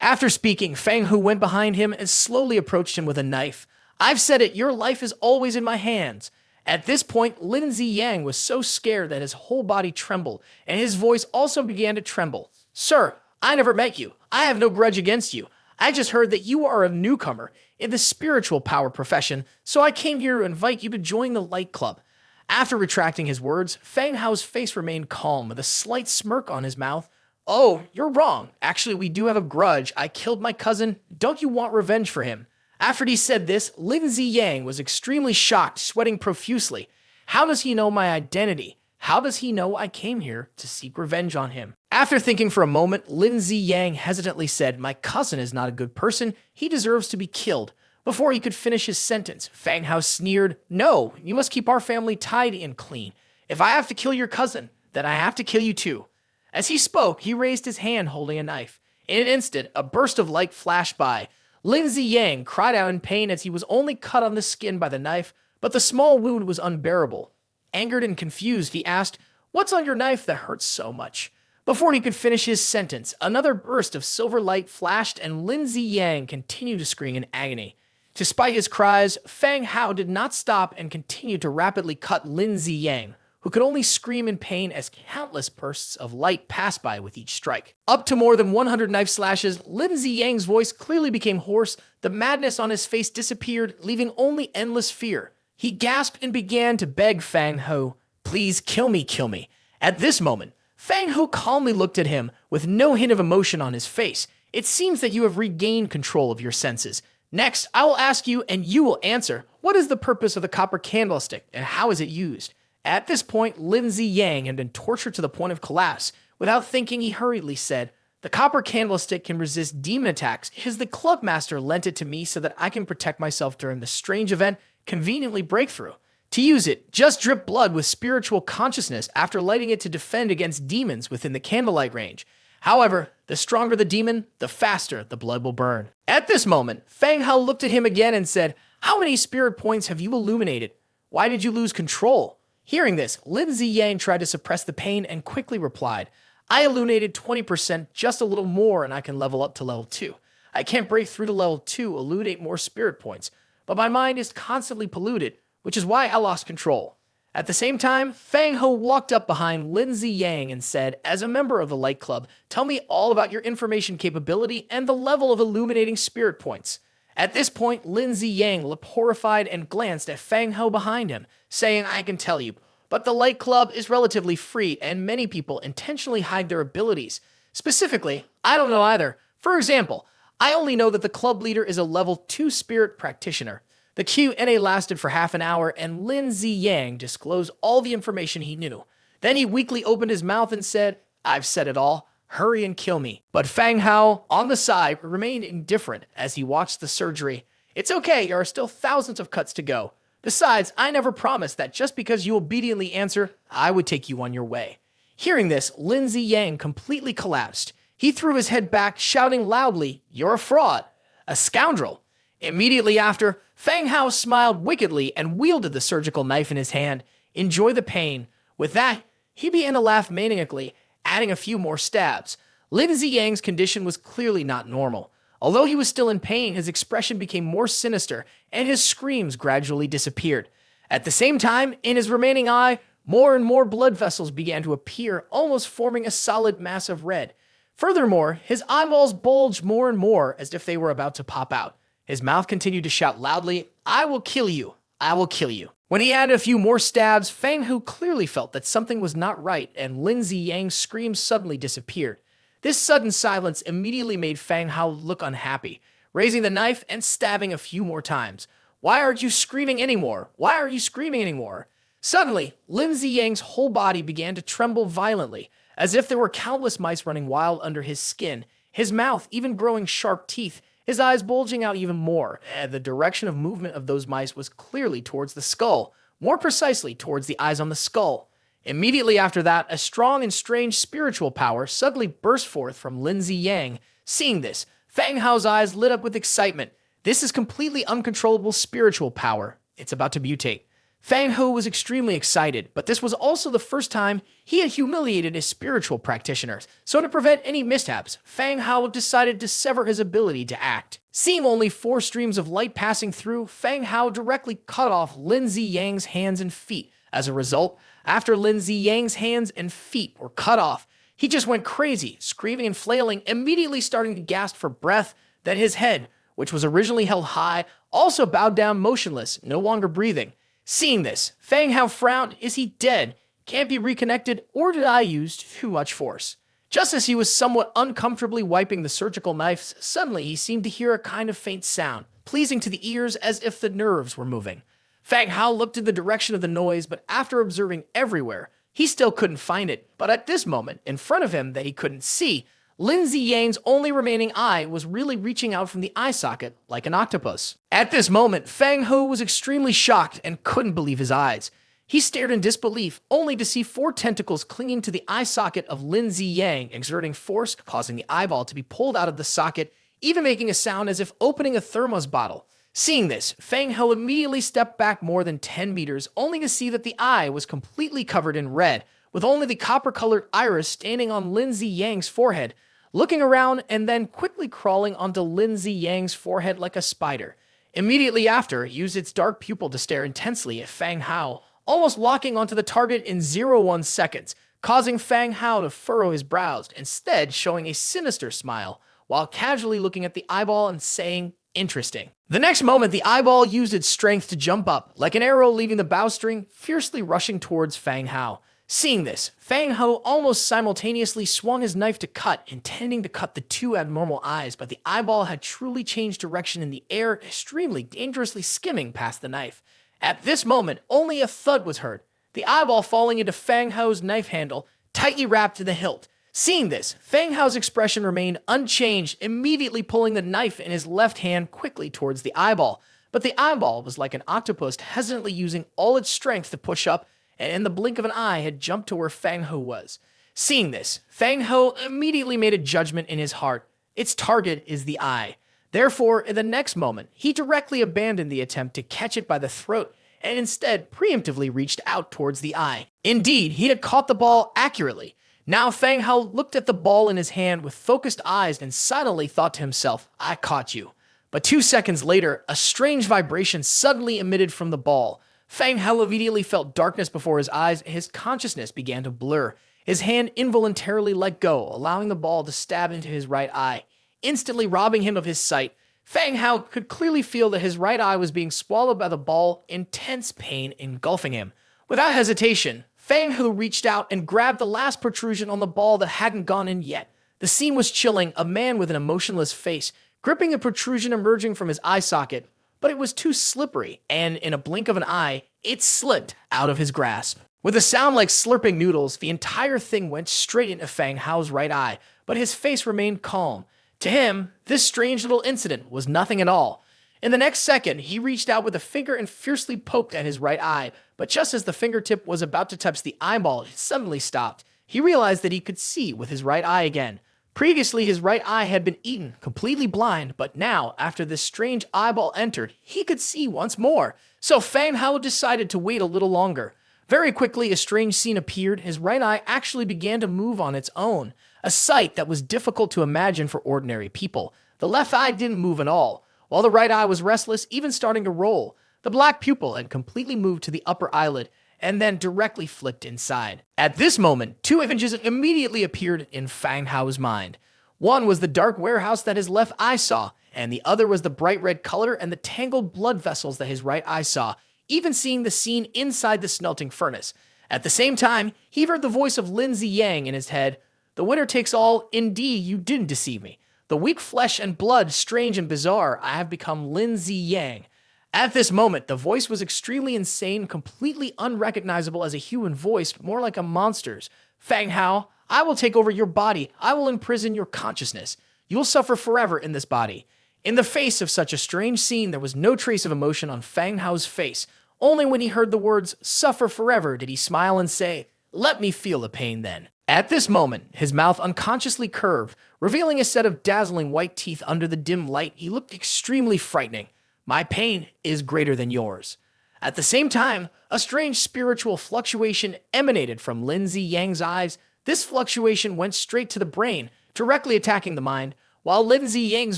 After speaking, Fang Hou went behind him and slowly approached him with a knife. I've said it, your life is always in my hands. At this point, Lin Ziyang was so scared that his whole body trembled, and his voice also began to tremble. Sir, I never met you. I have no grudge against you. I just heard that you are a newcomer in the spiritual power profession, so I came here to invite you to join the Light Club. After retracting his words, Fang Hao's face remained calm with a slight smirk on his mouth. Oh, you're wrong. Actually, we do have a grudge. I killed my cousin. Don't you want revenge for him? After he said this, Lin Ziyang was extremely shocked, sweating profusely. How does he know my identity? How does he know I came here to seek revenge on him? After thinking for a moment, Lin Ziyang hesitantly said, my cousin is not a good person. He deserves to be killed. Before he could finish his sentence, Fang Hou sneered, no, you must keep our family tidy and clean. If I have to kill your cousin, then I have to kill you too. As he spoke, he raised his hand holding a knife. In an instant, a burst of light flashed by. Lin Ziyang cried out in pain as he was only cut on the skin by the knife, but the small wound was unbearable. Angered and confused, he asked, what's on your knife that hurts so much? Before he could finish his sentence, another burst of silver light flashed and Lin Ziyang continued to scream in agony. Despite his cries, Fang Hou did not stop and continued to rapidly cut Lin Ziyang, who could only scream in pain as countless bursts of light passed by with each strike. Up to more than 100 knife slashes, Lin Ziyang's voice clearly became hoarse, the madness on his face disappeared, leaving only endless fear. He gasped and began to beg Fang Hou, please kill me, kill me. At this moment, Fang Hou calmly looked at him with no hint of emotion on his face. It seems that you have regained control of your senses. Next, I will ask you and you will answer, what is the purpose of the copper candlestick and how is it used? At this point, Lin Ziyang had been tortured to the point of collapse. Without thinking, he hurriedly said, the copper candlestick can resist demon attacks because the club master lent it to me so that I can protect myself during the strange event, conveniently breakthrough. To use it, just drip blood with spiritual consciousness after lighting it to defend against demons within the candlelight range. However, the stronger the demon, the faster the blood will burn. At this moment, Fang Hou looked at him again and said, how many spirit points have you illuminated? Why did you lose control? Hearing this, Lin Ziyang tried to suppress the pain and quickly replied, I illuminated 20%, just a little more, and I can level up to level 2. I can't break through to level 2, illuminate more spirit points, but my mind is constantly polluted, which is why I lost control. At the same time, Fang Hou walked up behind Lin Ziyang and said, as a member of the Light Club, tell me all about your information capability and the level of illuminating spirit points. At this point, Lin Ziyang looked horrified and glanced at Fang Hou behind him, saying, I can tell you, but the Light Club is relatively free and many people intentionally hide their abilities. Specifically, I don't know either. For example, I only know that the club leader is a level 2 spirit practitioner. The Q&A lasted for half an hour and Lin Ziyang disclosed all the information he knew. Then he weakly opened his mouth and said, I've said it all. Hurry and kill me. But Fang Hou, on the side, remained indifferent as he watched the surgery. It's okay, there are still thousands of cuts to go. Besides, I never promised that just because you obediently answer, I would take you on your way. Hearing this, Lin Ziyang completely collapsed. He threw his head back, shouting loudly, you're a fraud, a scoundrel. Immediately after, Fang Hou smiled wickedly and wielded the surgical knife in his hand. Enjoy the pain. With that, he began to laugh maniacally, adding a few more stabs. Lin Ziyang's condition was clearly not normal. Although he was still in pain, his expression became more sinister, and his screams gradually disappeared. At the same time, in his remaining eye, more and more blood vessels began to appear, almost forming a solid mass of red. Furthermore, his eyeballs bulged more and more as if they were about to pop out. His mouth continued to shout loudly, I will kill you. I will kill you. When he added a few more stabs, Fang Hou clearly felt that something was not right, and Lin Ziyang's screams suddenly disappeared. This sudden silence immediately made Fang Hou look unhappy, raising the knife and stabbing a few more times. Why aren't you screaming anymore? Why are you screaming anymore? Suddenly, Lin Ziyang's whole body began to tremble violently, as if there were countless mice running wild under his skin, his mouth even growing sharp teeth, his eyes bulging out even more, and the direction of movement of those mice was clearly towards the skull, more precisely towards the eyes on the skull. Immediately after that, a strong and strange spiritual power suddenly burst forth from Lin Ziyang. Seeing this, Fang Hou's eyes lit up with excitement. This is completely uncontrollable spiritual power. It's about to mutate. Fang Hou was extremely excited, but this was also the first time he had humiliated his spiritual practitioners. So to prevent any mishaps, Fang Hou decided to sever his ability to act. Seeing only 4 streams of light passing through, Fang Hou directly cut off Lin Ziyang's hands and feet. As a result, after Lin Ziyang's hands and feet were cut off, he just went crazy, screaming and flailing, immediately starting to gasp for breath. Then his head, which was originally held high, also bowed down motionless, no longer breathing. Seeing this, Fang Hou frowned. Is he dead? Can't be reconnected, or did I use too much force? Just as he was somewhat uncomfortably wiping the surgical knives, suddenly he seemed to hear a kind of faint sound, pleasing to the ears as if the nerves were moving. Fang Hou looked in the direction of the noise, but after observing everywhere, he still couldn't find it. But at this moment, in front of him that he couldn't see, Lin Ziyang's only remaining eye was really reaching out from the eye socket like an octopus. At this moment, Fang Hou was extremely shocked and couldn't believe his eyes. He stared in disbelief, only to see 4 tentacles clinging to the eye socket of Lin Ziyang, exerting force, causing the eyeball to be pulled out of the socket, even making a sound as if opening a thermos bottle. Seeing this, Fang Hou immediately stepped back more than 10 meters, only to see that the eye was completely covered in red, with only the copper-colored iris standing on Lin Ziyang's forehead. Looking around and then quickly crawling onto Lin Ziyang's forehead like a spider. Immediately after, it used its dark pupil to stare intensely at Fang Hou, almost locking onto the target in 0.1 seconds, causing Fang Hou to furrow his brows, instead showing a sinister smile, while casually looking at the eyeball and saying, "Interesting." The next moment, the eyeball used its strength to jump up, like an arrow leaving the bowstring, fiercely rushing towards Fang Hou. Seeing this, Fang Hou almost simultaneously swung his knife to cut, intending to cut the 2 abnormal eyes, but the eyeball had truly changed direction in the air, extremely dangerously skimming past the knife. At this moment, only a thud was heard, the eyeball falling into Fang Hou's knife handle, tightly wrapped to the hilt. Seeing this, Fang Hou's expression remained unchanged, immediately pulling the knife in his left hand quickly towards the eyeball. But the eyeball was like an octopus, hesitantly using all its strength to push up, and in the blink of an eye had jumped to where Fang Hou was. Seeing this, Fang Hou immediately made a judgment in his heart. Its target is the eye. Therefore, in the next moment, he directly abandoned the attempt to catch it by the throat, and instead preemptively reached out towards the eye. Indeed, he had caught the ball accurately. Now Fang Hou looked at the ball in his hand with focused eyes and silently thought to himself, "I caught you." But 2 seconds later, a strange vibration suddenly emitted from the ball. Fang Hou immediately felt darkness before his eyes, and his consciousness began to blur. His hand involuntarily let go, allowing the ball to stab into his right eye, instantly robbing him of his sight. Fang Hou could clearly feel that his right eye was being swallowed by the ball, intense pain engulfing him. Without hesitation, Fang Hou reached out and grabbed the last protrusion on the ball that hadn't gone in yet. The scene was chilling, a man with an emotionless face, gripping a protrusion emerging from his eye socket. But it was too slippery, and in a blink of an eye, it slipped out of his grasp. With a sound like slurping noodles, the entire thing went straight into Fang Hou's right eye, but his face remained calm. To him, this strange little incident was nothing at all. In the next second, he reached out with a finger and fiercely poked at his right eye, but just as the fingertip was about to touch the eyeball, it suddenly stopped. He realized that he could see with his right eye again. Previously, his right eye had been eaten, completely blind, but now, after this strange eyeball entered, he could see once more. So Fang Hou decided to wait a little longer. Very quickly, a strange scene appeared. His right eye actually began to move on its own, a sight that was difficult to imagine for ordinary people. The left eye didn't move at all, while the right eye was restless, even starting to roll. The black pupil had completely moved to the upper eyelid, and then directly flipped inside. At this moment, 2 images immediately appeared in Fang Hou's mind. One was the dark warehouse that his left eye saw, and the other was the bright red color and the tangled blood vessels that his right eye saw, even seeing the scene inside the smelting furnace. At the same time, he heard the voice of Lin Ziyang in his head. "The winner takes all. Indeed, you didn't deceive me. The weak flesh and blood, strange and bizarre, I have become Lin Ziyang." At this moment, the voice was extremely insane, completely unrecognizable as a human voice, more like a monster's. "Fang Hou, I will take over your body. I will imprison your consciousness. You will suffer forever in this body." In the face of such a strange scene, there was no trace of emotion on Fang Hou's face. Only when he heard the words, "suffer forever," did he smile and say, "Let me feel the pain then." At this moment, his mouth unconsciously curved, revealing a set of dazzling white teeth under the dim light. He looked extremely frightening. "My pain is greater than yours." At the same time, a strange spiritual fluctuation emanated from Lin Ziyang's eyes. This fluctuation went straight to the brain, directly attacking the mind, while Lin Ziyang's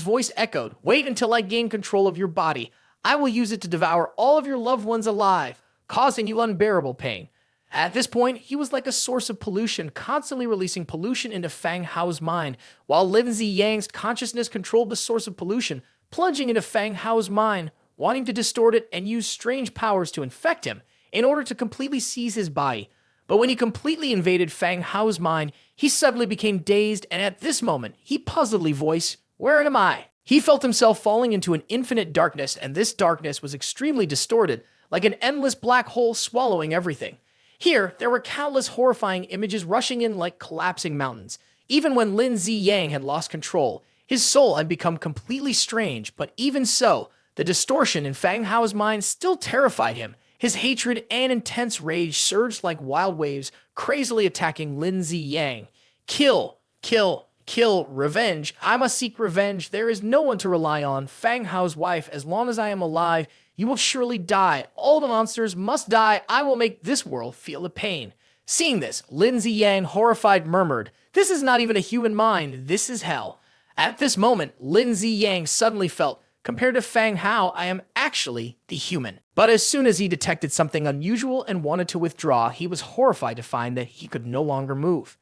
voice echoed, "Wait until I gain control of your body. I will use it to devour all of your loved ones alive, causing you unbearable pain." At this point, he was like a source of pollution, constantly releasing pollution into Fang Hao's mind, while Lin Ziyang's consciousness controlled the source of pollution, plunging into Fang Hao's mind, wanting to distort it and use strange powers to infect him in order to completely seize his body. But when he completely invaded Fang Hao's mind, he suddenly became dazed, and at this moment, he puzzledly voiced, "Where am I?" He felt himself falling into an infinite darkness, and this darkness was extremely distorted, like an endless black hole swallowing everything. Here, there were countless horrifying images rushing in like collapsing mountains. Even when Lin Ziyang had lost control, his soul had become completely strange, but even so, the distortion in Fang Hao's mind still terrified him. His hatred and intense rage surged like wild waves, crazily attacking Lin Ziyang. Kill, kill, kill, revenge. I must seek revenge. There is no one to rely on. Fang Hao's wife, as long as I am alive, you will surely die. All the monsters must die. I will make this world feel the pain. Seeing this, Lin Ziyang, horrified, murmured, "This is not even a human mind. This is hell." At this moment, Lin Ziyang suddenly felt, compared to Fang Hou, I am actually the human. But as soon as he detected something unusual and wanted to withdraw, he was horrified to find that he could no longer move.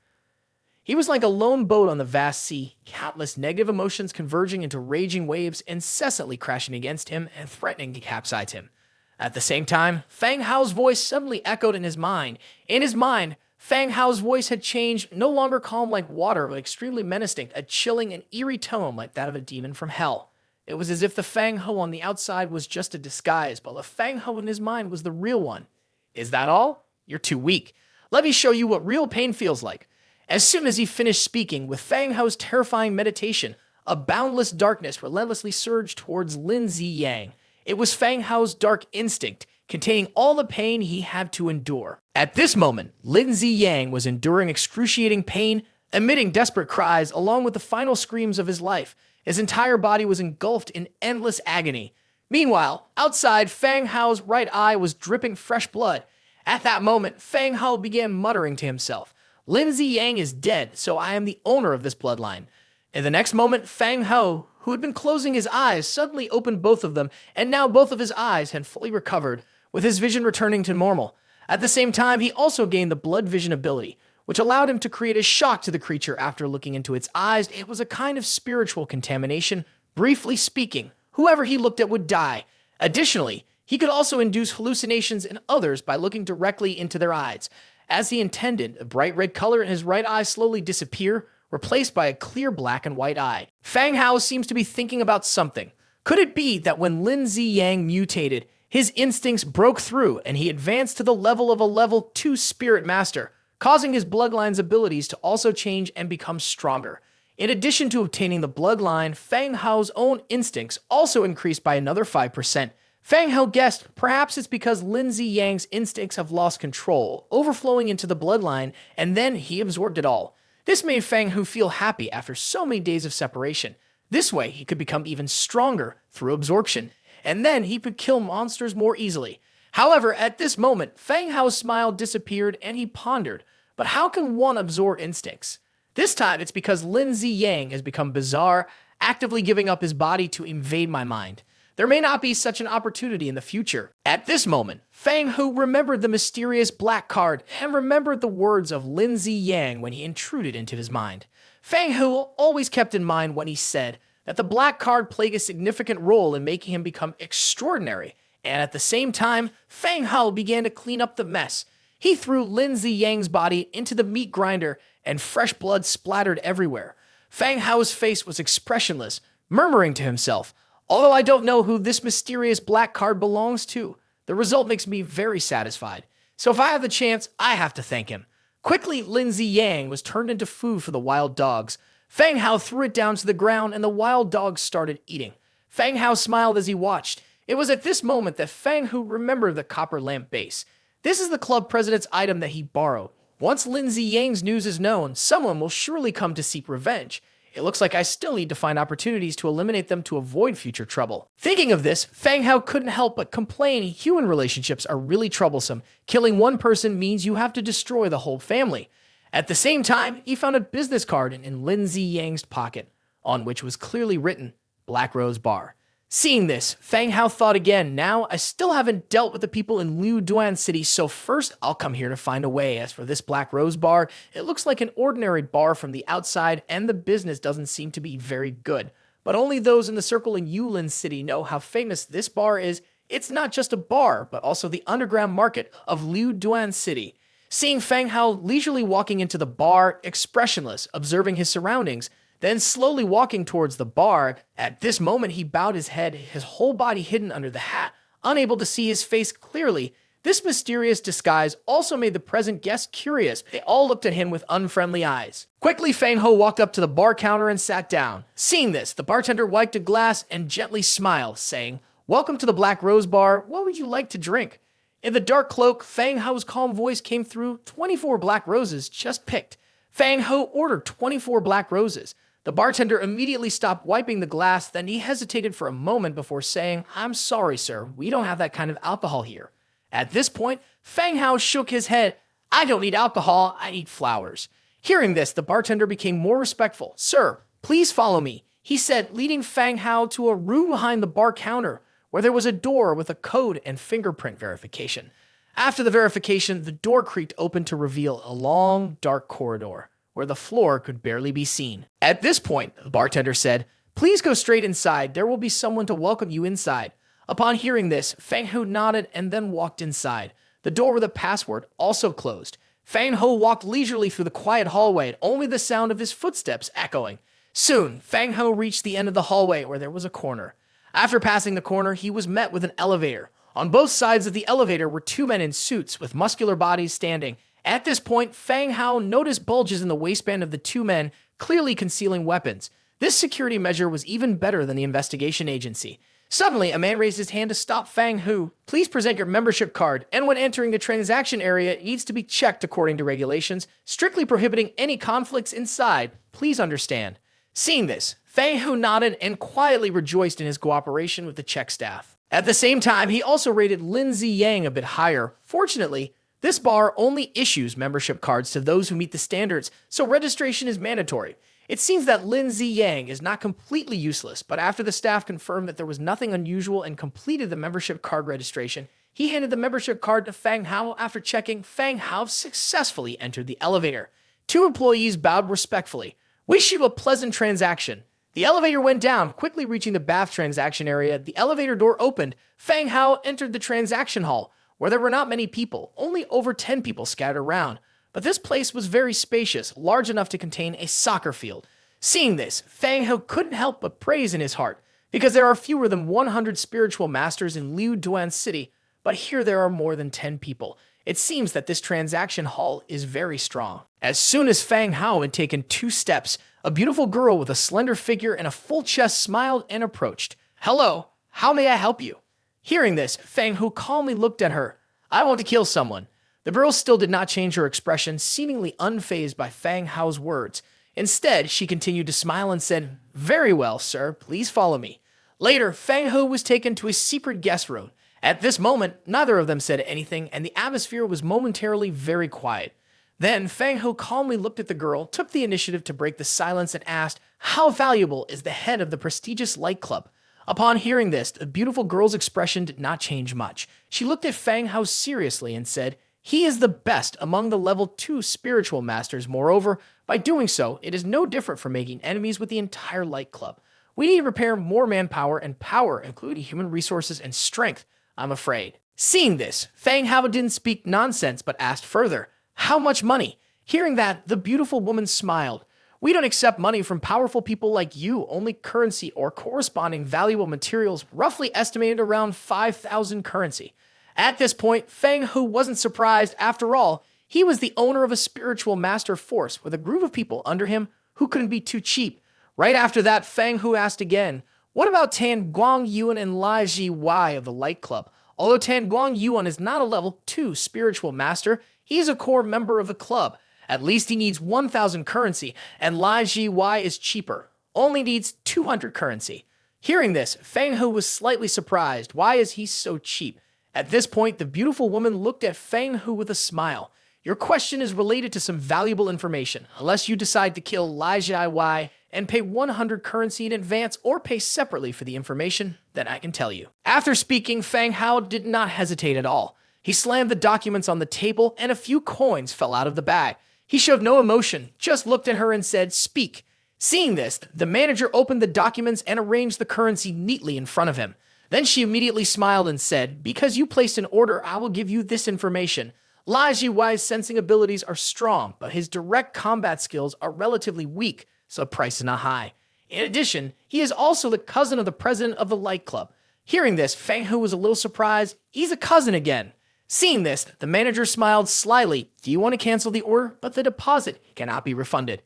He was like a lone boat on the vast sea, countless negative emotions converging into raging waves, incessantly crashing against him and threatening to capsize him. At the same time, Fang Hao's voice suddenly echoed in his mind. In his mind, Fang Hao's voice had changed, no longer calm like water, but extremely menacing, a chilling and eerie tone like that of a demon from hell. It was as if the Fang Hou on the outside was just a disguise, but the Fang Hou in his mind was the real one. Is that all? You're too weak. Let me show you what real pain feels like. As soon as he finished speaking, with Fang Hao's terrifying meditation, a boundless darkness relentlessly surged towards Lin Ziyang. It was Fang Hao's dark instinct, containing all the pain he had to endure. At this moment, Lin Ziyang was enduring excruciating pain, emitting desperate cries along with the final screams of his life. His entire body was engulfed in endless agony. Meanwhile, outside, Fang Hao's right eye was dripping fresh blood. At that moment, Fang Hou began muttering to himself, "Lin Ziyang is dead, so I am the owner of this bloodline." In the next moment, Fang Hou, who had been closing his eyes, suddenly opened both of them, and now both of his eyes had fully recovered, with his vision returning to normal. At the same time, he also gained the blood vision ability, which allowed him to create a shock to the creature after looking into its eyes. It was a kind of spiritual contamination. Briefly speaking, whoever he looked at would die. Additionally, he could also induce hallucinations in others by looking directly into their eyes. As he intended, a bright red color in his right eye slowly disappeared, replaced by a clear black and white eye. Fang Hou seems to be thinking about something. Could it be that when Lin Ziyang mutated, his instincts broke through and he advanced to the level of a level 2 spirit master, causing his bloodline's abilities to also change and become stronger? In addition to obtaining the bloodline, Fang Hao's own instincts also increased by another 5%. Fang Hou guessed perhaps it's because Lin Ziyang's instincts have lost control, overflowing into the bloodline, and then he absorbed it all. This made Fang Hou feel happy after so many days of separation. This way, he could become even stronger through absorption, and then he could kill monsters more easily. However, at this moment, Fang Hao's smile disappeared and he pondered, but how can one absorb instincts? This time, it's because Lin Ziyang has become bizarre, actively giving up his body to invade my mind. There may not be such an opportunity in the future. At this moment, Fang Hou remembered the mysterious black card and remembered the words of Lin Ziyang when he intruded into his mind. Fang Hou always kept in mind what he said, that the black card played a significant role in making him become extraordinary, and at the same time, Fang Hou began to clean up the mess. He threw Lin Ziyang's body into the meat grinder, and fresh blood splattered everywhere. Fang Hou's face was expressionless, murmuring to himself, "Although I don't know who this mysterious black card belongs to, the result makes me very satisfied. So if I have the chance, I have to thank him." Quickly, Lin Ziyang was turned into food for the wild dogs. Fang Hou threw it down to the ground and the wild dogs started eating. Fang Hou smiled as he watched. It was at this moment that Fang Hou remembered the copper lamp base. This is the club president's item that he borrowed. Once Lin Ziyang's news is known, someone will surely come to seek revenge. It looks like I still need to find opportunities to eliminate them to avoid future trouble. Thinking of this, Fang Hou couldn't help but complain human relationships are really troublesome. Killing one person means you have to destroy the whole family. At the same time, he found a business card in Lin Ziyang's pocket, on which was clearly written, Black Rose Bar. Seeing this, Fang Hou thought again, now I still haven't dealt with the people in Liu Duan City, so first I'll come here to find a way. As for this Black Rose Bar, it looks like an ordinary bar from the outside, and the business doesn't seem to be very good. But only those in the circle in Yulin City know how famous this bar is. It's not just a bar, but also the underground market of Liu Duan City. Seeing Fang Hou leisurely walking into the bar, expressionless, observing his surroundings, then slowly walking towards the bar, at this moment he bowed his head, his whole body hidden under the hat, unable to see his face clearly. This mysterious disguise also made the present guests curious. They all looked at him with unfriendly eyes. Quickly, Fang Hou walked up to the bar counter and sat down. Seeing this, the bartender wiped a glass and gently smiled, saying, "Welcome to the Black Rose Bar. What would you like to drink?" In the dark cloak, Fang Hou's calm voice came through. 24 black roses just picked. Fang Hou ordered 24 black roses. The bartender immediately stopped wiping the glass, then he hesitated for a moment before saying, "I'm sorry, sir, we don't have that kind of alcohol here." At this point, Fang Hou shook his head. "I don't need alcohol, I need flowers." Hearing this, the bartender became more respectful. "Sir, please follow me," he said, leading Fang Hou to a room behind the bar counter, where there was a door with a code and fingerprint verification. After the verification, the door creaked open to reveal a long, dark corridor, where the floor could barely be seen. At this point, the bartender said, "Please go straight inside. There will be someone to welcome you inside." Upon hearing this, Fang Hou nodded and then walked inside. The door with a password also closed. Fang Hou walked leisurely through the quiet hallway, only the sound of his footsteps echoing. Soon, Fang Hou reached the end of the hallway where there was a corner. After passing the corner, he was met with an elevator. On both sides of the elevator were two men in suits with muscular bodies standing. At this point, Fang Hou noticed bulges in the waistband of the two men, clearly concealing weapons. This security measure was even better than the investigation agency. Suddenly, a man raised his hand to stop Fang Hou. "Please present your membership card, and when entering the transaction area, it needs to be checked according to regulations, strictly prohibiting any conflicts inside. Please understand." Seeing this, Fang Hou nodded and quietly rejoiced in his cooperation with the check staff. At the same time, he also rated Lin Ziyang a bit higher. Fortunately, this bar only issues membership cards to those who meet the standards, so registration is mandatory. It seems that Lin Ziyang is not completely useless, but after the staff confirmed that there was nothing unusual and completed the membership card registration, he handed the membership card to Fang Hou. After checking, Fang Hou successfully entered the elevator. Two employees bowed respectfully. "Wish you a pleasant transaction." The elevator went down, quickly reaching the bath transaction area. The elevator door opened. Fang Hou entered the transaction hall, where there were not many people, only over 10 people scattered around. But this place was very spacious, large enough to contain a soccer field. Seeing this, Fang Hou couldn't help but praise in his heart, because there are fewer than 100 spiritual masters in Liu Duan City, but here there are more than 10 people. It seems that this transaction hall is very strong. As soon as Fang Hou had taken 2 steps, a beautiful girl with a slender figure and a full chest smiled and approached. "Hello, how may I help you?" Hearing this, Fang Hou calmly looked at her. "I want to kill someone." The girl still did not change her expression, seemingly unfazed by Fang Hou's words. Instead, she continued to smile and said, "Very well, sir, please follow me." Later, Fang Hou was taken to a secret guest room. At this moment, neither of them said anything, and the atmosphere was momentarily very quiet. Then, Fang Hou calmly looked at the girl, took the initiative to break the silence, and asked, "How valuable is the head of the prestigious light club?" Upon hearing this, the beautiful girl's expression did not change much. She looked at Fang Hou seriously and said, "He is the best among the level 2 spiritual masters. Moreover, by doing so, it is no different from making enemies with the entire light club. We need to prepare more manpower and power, including human resources and strength, I'm afraid." Seeing this, Fang Hou didn't speak nonsense but asked further, "How much money?" Hearing that, the beautiful woman smiled. "We don't accept money from powerful people like you, only currency or corresponding valuable materials, roughly estimated around 5,000 currency." At this point, Fang Hou wasn't surprised. After all, he was the owner of a spiritual master force with a group of people under him who couldn't be too cheap. Right after that, Fang Hou asked again, "What about Tan Guang Yuan and Lai Ji Wai of the Light Club? Although Tan Guang Yuan is not a level 2 spiritual master, he is a core member of the club." At least he needs 1,000 currency, and Lai Ji is cheaper, only needs 200 currency. Hearing this, Fang Hou was slightly surprised. Why is he so cheap? At this point, the beautiful woman looked at Fang Hou with a smile. Your question is related to some valuable information, unless you decide to kill Lai Ji and pay 100 currency in advance or pay separately for the information, then I can tell you. After speaking, Fang Hou did not hesitate at all. He slammed the documents on the table and a few coins fell out of the bag. He showed no emotion, just looked at her and said, "Speak." Seeing this, the manager opened the documents and arranged the currency neatly in front of him. Then she immediately smiled and said, "Because you placed an order, I will give you this information. Lai Ji's sensing abilities are strong, but his direct combat skills are relatively weak, so the price is not high. In addition, he is also the cousin of the president of the Light Club." Hearing this, Fang Hou was a little surprised. He's a cousin again. Seeing this, the manager smiled slyly. "Do you want to cancel the order? But the deposit cannot be refunded."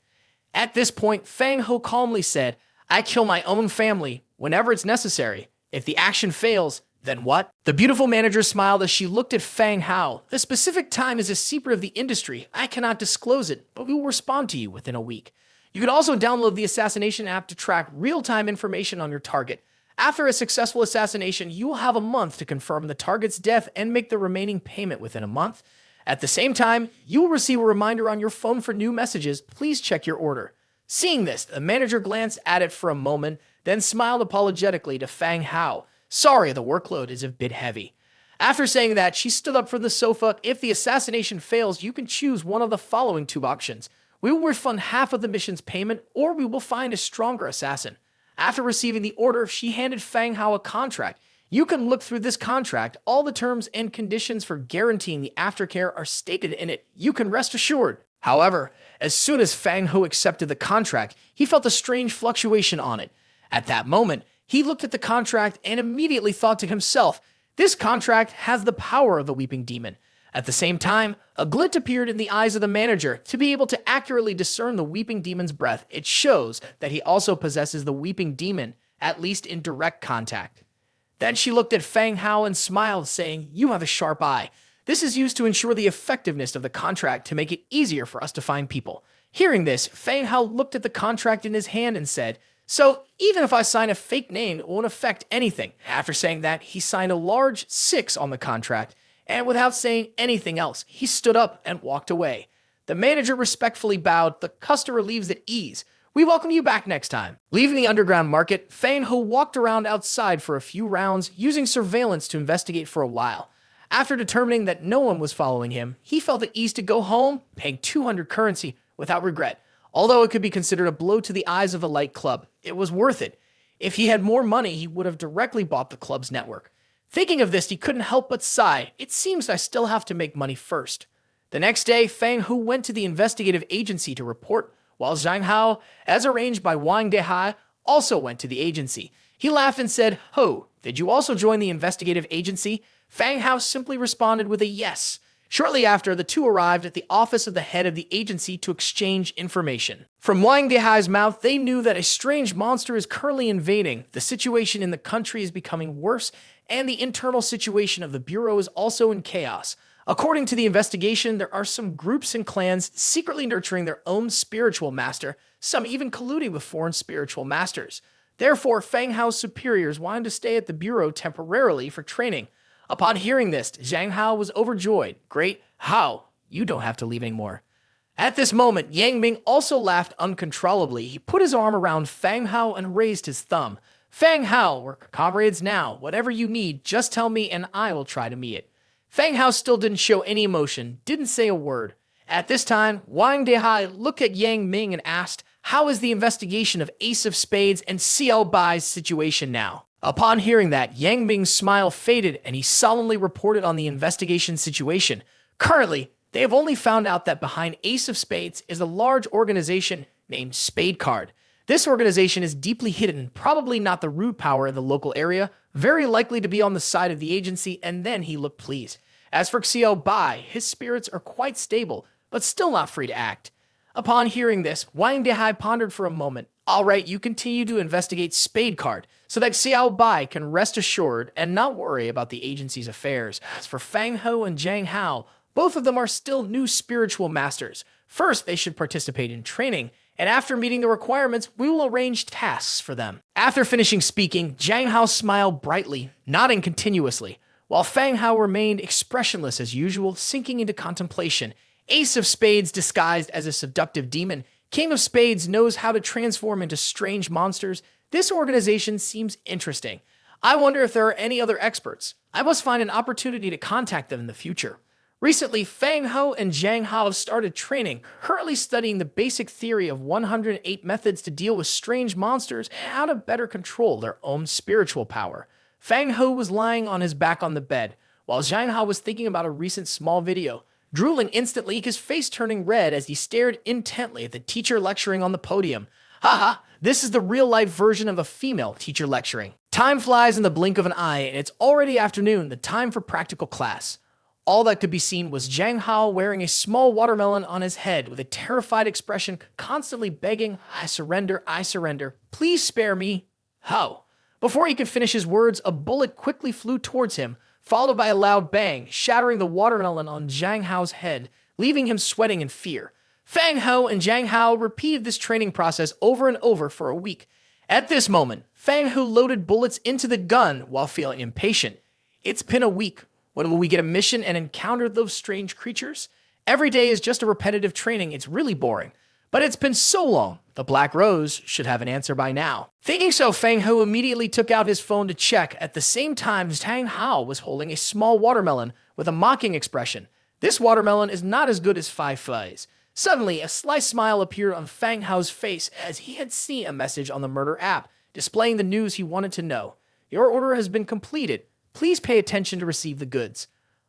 At this point, Fang Hou calmly said, "I kill my own family whenever it's necessary. If the action fails, then what?" The beautiful manager smiled as she looked at Fang Hou. "The specific time is a secret of the industry. I cannot disclose it, but we will respond to you within a week. You can also download the assassination app to track real-time information on your target. After a successful assassination, you will have a month to confirm the target's death and make the remaining payment within a month. At the same time, you will receive a reminder on your phone for new messages. Please check your order." Seeing this, the manager glanced at it for a moment, then smiled apologetically to Fang Hou. "Sorry, the workload is a bit heavy." After saying that, she stood up from the sofa. "If the assassination fails, you can choose one of the following two options. We will refund half of the mission's payment, or we will find a stronger assassin." After receiving the order, she handed Fang Hou a contract. "You can look through this contract. All the terms and conditions for guaranteeing the aftercare are stated in it. You can rest assured." However, as soon as Fang Hou accepted the contract, he felt a strange fluctuation on it. At that moment, he looked at the contract and immediately thought to himself, "This contract has the power of the weeping demon." At the same time, a glint appeared in the eyes of the manager. To be able to accurately discern the weeping demon's breath, it shows that he also possesses the weeping demon, at least in direct contact. Then she looked at Fang Hou and smiled, saying, "You have a sharp eye. This is used to ensure the effectiveness of the contract to make it easier for us to find people." Hearing this, Fang Hou looked at the contract in his hand and said, "So, even if I sign a fake name, it won't affect anything." After saying that, he signed a large 6 on the contract, and without saying anything else, he stood up and walked away. The manager respectfully bowed. "The customer leaves at ease. We welcome you back next time." Leaving the underground market, Fang Hou walked around outside for a few rounds, using surveillance to investigate for a while. After determining that no one was following him, he felt at ease to go home, paying 200 currency without regret. Although it could be considered a blow to the eyes of the Light Club, it was worth it. If he had more money, he would have directly bought the club's network. Thinking of this, he couldn't help but sigh. "It seems I still have to make money first." The next day, Fang Hou went to the investigative agency to report, while Zhang Hao, as arranged by Wang Dehai, also went to the agency. He laughed and said, "Ho, did you also join the investigative agency?" Fang Hou simply responded with a yes. Shortly after, the two arrived at the office of the head of the agency to exchange information. From Wang Dehai's mouth, they knew that a strange monster is currently invading. The situation in the country is becoming worse, and the internal situation of the bureau is also in chaos. According to the investigation, there are some groups and clans secretly nurturing their own spiritual master, some even colluding with foreign spiritual masters. Therefore, Fang Hao's superiors wanted to stay at the bureau temporarily for training. Upon hearing this, Zhang Hao was overjoyed. "Great, Hao, you don't have to leave anymore." At this moment, Yang Ming also laughed uncontrollably. He put his arm around Fang Hao and raised his thumb. "Fang Hao, we're comrades now. Whatever you need, just tell me and I will try to meet it." Fang Hao still didn't show any emotion, didn't say a word. At this time, Wang Dehai looked at Yang Ming and asked, "How is the investigation of Ace of Spades and Xiao Bai's situation now?" Upon hearing that, Yang Ming's smile faded and he solemnly reported on the investigation situation. Currently, they have only found out that behind Ace of Spades is a large organization named Spade Card. This organization is deeply hidden, probably not the root power in the local area, very likely to be on the side of the agency, and then he looked pleased. As for Xiao Bai, his spirits are quite stable, but still not free to act. Upon hearing this, Wang Dehai pondered for a moment. "All right, you continue to investigate Spade Card, so that Xiao Bai can rest assured and not worry about the agency's affairs. As for Fang Hou and Zhang Hao, Both of them are still new spiritual masters. First, they should participate in training, and after meeting the requirements, we will arrange tasks for them. After finishing speaking, Jiang Hao smiled brightly, nodding continuously, while Fang Hou remained expressionless as usual, sinking into contemplation. Ace of Spades disguised as a seductive demon, King of Spades knows how to transform into strange monsters. This organization seems interesting. I wonder if there are any other experts. I must find an opportunity to contact them in the future. Recently, Fang Hou and Jiang Hao have started training, currently studying the basic theory of 108 methods to deal with strange monsters and how to better control their own spiritual power. Fang Hou was lying on his back on the bed, while Jiang Hao was thinking about a recent small video, drooling instantly, his face turning red as he stared intently at the teacher lecturing on the podium. Haha, this is the real-life version of a female teacher lecturing. Time flies in the blink of an eye, and it's already afternoon, the time for practical class. All that could be seen was Jiang Hao wearing a small watermelon on his head with a terrified expression, constantly begging, I surrender, please spare me. How? Before he could finish his words, a bullet quickly flew towards him, followed by a loud bang, shattering the watermelon on Jiang Hao's head, leaving him sweating in fear. Fang Hou and Jiang Hao repeated this training process over and over for a week. At this moment, Fang Hou loaded bullets into the gun while feeling impatient. It's been a week. When will we get a mission and encounter those strange creatures? Every day is just a repetitive training. It's really boring. But it's been so long. The Black Rose should have an answer by now. Thinking so, Fang Hou immediately took out his phone to check. At the same time, Jiang Hao was holding a small watermelon with a mocking expression. This watermelon is not as good as Five Fuzz. Suddenly, a sly smile appeared on Fang Hao's face as he had seen a message on the murder app, displaying the news he wanted to know. Your order has been completed. Please pay attention to receive the goods.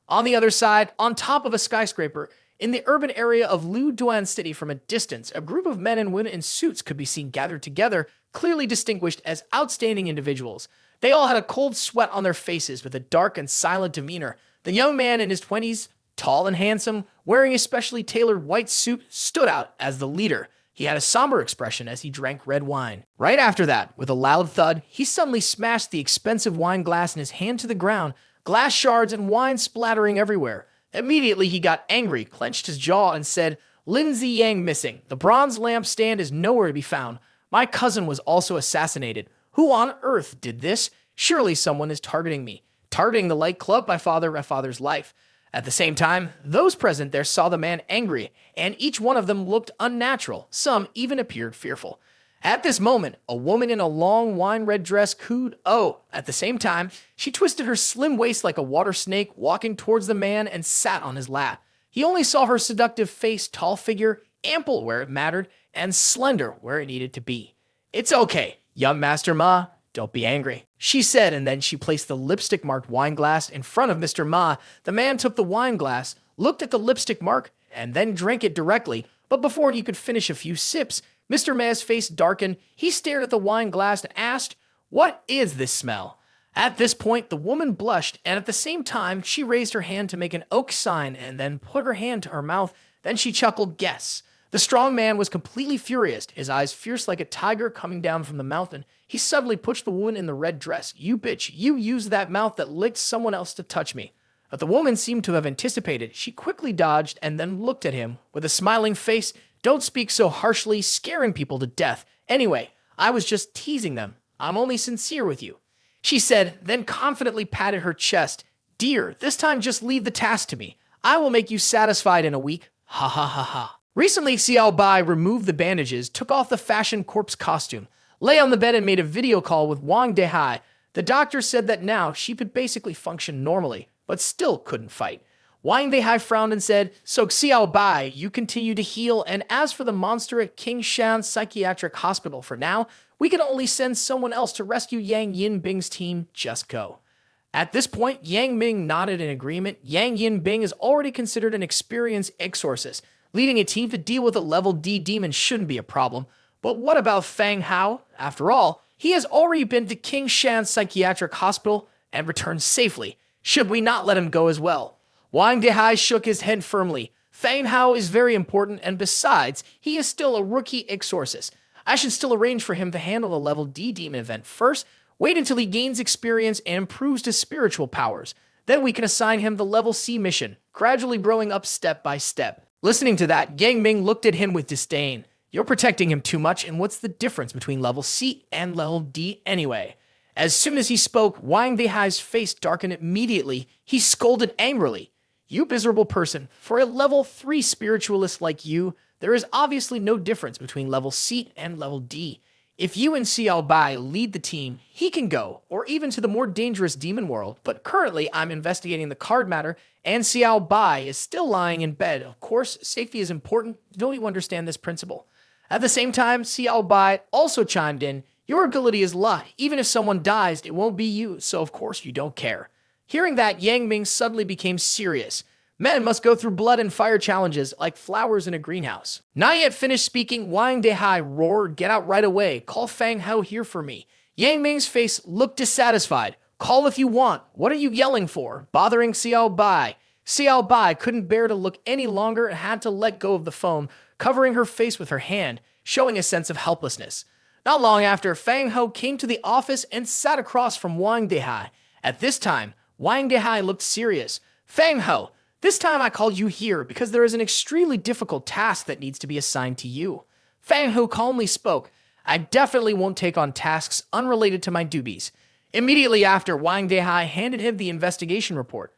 On the other side, on top of a skyscraper, in the urban area of Lu Duan City from a distance, a group of men and women in suits could be seen gathered together, clearly distinguished as outstanding individuals. They all had a cold sweat on their faces with a dark and silent demeanor. The young man in his 20s, tall and handsome, wearing a specially tailored white suit, stood out as the leader. He had a somber expression as he drank red wine. Right after that, with a loud thud, he suddenly smashed the expensive wine glass in his hand to the ground, glass shards and wine splattering everywhere. Immediately, he got angry, clenched his jaw, and said, Lindsay Yang missing. The bronze lampstand is nowhere to be found. My cousin was also assassinated. Who on earth did this? Surely someone is targeting me. Targeting the light club, my father's life. At the same time, those present there saw the man angry, and each one of them looked unnatural. Some even appeared fearful. At this moment, a woman in a long wine-red dress cooed, "Oh!" At the same time, she twisted her slim waist like a water snake, walking towards the man and sat on his lap. He only saw her seductive face, tall figure, ample where it mattered, and slender where it needed to be. It's okay, young Master Ma. Don't be angry, she said, and then she placed the lipstick-marked wine glass in front of Mr. Ma. The man took the wine glass, looked at the lipstick mark, and then drank it directly. But before he could finish a few sips, Mr. Ma's face darkened. He stared at the wine glass and asked, "What is this smell?" At this point, the woman blushed, and at the same time, she raised her hand to make an oak sign and then put her hand to her mouth. Then she chuckled, "Guess." The strong man was completely furious, his eyes fierce like a tiger coming down from the mountain. He suddenly pushed the woman in the red dress. "You bitch, you used that mouth that licked someone else to touch me." But the woman seemed to have anticipated. She quickly dodged and then looked at him with a smiling face. "Don't speak so harshly, scaring people to death. Anyway, I was just teasing them. I'm only sincere with you," she said, then confidently patted her chest. "Dear, this time just leave the task to me. I will make you satisfied in a week. Ha ha ha ha." Recently, Xiao Bai removed the bandages, took off the fashion corpse costume, lay on the bed and made a video call with Wang Dehai. The doctor said that now she could basically function normally, but still couldn't fight. Wang Dehai frowned and said, "So Xiao Bai, you continue to heal, and as for the monster at King Shan Psychiatric Hospital, for now, we can only send someone else to rescue Yang Yinbing's team. Just go." At this point, Yang Ming nodded in agreement. Yang Yinbing is already considered an experienced exorcist. Leading a team to deal with a level D demon shouldn't be a problem. But what about Fang Hou? After all, he has already been to King Shan Psychiatric Hospital and returned safely. Should we not let him go as well? Wang Dehai shook his head firmly. Fang Hou is very important, and besides, he is still a rookie exorcist. I should still arrange for him to handle the level D demon event first, wait until he gains experience and improves his spiritual powers. Then we can assign him the level C mission, gradually growing up step by step. Listening to that, Yang Ming looked at him with disdain. You're protecting him too much, and what's the difference between level C and level D anyway? As soon as he spoke, Wang Dehai's face darkened immediately. He scolded angrily. You miserable person, for a level 3 spiritualist like you, there is obviously no difference between level C and level D. If you and Xiao Bai lead the team, he can go, or even to the more dangerous demon world, but currently I'm investigating the card matter, and Xiao Bai is still lying in bed. Of course, safety is important. Don't you understand this principle? At the same time, Xiao Bai also chimed in, your ability is luck. Even if someone dies, it won't be you, so of course you don't care. Hearing that, Yang Ming suddenly became serious. Men must go through blood and fire challenges like flowers in a greenhouse. Not yet finished speaking, Wang Dehai roared, get out right away. Call Fang Hou here for me. Yang Ming's face looked dissatisfied. Call if you want. What are you yelling for? Bothering Xiao Bai. Xiao Bai couldn't bear to look any longer and had to let go of the phone, covering her face with her hand, showing a sense of helplessness. Not long after, Fang Hou came to the office and sat across from Wang Dehai. At this time, Wang Dehai looked serious. Fang Hou, this time I called you here because there is an extremely difficult task that needs to be assigned to you. Fang Hou calmly spoke. I definitely won't take on tasks unrelated to my duties. Immediately after, Wang Dehai handed him the investigation report.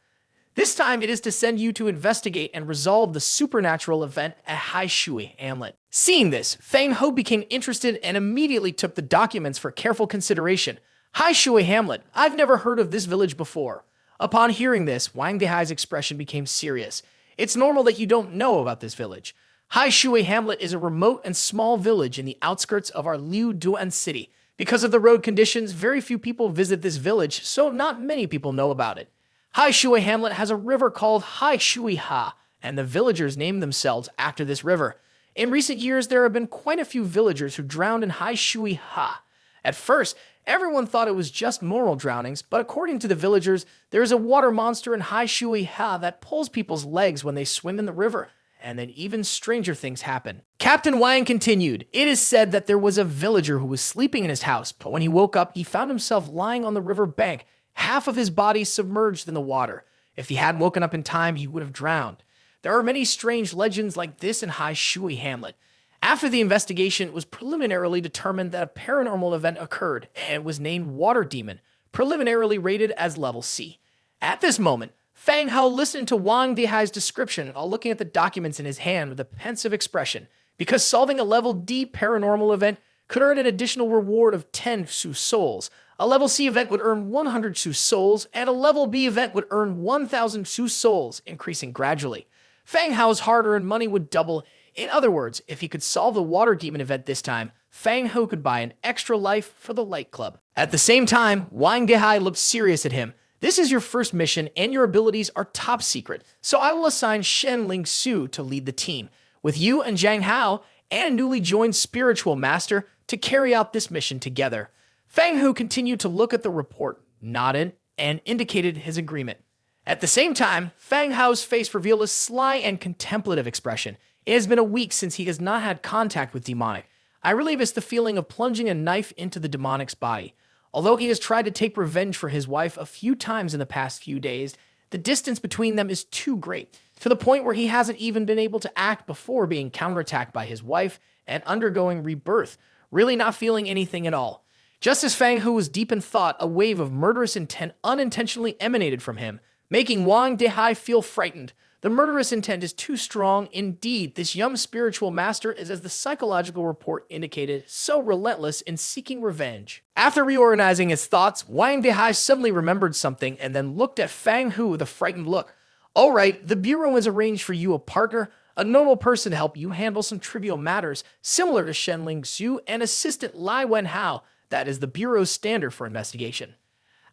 This time it is to send you to investigate and resolve the supernatural event at Hai Shui Hamlet. Seeing this, Fang Hou became interested and immediately took the documents for careful consideration. Hai Shui Hamlet, I've never heard of this village before. Upon hearing this, Wang Dehai's expression became serious. It's normal that you don't know about this village. Hai Shui Hamlet is a remote and small village in the outskirts of our Liu Duan city. Because of the road conditions, very few people visit this village, so not many people know about it. Hai Shui Hamlet has a river called Hai Shui Ha, and the villagers named themselves after this river. In recent years, there have been quite a few villagers who drowned in Hai Shui Ha. At first, everyone thought it was just normal drownings, but according to the villagers, there is a water monster in Hai Shui Ha that pulls people's legs when they swim in the river, and then even stranger things happen. Captain Wang continued, it is said that there was a villager who was sleeping in his house, but when he woke up, he found himself lying on the river bank, half of his body submerged in the water. If he hadn't woken up in time, he would have drowned. There are many strange legends like this in Hai Shui Hamlet. After the investigation, it was preliminarily determined that a paranormal event occurred, and it was named Water Demon, preliminarily rated as level C. At this moment, Fang Hou listened to Wang Dehai's description while looking at the documents in his hand with a pensive expression, because solving a level D paranormal event could earn an additional reward of 10 Su souls. A level C event would earn 100 Su souls, and a level B event would earn 1,000 Su souls, increasing gradually. Fang Hou's hard-earned money would double. In other words, if he could solve the Water Demon event this time, Fang Hou could buy an extra life for the Light Club. At the same time, Wang Dehai looked serious at him. This is your first mission, and your abilities are top secret, so I will assign Shen Ling Su to lead the team, with you and Zhang Hao and newly joined Spiritual Master to carry out this mission together. Fang Hou continued to look at the report, nodded, and indicated his agreement. At the same time, Fang Hou's face revealed a sly and contemplative expression. It has been a week since he has not had contact with demonic. I really miss the feeling of plunging a knife into the demonic's body. Although he has tried to take revenge for his wife a few times in the past few days, the distance between them is too great, to the point where he hasn't even been able to act before being counterattacked by his wife and undergoing rebirth, really not feeling anything at all. Just as Fang Hou was deep in thought, a wave of murderous intent unintentionally emanated from him, making Wang Dehai feel frightened. The murderous intent is too strong. Indeed, this young spiritual master is, as the psychological report indicated, so relentless in seeking revenge. After reorganizing his thoughts, Wang Dehai suddenly remembered something and then looked at Fang Hou with a frightened look. All right, the Bureau has arranged for you a partner, a normal person to help you handle some trivial matters, similar to Shen Ling Su and assistant Lai Wen Hao. That is the Bureau's standard for investigation.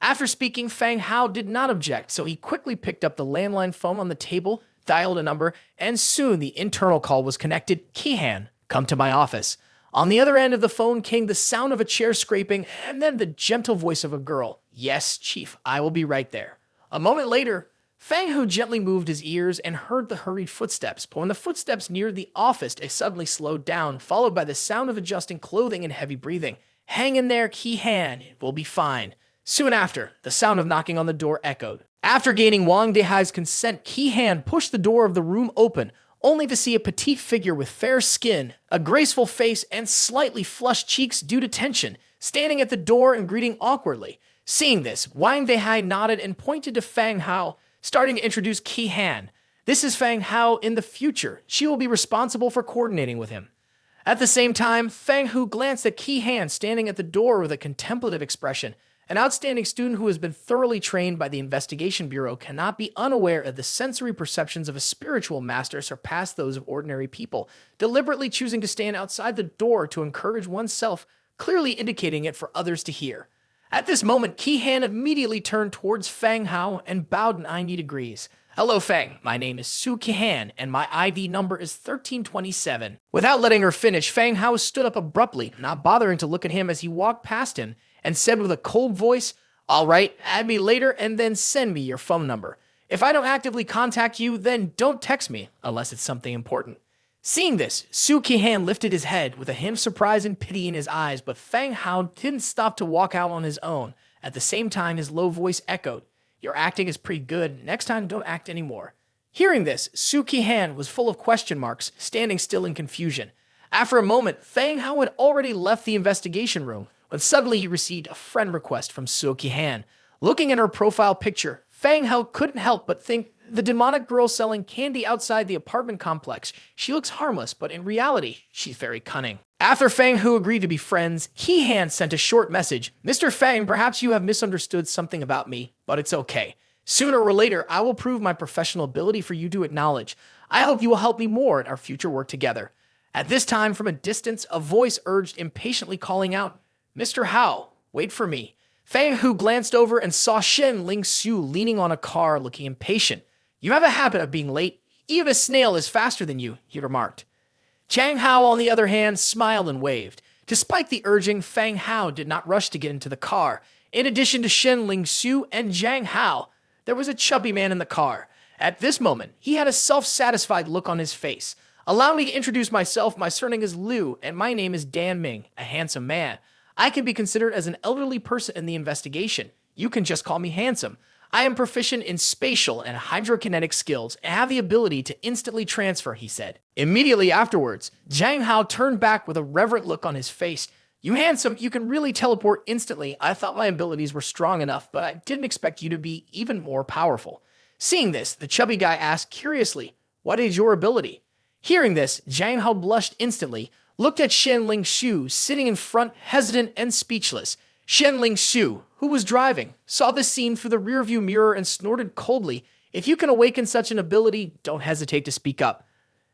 After speaking, Fang Hou did not object, so he quickly picked up the landline phone on the table, dialed a number, and soon the internal call was connected. Kihan, come to my office. On the other end of the phone came the sound of a chair scraping and then the gentle voice of a girl. Yes, Chief, I will be right there. A moment later, Fang Hou gently moved his ears and heard the hurried footsteps, but when the footsteps neared the office, they suddenly slowed down, followed by the sound of adjusting clothing and heavy breathing. Hang in there, Kihan, it will be fine. Soon after, the sound of knocking on the door echoed. After gaining Wang Dehai's consent, Ki-Han pushed the door of the room open, only to see a petite figure with fair skin, a graceful face, and slightly flushed cheeks due to tension, standing at the door and greeting awkwardly. Seeing this, Wang Dehai nodded and pointed to Fang Hou, starting to introduce Ki-Han. This is Fang Hou in the future. She will be responsible for coordinating with him. At the same time, Fang Hou glanced at Ki-Han standing at the door with a contemplative expression. An outstanding student who has been thoroughly trained by the Investigation Bureau cannot be unaware of the sensory perceptions of a spiritual master surpass those of ordinary people, deliberately choosing to stand outside the door to encourage oneself, clearly indicating it for others to hear. At this moment, Ki-Han immediately turned towards Fang Hou and bowed 90 degrees. "Hello, Fang. My name is Su Ki-Han, and my ID number is 1327. Without letting her finish, Fang Hou stood up abruptly, not bothering to look at him as he walked past him, and said with a cold voice, "All right, add me later and then send me your phone number. If I don't actively contact you, then don't text me, unless it's something important." Seeing this, Su Ki-Han lifted his head with a hint of surprise and pity in his eyes, but Fang Hou didn't stop to walk out on his own. At the same time, his low voice echoed, "Your acting is pretty good. Next time, don't act anymore." Hearing this, Su Ki-Han was full of question marks, standing still in confusion. After a moment, Fang Hou had already left the investigation room, when suddenly he received a friend request from Su Ki-Han. Looking at her profile picture, Fang Hou couldn't help but think, the demonic girl selling candy outside the apartment complex. She looks harmless, but in reality, she's very cunning. After Fang Hou agreed to be friends, Ki-Han sent a short message. "Mr. Fang, perhaps you have misunderstood something about me, but it's okay. Sooner or later, I will prove my professional ability for you to acknowledge. I hope you will help me more in our future work together." At this time, from a distance, a voice urged, impatiently calling out, "Mr. Hou, wait for me." Fang Hou glanced over and saw Shen Ling Xiu leaning on a car, looking impatient. "You have a habit of being late. Even a snail is faster than you," he remarked. Chang Hao, on the other hand, smiled and waved. Despite the urging, Fang Hou did not rush to get into the car. In addition to Shen Ling Xiu and Zhang Hao, there was a chubby man in the car. At this moment, he had a self-satisfied look on his face. "Allow me to introduce myself. My surname is Liu, and my name is Dan Ming, a handsome man. I can be considered as an elderly person in the investigation. You can just call me handsome. I am proficient in spatial and hydrokinetic skills and have the ability to instantly transfer," he said. Immediately afterwards, Zhang Hao turned back with a reverent look on his face. "You handsome, you can really teleport instantly. I thought my abilities were strong enough, but I didn't expect you to be even more powerful." Seeing this, the chubby guy asked curiously, "What is your ability?" Hearing this, Zhang Hao blushed instantly, looked at Shen Ling Xiu sitting in front, hesitant and speechless. Shen Ling Xiu, who was driving, saw this scene through the rearview mirror and snorted coldly, "If you can awaken such an ability, don't hesitate to speak up."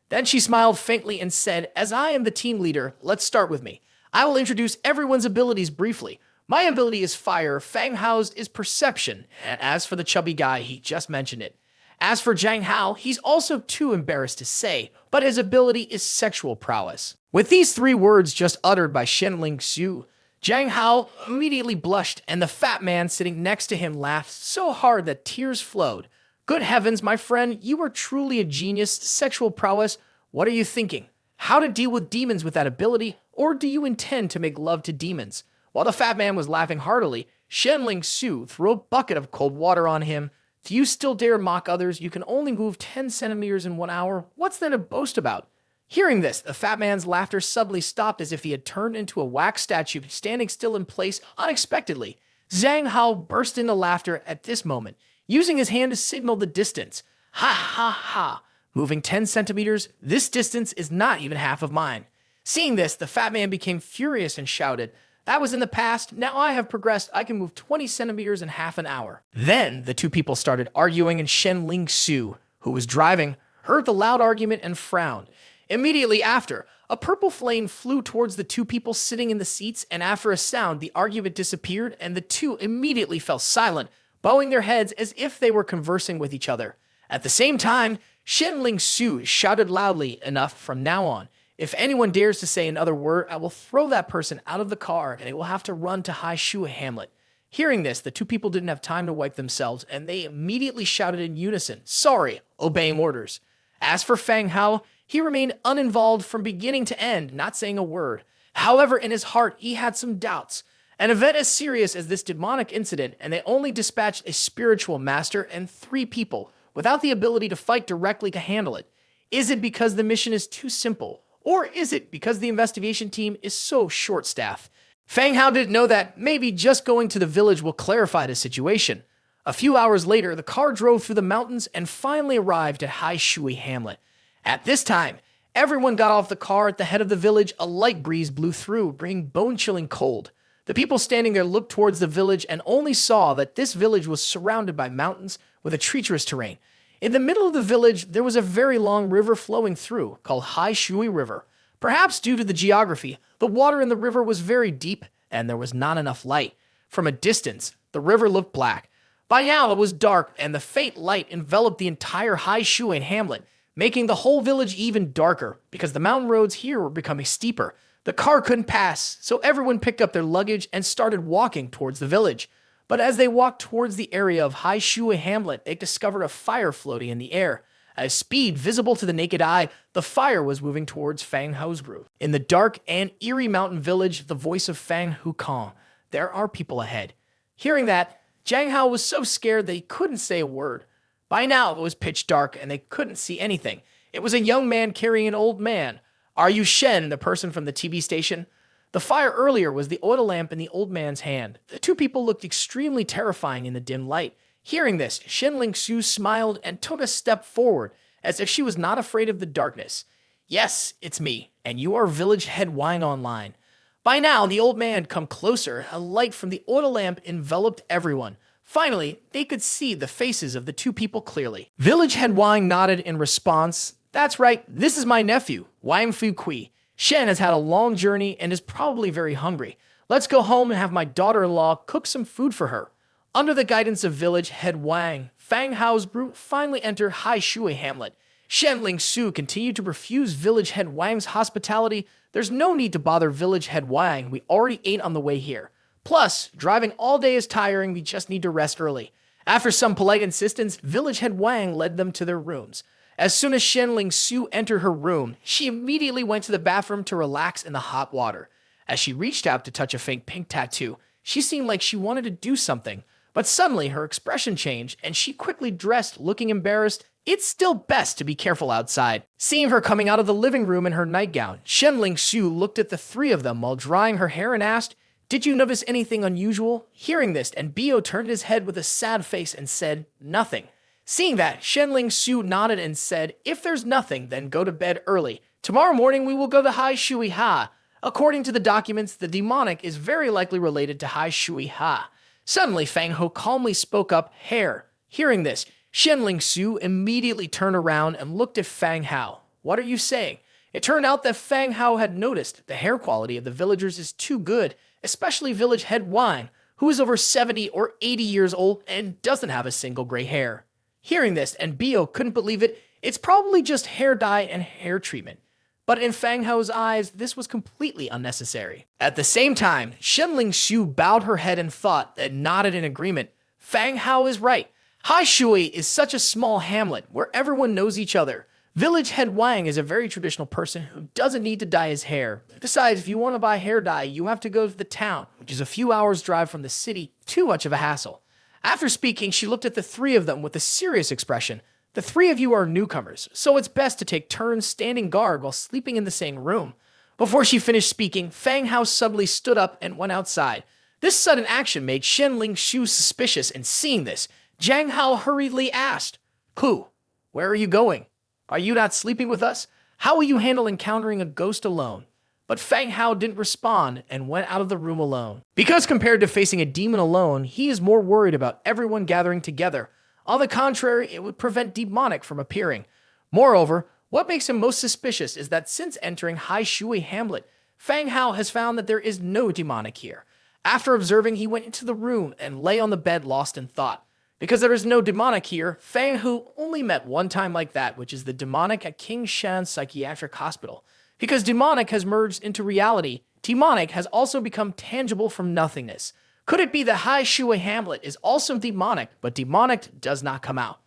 Then she smiled faintly and said, "As I am the team leader, let's start with me. I will introduce everyone's abilities briefly. My ability is fire, Fang Hao's is perception, and as for the chubby guy, he just mentioned it. As for Zhang Hao, he's also too embarrassed to say, but his ability is sexual prowess." With these three words just uttered by Shen Ling Xiu, Zhang Hao immediately blushed, and the fat man sitting next to him laughed so hard that tears flowed. "Good heavens, my friend, you are truly a genius. Sexual prowess. What are you thinking? How to deal with demons with that ability? Or do you intend to make love to demons?" While the fat man was laughing heartily, Shen Ling Xiu threw a bucket of cold water on him. "Do you still dare mock others? You can only move 10 centimeters in 1 hour. What's there to boast about?" Hearing this, the fat man's laughter suddenly stopped as if he had turned into a wax statue, standing still in place unexpectedly. Zhang Hao burst into laughter at this moment, using his hand to signal the distance. "Ha ha ha! Moving 10 centimeters, this distance is not even half of mine." Seeing this, the fat man became furious and shouted, "That was in the past. Now I have progressed. I can move 20 centimeters in half an hour." Then the two people started arguing, and Shen Ling Xiu, who was driving, heard the loud argument and frowned. Immediately after, a purple flame flew towards the two people sitting in the seats, and after a sound, the argument disappeared, and the two immediately fell silent, bowing their heads as if they were conversing with each other. At the same time, Shen Ling Xiu shouted loudly enough, "From now on, if anyone dares to say another word, I will throw that person out of the car, and they will have to run to Hai Shu Hamlet." Hearing this, the two people didn't have time to wipe themselves, and they immediately shouted in unison, "Sorry," obeying orders. As for Fang Hou, he remained uninvolved from beginning to end, not saying a word. However, in his heart, he had some doubts. An event as serious as this demonic incident, and they only dispatched a spiritual master and 3 people without the ability to fight directly to handle it. Is it because the mission is too simple? Or is it because the investigation team is so short-staffed? Fang Hou didn't know that maybe just going to the village will clarify the situation. A few hours later, the car drove through the mountains and finally arrived at Hai Shui Hamlet. At this time, everyone got off the car at the head of the village. A light breeze blew through, bringing bone-chilling cold. The people standing there looked towards the village and only saw that this village was surrounded by mountains with a treacherous terrain. In the middle of the village, there was a very long river flowing through, called Hai Shui River. Perhaps due to the geography, the water in the river was very deep and there was not enough light. From a distance, the river looked black. By now, it was dark and the faint light enveloped the entire Hai Shui Hamlet, making the whole village even darker because the mountain roads here were becoming steeper. The car couldn't pass, so everyone picked up their luggage and started walking towards the village. But as they walked towards the area of Hai Shui Hamlet, they discovered a fire floating in the air. At a speed visible to the naked eye, the fire was moving towards Fang Hou's group. In the dark and eerie mountain village, the voice of Fang Hou called, "There are people ahead." Hearing that, Jiang Hao was so scared that he couldn't say a word. By now, it was pitch dark and they couldn't see anything. It was a young man carrying an old man. "Are you Shen, the person from the TV station?" The fire earlier was the oil lamp in the old man's hand. The 2 people looked extremely terrifying in the dim light. Hearing this, Shen Lingxiu smiled and took a step forward, as if she was not afraid of the darkness. "Yes, it's me, and you are village head Wang Online." By now, the old man had come closer. A light from the oil lamp enveloped everyone. Finally, they could see the faces of the 2 people clearly. Village head Wang nodded in response. "That's right, this is my nephew, Wang Fukui. Shen has had a long journey and is probably very hungry. Let's go home and have my daughter-in-law cook some food for her." Under the guidance of village head Wang, Fang Hou's group finally entered Hai Shui Hamlet. Shen Lingxiu continued to refuse village head Wang's hospitality. "There's no need to bother village head Wang, we already ate on the way here. Plus, driving all day is tiring, we just need to rest early." After some polite insistence, village head Wang led them to their rooms. As soon as Shen Lingxiu entered her room, she immediately went to the bathroom to relax in the hot water. As she reached out to touch a faint pink tattoo, she seemed like she wanted to do something. But suddenly her expression changed and she quickly dressed, looking embarrassed. It's still best to be careful outside. Seeing her coming out of the living room in her nightgown, Shen Lingxiu looked at the 3 of them while drying her hair and asked, "Did you notice anything unusual?" Hearing this, and Bio turned his head with a sad face and said, "Nothing." Seeing that, Shen Lingxiu nodded and said, "If there's nothing, then go to bed early. Tomorrow morning we will go to Hai Shui Ha. According to the documents, the demonic is very likely related to Hai Shui Ha." Suddenly, Fang Hou calmly spoke up, "Hair." Hearing this, Shen Lingxiu immediately turned around and looked at Fang Hou. "What are you saying?" It turned out that Fang Hou had noticed the hair quality of the villagers is too good, especially village head Wang, who is over 70 or 80 years old and doesn't have a single gray hair. Hearing this, and Bio couldn't believe it, it's probably just hair dye and hair treatment. But in Fang Hou's eyes, this was completely unnecessary. At the same time, Shen Lingxiu bowed her head in thought and nodded in agreement. Fang Hou is right. Hai Shui is such a small hamlet where everyone knows each other. Village head Wang is a very traditional person who doesn't need to dye his hair. Besides, if you want to buy hair dye, you have to go to the town, which is a few hours' drive from the city. Too much of a hassle. After speaking, she looked at the 3 of them with a serious expression. "The 3 of you are newcomers, so it's best to take turns standing guard while sleeping in the same room." Before she finished speaking, Fang Hou suddenly stood up and went outside. This sudden action made Shen Lingxiu suspicious, and seeing this, Jiang Hao hurriedly asked, "Ku, where are you going? Are you not sleeping with us? How will you handle encountering a ghost alone?" But Fang Hou didn't respond and went out of the room alone. Because compared to facing a demon alone, he is more worried about everyone gathering together. On the contrary, it would prevent demonic from appearing. Moreover, what makes him most suspicious is that since entering Hai Shui Hamlet, Fang Hou has found that there is no demonic here. After observing, he went into the room and lay on the bed lost in thought. Because there is no demonic here, Fang Hou only met one time like that, which is the demonic at King Shan Psychiatric Hospital. Because demonic has merged into reality, demonic has also become tangible from nothingness. Could it be that Hai Shui Hamlet is also demonic, but demonic does not come out?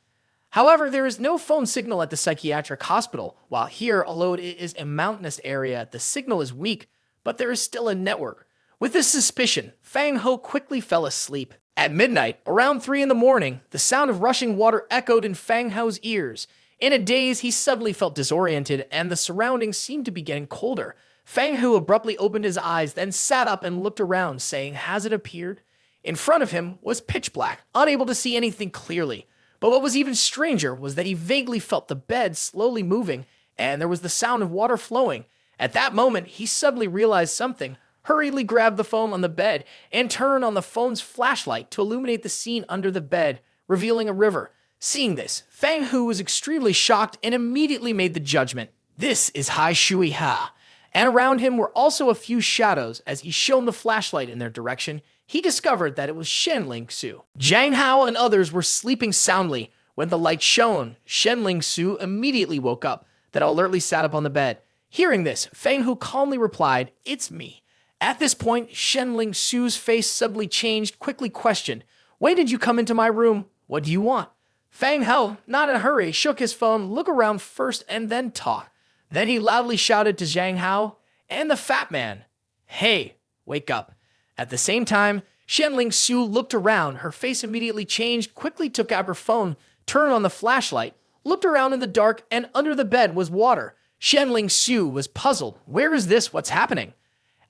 However, there is no phone signal at the psychiatric hospital, while here, although it is a mountainous area, the signal is weak, but there is still a network. With this suspicion, Fang Hou quickly fell asleep. At midnight, around 3 in the morning, the sound of rushing water echoed in Fang Hou's ears. In a daze, he suddenly felt disoriented, and the surroundings seemed to be getting colder. Fang Hou abruptly opened his eyes, then sat up and looked around, saying, "Has it appeared?" In front of him was pitch black, unable to see anything clearly. But what was even stranger was that he vaguely felt the bed slowly moving, and there was the sound of water flowing. At that moment, he suddenly realized something, hurriedly grabbed the phone on the bed, and turned on the phone's flashlight to illuminate the scene under the bed, revealing a river. Seeing this, Fang Hou was extremely shocked and immediately made the judgment. This is Hai Shui Ha. And around him were also a few shadows. As he shone the flashlight in their direction, he discovered that it was Shenling Su. Jiang Hao and others were sleeping soundly. When the light shone, Shenling Su immediately woke up, then alertly sat up on the bed. Hearing this, Fang Hou calmly replied, "It's me." At this point, Shenling Su's face suddenly changed, quickly questioned, "When did you come into my room? What do you want?" Fang Hou, not in a hurry, shook his phone, looked around first, and then talked. Then he loudly shouted to Jiang Hao and the fat man, "Hey, wake up." At the same time, Shenling Su looked around. Her face immediately changed, quickly took out her phone, turned on the flashlight, looked around in the dark, and under the bed was water. Shenling Su was puzzled. Where is this? What's happening?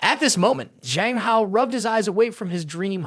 At this moment, Jiang Hao rubbed his eyes away from his dream.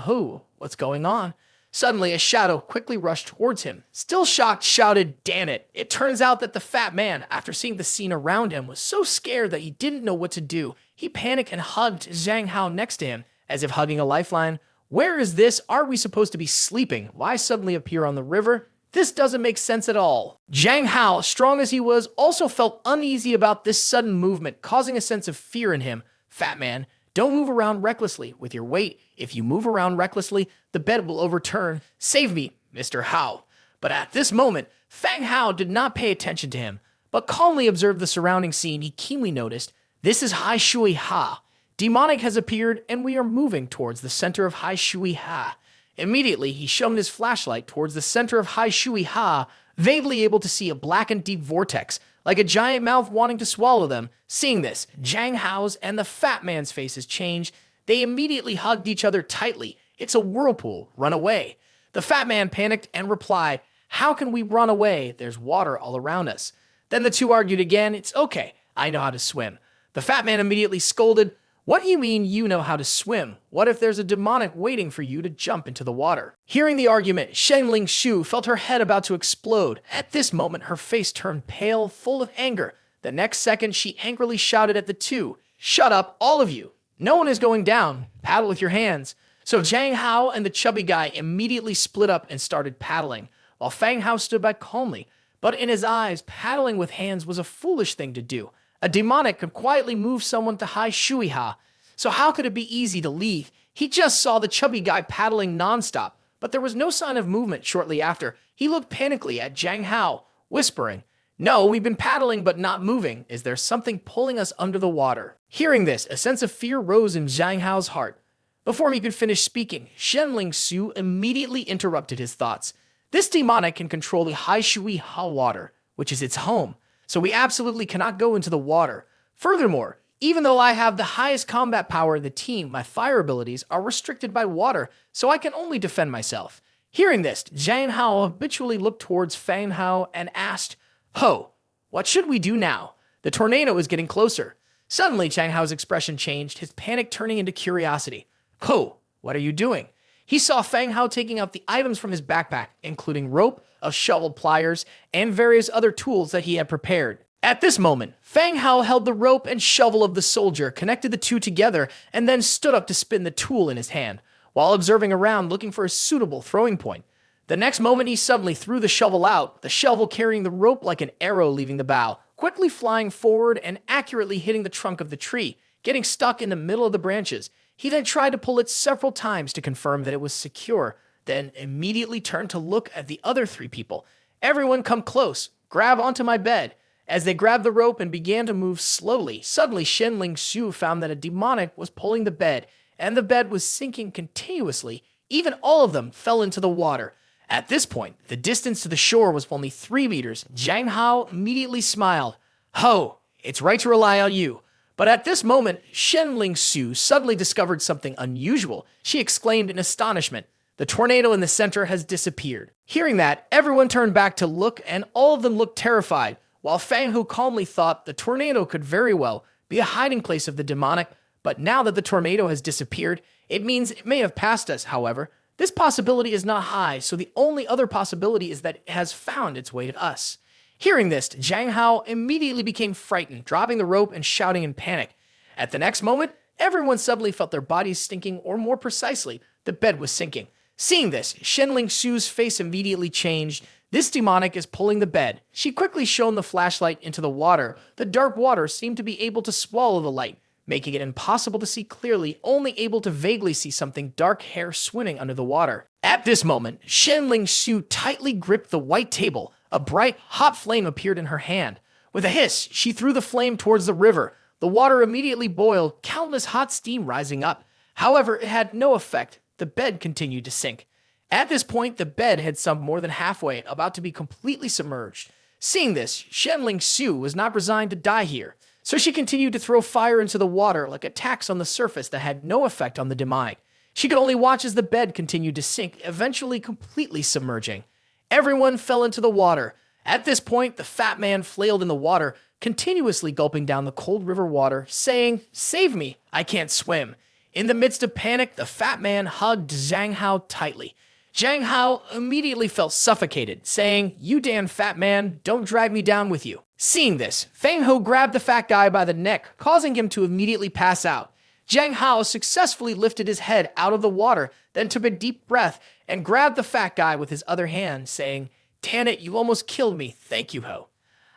What's going on? Suddenly, a shadow quickly rushed towards him. Still shocked, shouted, "Damn it." It turns out that the fat man, after seeing the scene around him, was so scared that he didn't know what to do. He panicked and hugged Jiang Hao next to him, as if hugging a lifeline. Where is this? Are we supposed to be sleeping? Why suddenly appear on the river? This doesn't make sense at all. Jiang Hao, strong as he was, also felt uneasy about this sudden movement, causing a sense of fear in him. "Fat man, don't move around recklessly with your weight. If you move around recklessly, the bed will overturn. Save me, Mr. Hao." But at this moment, Fang Hao did not pay attention to him, but calmly observed the surrounding scene. He keenly noticed, "This is Hai Shui Ha. Demonic has appeared, and we are moving towards the center of Hai Shui Ha." Immediately, he shone his flashlight towards the center of Hai Shui Ha, vaguely able to see a black and deep vortex, like a giant mouth wanting to swallow them. Seeing this, Jiang Hao's and the fat man's faces changed. They immediately hugged each other tightly. "It's a whirlpool. Run away." The fat man panicked and replied, "How can we run away? There's water all around us." Then the two argued again. "It's okay. I know how to swim." The fat man immediately scolded, "What do you mean you know how to swim? What if there's a demonic waiting for you to jump into the water?" Hearing the argument, Shenling Su felt her head about to explode. At this moment, her face turned pale, full of anger. The next second, she angrily shouted at the two, "Shut up, all of you. No one is going down. Paddle with your hands." So Jiang Hao and the chubby guy immediately split up and started paddling, while Fang Hao stood by calmly. But in his eyes, paddling with hands was a foolish thing to do. A demonic could quietly move someone to Hai Shui Ha. So how could it be easy to leave? He just saw the chubby guy paddling nonstop, but there was no sign of movement shortly after. He looked panically at Jiang Hao, whispering, "No, we've been paddling but not moving. Is there something pulling us under the water?" Hearing this, a sense of fear rose in Jiang Hao's heart. Before he could finish speaking, Shenling Su immediately interrupted his thoughts. "This demonic can control the Hai Shui Ha water, which is its home, so we absolutely cannot go into the water. Furthermore, even though I have the highest combat power in the team, my fire abilities are restricted by water, so I can only defend myself." Hearing this, Jiang Hao habitually looked towards Fang Hao and asked, "Ho, what should we do now? The tornado is getting closer." Suddenly, Jiang Hao's expression changed, his panic turning into curiosity. "Ho, what are you doing?" He saw Fang Hao taking out the items from his backpack, including rope, a shovel, pliers, and various other tools that he had prepared. At this moment, Fang Hao held the rope and shovel of the soldier, connected the two together, and then stood up to spin the tool in his hand, while observing around looking for a suitable throwing point. The next moment, he suddenly threw the shovel out, the shovel carrying the rope like an arrow leaving the bow, quickly flying forward and accurately hitting the trunk of the tree, getting stuck in the middle of the branches. He then tried to pull it several times to confirm that it was secure, then immediately turned to look at the other three people. "Everyone come close, grab onto my bed." As they grabbed the rope and began to move slowly, suddenly Shenling Su found that a demonic was pulling the bed, and the bed was sinking continuously. Even all of them fell into the water. At this point, the distance to the shore was only 3 meters. Jiang Hao immediately smiled. "Ho, it's right to rely on you. But at this moment, Shenling Su suddenly discovered something unusual. She exclaimed in astonishment, "The tornado in the center has disappeared." Hearing that, everyone turned back to look, and all of them looked terrified, while Fang Hou calmly thought the tornado could very well be a hiding place of the demonic. But now that the tornado has disappeared, it means it may have passed us. However, this possibility is not high, so the only other possibility is that it has found its way to us. Hearing this, Zhang Hao immediately became frightened, dropping the rope and shouting in panic. At the next moment, everyone suddenly felt their bodies stinking, or more precisely, the bed was sinking. Seeing this, Shenling Su's face immediately changed. This demonic is pulling the bed. She quickly shone the flashlight into the water. The dark water seemed to be able to swallow the light, making it impossible to see clearly, only able to vaguely see something dark hair swimming under the water. At this moment, Shenling Su tightly gripped the white table. A bright, hot flame appeared in her hand. With a hiss, she threw the flame towards the river. The water immediately boiled, countless hot steam rising up. However, it had no effect. The bed continued to sink. At this point, the bed had sunk more than halfway, about to be completely submerged. Seeing this, Shenling Su was not resigned to die here, so she continued to throw fire into the water like attacks on the surface that had no effect on the demonic. She could only watch as the bed continued to sink, eventually completely submerging. Everyone fell into the water. At this point, the fat man flailed in the water, continuously gulping down the cold river water, saying, "Save me, I can't swim." In the midst of panic, the fat man hugged Zhang Hao tightly. Zhang Hao immediately felt suffocated, saying, "You damn fat man, don't drag me down with you." Seeing this, Fang Hou grabbed the fat guy by the neck, causing him to immediately pass out. Zhang Hao successfully lifted his head out of the water, then took a deep breath and grabbed the fat guy with his other hand, saying, "Damn it, you almost killed me. Thank you, Ho."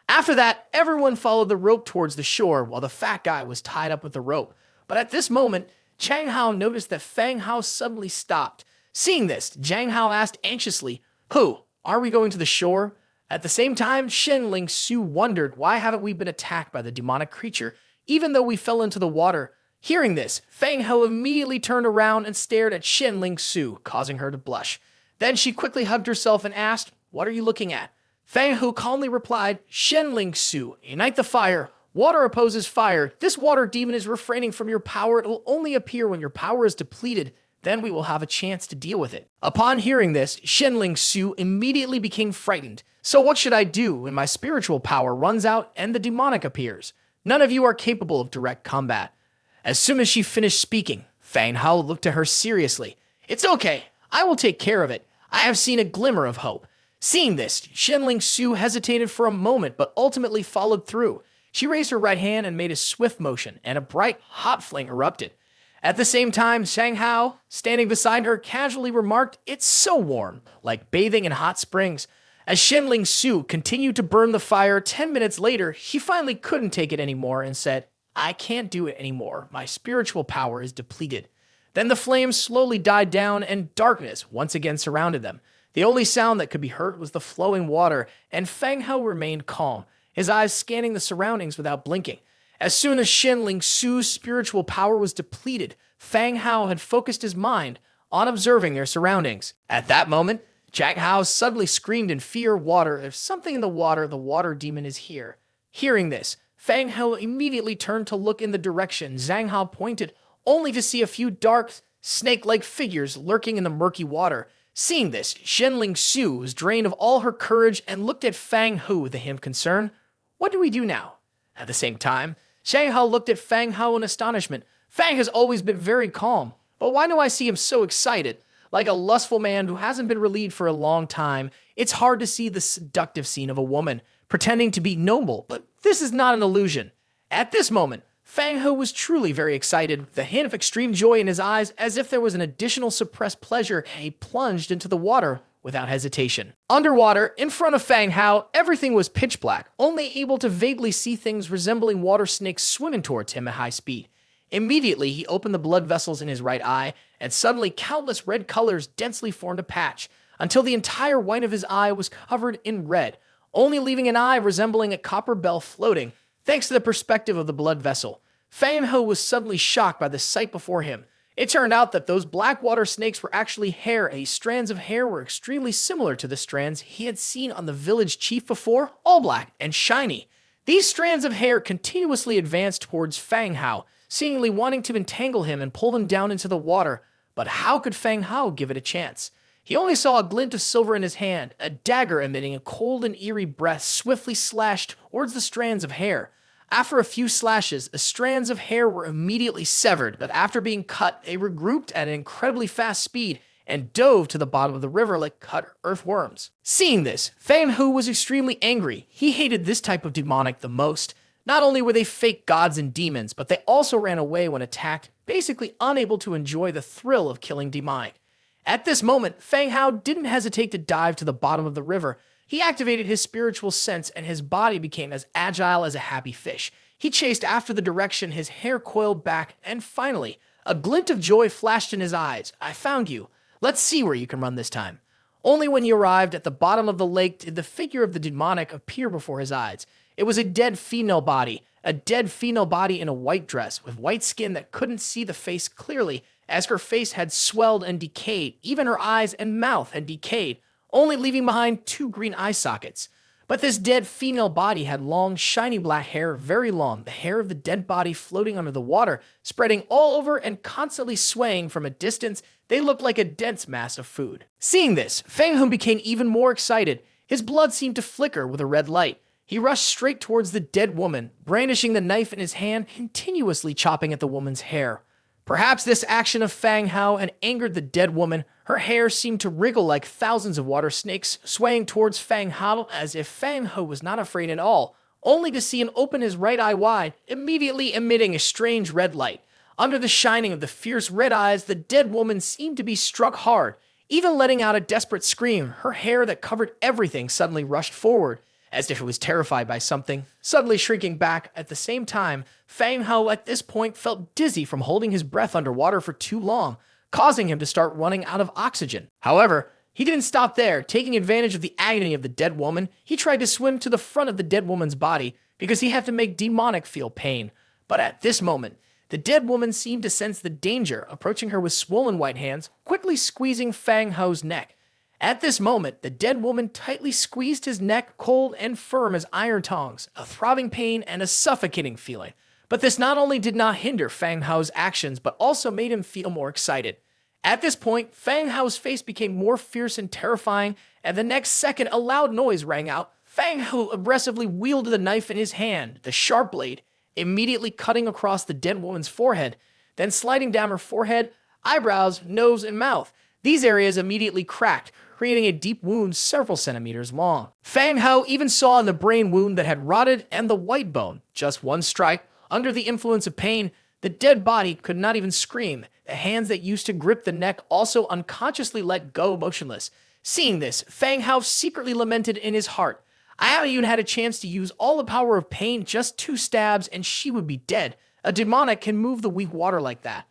After that, everyone followed the rope towards the shore while the fat guy was tied up with the rope. But at this moment, Zhang Hao noticed that Fang Hao suddenly stopped. Seeing this, Zhang Hao asked anxiously, "Who? Are we going to the shore?" At the same time, Shenling Su wondered, why haven't we been attacked by the demonic creature, even though we fell into the water? Hearing this, Fang Hou immediately turned around and stared at Shenling Su, causing her to blush. Then she quickly hugged herself and asked, "What are you looking at?" Fang Hou calmly replied, "Shenling Su, ignite the fire. Water opposes fire. This water demon is refraining from your power. It will only appear when your power is depleted. Then we will have a chance to deal with it." Upon hearing this, Shenling Su immediately became frightened. "So what should I do when my spiritual power runs out and the demonic appears? None of you are capable of direct combat." As soon as she finished speaking, Fang Hao looked at her seriously. "It's okay. I will take care of it. I have seen a glimmer of hope." Seeing this, Shenling Su hesitated for a moment but ultimately followed through. She raised her right hand and made a swift motion, and a bright, hot flame erupted. At the same time, Zhang Hao, standing beside her, casually remarked, "It's so warm, like bathing in hot springs." As Shenling Su continued to burn the fire, 10 minutes later, he finally couldn't take it anymore and said, "I can't do it anymore. My spiritual power is depleted." Then the flames slowly died down and darkness once again surrounded them. The only sound that could be heard was the flowing water, and Fang Hao remained calm, his eyes scanning the surroundings without blinking. As soon as Shenling Su's spiritual power was depleted, Fang Hao had focused his mind on observing their surroundings. At that moment, Zhang Hao suddenly screamed in fear, "Water! There's something in the water demon is here." Hearing this, Fang Hao immediately turned to look in the direction Zhang Hao pointed, only to see a few dark, snake-like figures lurking in the murky water. Seeing this, Shenling Su was drained of all her courage and looked at Fang Hou with a hint of concern. "What do we do now?" At the same time, Zhang Hao looked at Fang Hou in astonishment. Fang has always been very calm, but why do I see him so excited? Like a lustful man who hasn't been relieved for a long time, it's hard to see the seductive scene of a woman pretending to be noble, but this is not an illusion. At this moment, Fang Hou was truly very excited, with a hint of extreme joy in his eyes, as if there was an additional suppressed pleasure, and he plunged into the water without hesitation. Underwater, in front of Fang Hao, everything was pitch black, only able to vaguely see things resembling water snakes swimming towards him at high speed. Immediately, he opened the blood vessels in his right eye, and suddenly countless red colors densely formed a patch, until the entire white of his eye was covered in red, only leaving an eye resembling a copper bell floating, thanks to the perspective of the blood vessel. Fang Hou was suddenly shocked by the sight before him. It turned out that those black water snakes were actually hair, and these strands of hair were extremely similar to the strands he had seen on the village chief before, all black and shiny. These strands of hair continuously advanced towards Fang Hou, seemingly wanting to entangle him and pull him down into the water. But how could Fang Hou give it a chance? He only saw a glint of silver in his hand, a dagger emitting a cold and eerie breath swiftly slashed towards the strands of hair. After a few slashes, the strands of hair were immediately severed, but after being cut, they regrouped at an incredibly fast speed and dove to the bottom of the river like cut earthworms. Seeing this, Fang Hou was extremely angry. He hated this type of demonic the most. Not only were they fake gods and demons, but they also ran away when attacked, basically unable to enjoy the thrill of killing demonic. At this moment, Fang Hou didn't hesitate to dive to the bottom of the river. He activated his spiritual sense and his body became as agile as a happy fish. He chased after the direction his hair coiled back, and finally, a glint of joy flashed in his eyes. I found you. Let's see where you can run this time. Only when he arrived at the bottom of the lake did the figure of the demonic appear before his eyes. It was a dead female body in a white dress, with white skin that couldn't see the face clearly, as her face had swelled and decayed. Even her eyes and mouth had decayed, only leaving behind 2 green eye sockets. But this dead female body had long, shiny black hair, very long, the hair of the dead body floating under the water, spreading all over and constantly swaying from a distance. They looked like a dense mass of food. Seeing this, Fang Hou became even more excited. His blood seemed to flicker with a red light. He rushed straight towards the dead woman, brandishing the knife in his hand, continuously chopping at the woman's hair. Perhaps this action of Fang Hou had angered the dead woman. Her hair seemed to wriggle like thousands of water snakes, swaying towards Fang Hou as if Fang Hou was not afraid at all, only to see him open his right eye wide, immediately emitting a strange red light. Under the shining of the fierce red eyes, the dead woman seemed to be struck hard, even letting out a desperate scream. Her hair that covered everything suddenly rushed forward, as if it was terrified by something, suddenly shrinking back. At the same time, Fang Hou at this point felt dizzy from holding his breath underwater for too long, causing him to start running out of oxygen. However, he didn't stop there. Taking advantage of the agony of the dead woman, he tried to swim to the front of the dead woman's body because he had to make demonic feel pain. But at this moment, the dead woman seemed to sense the danger, approaching her with swollen white hands, quickly squeezing Fang Hou's neck. At this moment, the dead woman tightly squeezed his neck, cold and firm as iron tongs, a throbbing pain and a suffocating feeling. But this not only did not hinder Fang Hou's actions, but also made him feel more excited. At this point, Fang Hou's face became more fierce and terrifying, and the next second a loud noise rang out. Fang Hou aggressively wielded the knife in his hand, the sharp blade, immediately cutting across the dead woman's forehead, then sliding down her forehead, eyebrows, nose, and mouth. These areas immediately cracked, creating a deep wound several centimeters long. Fang Hou even saw in the brain wound that had rotted and the white bone. Just one strike, under the influence of pain, the dead body could not even scream. The hands that used to grip the neck also unconsciously let go motionless. Seeing this, Fang Hou secretly lamented in his heart. I haven't even had a chance to use all the power of pain, just 2 stabs and she would be dead. A demonic can move the weak water like that.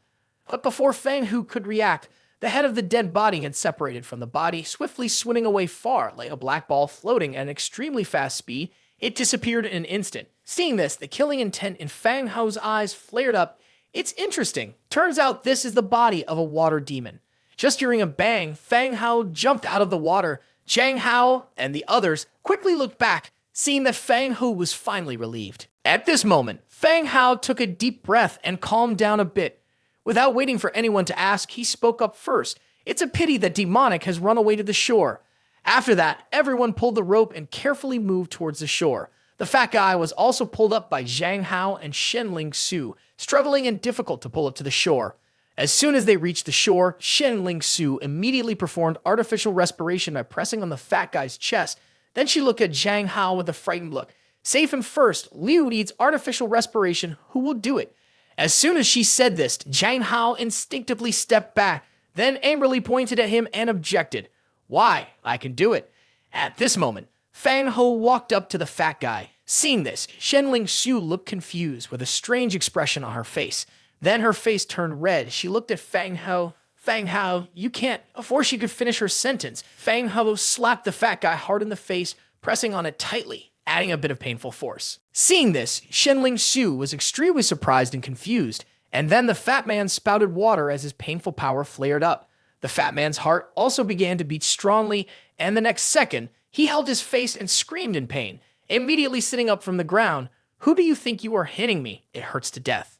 But before Fang Hou could react, the head of the dead body had separated from the body, swiftly swimming away far, like a black ball floating at an extremely fast speed. It disappeared in an instant. Seeing this, the killing intent in Fang Hou's eyes flared up. It's interesting. Turns out this is the body of a water demon. Just hearing a bang, Fang Hou jumped out of the water. Zhang Hao and the others quickly looked back, seeing that Fang Hou was finally relieved. At this moment, Fang Hou took a deep breath and calmed down a bit. Without waiting for anyone to ask, he spoke up first. It's a pity that demonic has run away to the shore. After that, everyone pulled the rope and carefully moved towards the shore. The fat guy was also pulled up by Zhang Hao and Shenling Su, struggling and difficult to pull up to the shore. As soon as they reached the shore, Shenling Su immediately performed artificial respiration by pressing on the fat guy's chest. Then she looked at Zhang Hao with a frightened look. Save him first. Liu needs artificial respiration. Who will do it? As soon as she said this, Zhang Hao instinctively stepped back, then angrily pointed at him and objected. Why? I can do it. At this moment, Fang Hou walked up to the fat guy. Seeing this, Shenling Su looked confused with a strange expression on her face. Then her face turned red. She looked at Fang Hou. Fang Hou, you can't. Before she could finish her sentence, Fang Hou slapped the fat guy hard in the face, pressing on it tightly, adding a bit of painful force. Seeing this, Shenling Su was extremely surprised and confused, and then the fat man spouted water as his painful power flared up. The fat man's heart also began to beat strongly, and the next second, he held his face and screamed in pain. immediately sitting up from the ground. "Who do you think you are hitting me? It hurts to death."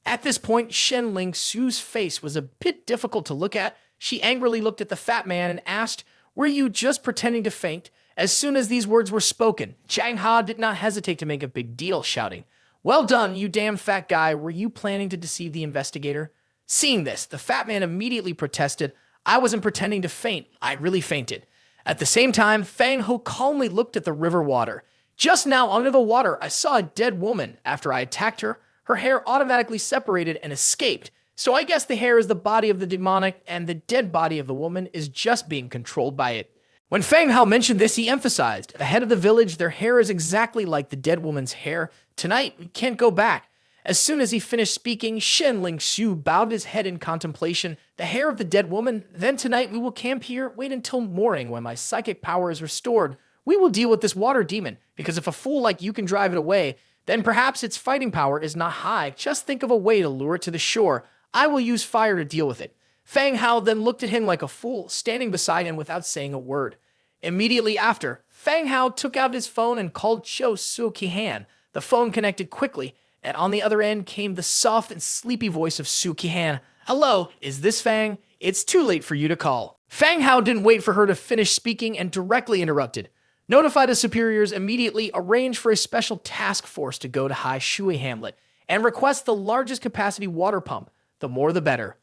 At this point, Shenling Su's face was a bit difficult to look at. She angrily looked at the fat man and asked, "Were you just pretending to faint?" As soon as these words were spoken, Chang Ha did not hesitate to make a big deal, shouting, "Well done, you damn fat guy. Were you planning to deceive the investigator?" Seeing this, the fat man immediately protested, "I wasn't pretending to faint. I really fainted." At the same time, Fang Hou calmly looked at the river water. "Just now, under the water, I saw a dead woman. After I attacked her, her hair automatically separated and escaped. So I guess the hair is the body of the demonic, and the dead body of the woman is just being controlled by it." When Fang Hou mentioned this, he emphasized, "The head of the village, their hair is exactly like the dead woman's hair. Tonight, we can't go back." As soon as he finished speaking, Shenling Su bowed his head in contemplation. "The hair of the dead woman? Then tonight we will camp here, wait until morning when my psychic power is restored. We will deal with this water demon, because if a fool like you can drive it away, then perhaps its fighting power is not high. Just think of a way to lure it to the shore. I will use fire to deal with it." Fang Hou then looked at him like a fool, standing beside him without saying a word. Immediately after, Fang Hou took out his phone and called Cho Su Ki-han. The phone connected quickly, and on the other end came the soft and sleepy voice of Su Ki-han. "Hello, is this Fang? It's too late for you to call." Fang Hou didn't wait for her to finish speaking and directly interrupted. "Notify the superiors immediately, arrange for a special task force to go to Hai Shui Hamlet, and request the largest capacity water pump. The more the better."